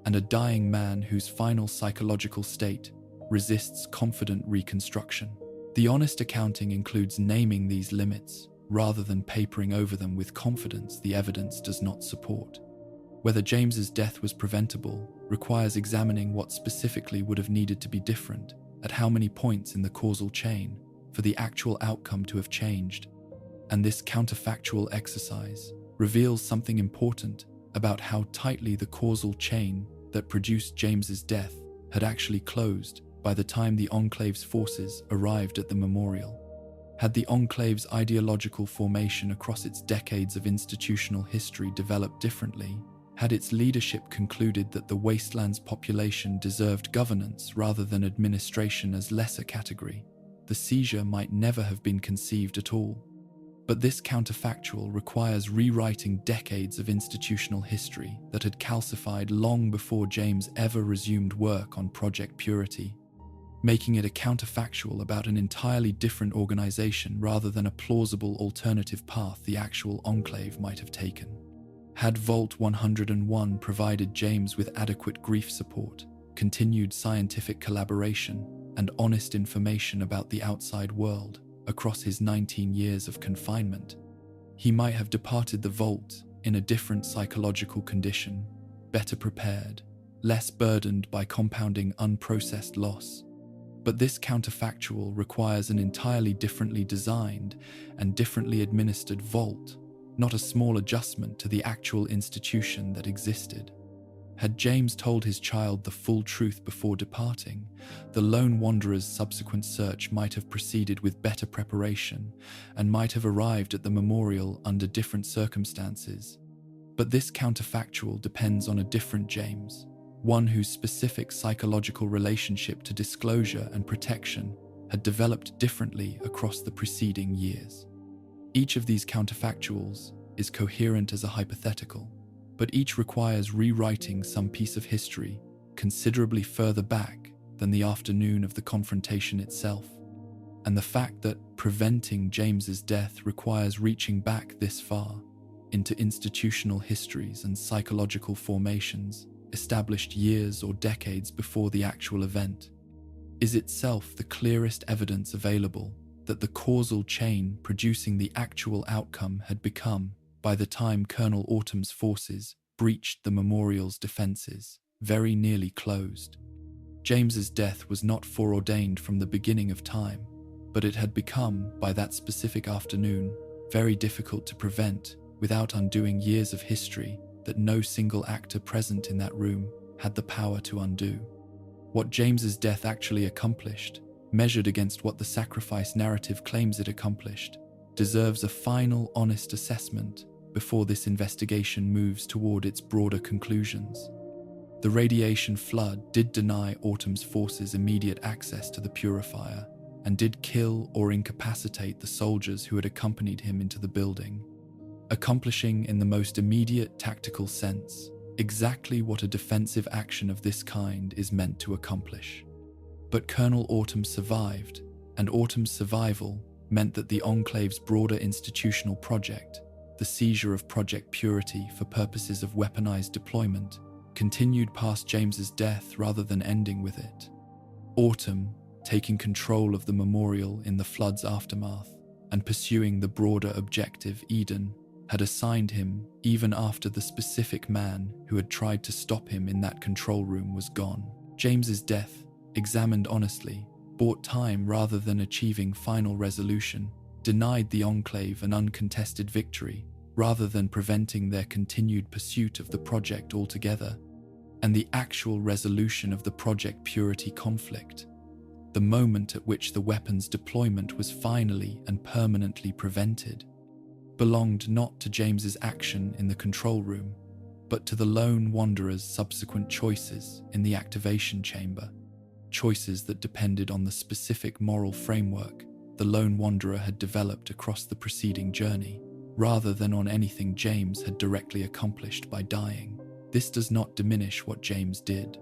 and a dying man whose final psychological state resists confident reconstruction. The honest accounting includes naming these limits rather than papering over them with confidence the evidence does not support. Whether James's death was preventable requires examining what specifically would have needed to be different at how many points in the causal chain for the actual outcome to have changed. And this counterfactual exercise reveals something important about how tightly the causal chain that produced James's death had actually closed by the time the Enclave's forces arrived at the memorial. Had the Enclave's ideological formation across its decades of institutional history developed differently, had its leadership concluded that the wastelands population deserved governance rather than administration as lesser category, the seizure might never have been conceived at all. But this counterfactual requires rewriting decades of institutional history that had calcified long before James ever resumed work on Project Purity, making it a counterfactual about an entirely different organization rather than a plausible alternative path the actual Enclave might have taken. Had Vault 101 provided James with adequate grief support, continued scientific collaboration, and honest information about the outside world across his 19 years of confinement, he might have departed the vault in a different psychological condition, better prepared, less burdened by compounding unprocessed loss. But this counterfactual requires an entirely differently designed and differently administered vault, not a small adjustment to the actual institution that existed. Had James told his child the full truth before departing, the lone wanderer's subsequent search might have proceeded with better preparation and might have arrived at the memorial under different circumstances. But this counterfactual depends on a different James, one whose specific psychological relationship to disclosure and protection had developed differently across the preceding years. Each of these counterfactuals is coherent as a hypothetical, but each requires rewriting some piece of history considerably further back than the afternoon of the confrontation itself. And the fact that preventing James's death requires reaching back this far into institutional histories and psychological formations established years or decades before the actual event is itself the clearest evidence available that the causal chain producing the actual outcome had become, by the time Colonel Autumn's forces breached the memorial's defenses, very nearly closed. James's death was not foreordained from the beginning of time, but it had become, by that specific afternoon, very difficult to prevent without undoing years of history that no single actor present in that room had the power to undo. What James's death actually accomplished, measured against what the sacrifice narrative claims it accomplished, deserves a final, honest assessment before this investigation moves toward its broader conclusions. The radiation flood did deny Autumn's forces immediate access to the purifier and did kill or incapacitate the soldiers who had accompanied him into the building, accomplishing in the most immediate tactical sense exactly what a defensive action of this kind is meant to accomplish. But Colonel Autumn survived, and Autumn's survival meant that the Enclave's broader institutional project, the seizure of Project Purity for purposes of weaponized deployment, continued past James's death rather than ending with it. Autumn, taking control of the memorial in the flood's aftermath and pursuing the broader objective Eden, had assigned him even after the specific man who had tried to stop him in that control room was gone. James's death, examined honestly, bought time rather than achieving final resolution, denied the Enclave an uncontested victory rather than preventing their continued pursuit of the project altogether, and the actual resolution of the Project Purity conflict. the moment at which the weapon's deployment was finally and permanently prevented, belonged not to James's action in the control room, but to the lone wanderer's subsequent choices in the activation chamber, choices that depended on the specific moral framework the lone wanderer had developed across the preceding journey, rather than on anything James had directly accomplished by dying. This does not diminish what James did.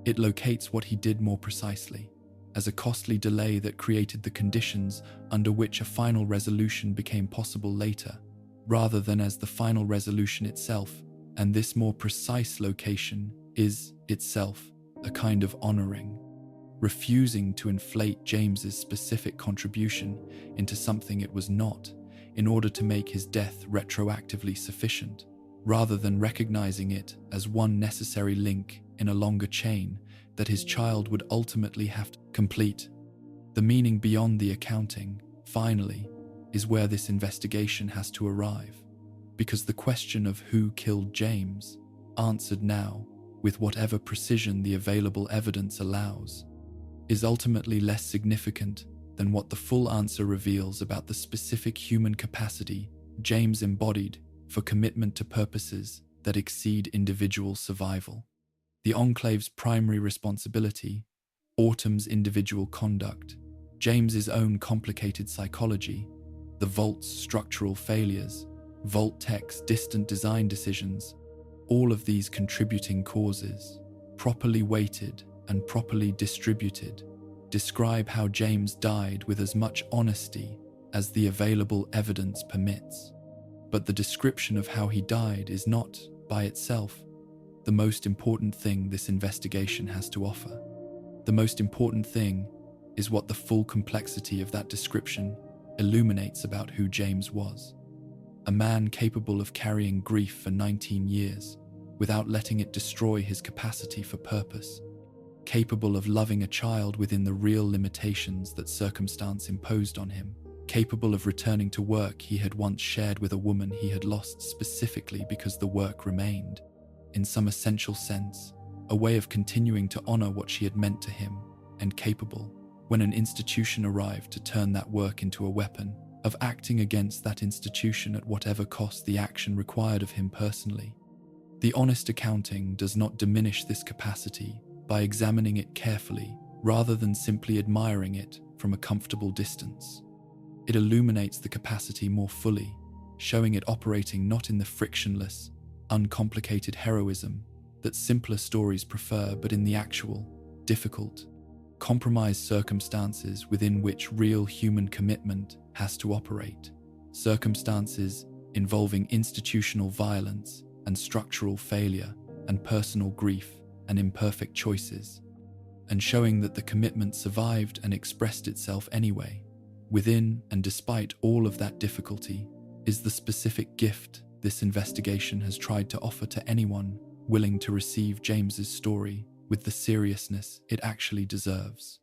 It locates what he did more precisely, as a costly delay that created the conditions under which a final resolution became possible later, rather than as the final resolution itself, and this more precise location is, itself, a kind of honoring, refusing to inflate James's specific contribution into something it was not, in order to make his death retroactively sufficient, rather than recognizing it as one necessary link in a longer chain that his child would ultimately have to complete. The meaning beyond the accounting, finally, is where this investigation has to arrive, because the question of who killed James, answered now with whatever precision the available evidence allows, is ultimately less significant than what the full answer reveals about the specific human capacity James embodied for commitment to purposes that exceed individual survival. The Enclave's primary responsibility, Autumn's individual conduct, James's own complicated psychology, the Vault's structural failures, Vault Tech's distant design decisions, all of these contributing causes, properly weighted and properly distributed, describe how James died with as much honesty as the available evidence permits. But the description of how he died is not, by itself, the most important thing this investigation has to offer. The most important thing is what the full complexity of that description illuminates about who James was. A man capable of carrying grief for 19 years without letting it destroy his capacity for purpose, capable of loving a child within the real limitations that circumstance imposed on him, capable of returning to work he had once shared with a woman he had lost specifically because the work remained, in some essential sense, a way of continuing to honor what she had meant to him, and capable, when an institution arrived to turn that work into a weapon, of acting against that institution at whatever cost the action required of him personally. The honest accounting does not diminish this capacity by examining it carefully, rather than simply admiring it from a comfortable distance. It illuminates the capacity more fully, showing it operating not in the frictionless, uncomplicated heroism that simpler stories prefer, but in the actual, difficult, compromised circumstances within which real human commitment has to operate, circumstances involving institutional violence and structural failure and personal grief and imperfect choices, and showing that the commitment survived and expressed itself anyway, within and despite all of that difficulty, is the specific gift this investigation has tried to offer to anyone willing to receive James's story with the seriousness it actually deserves.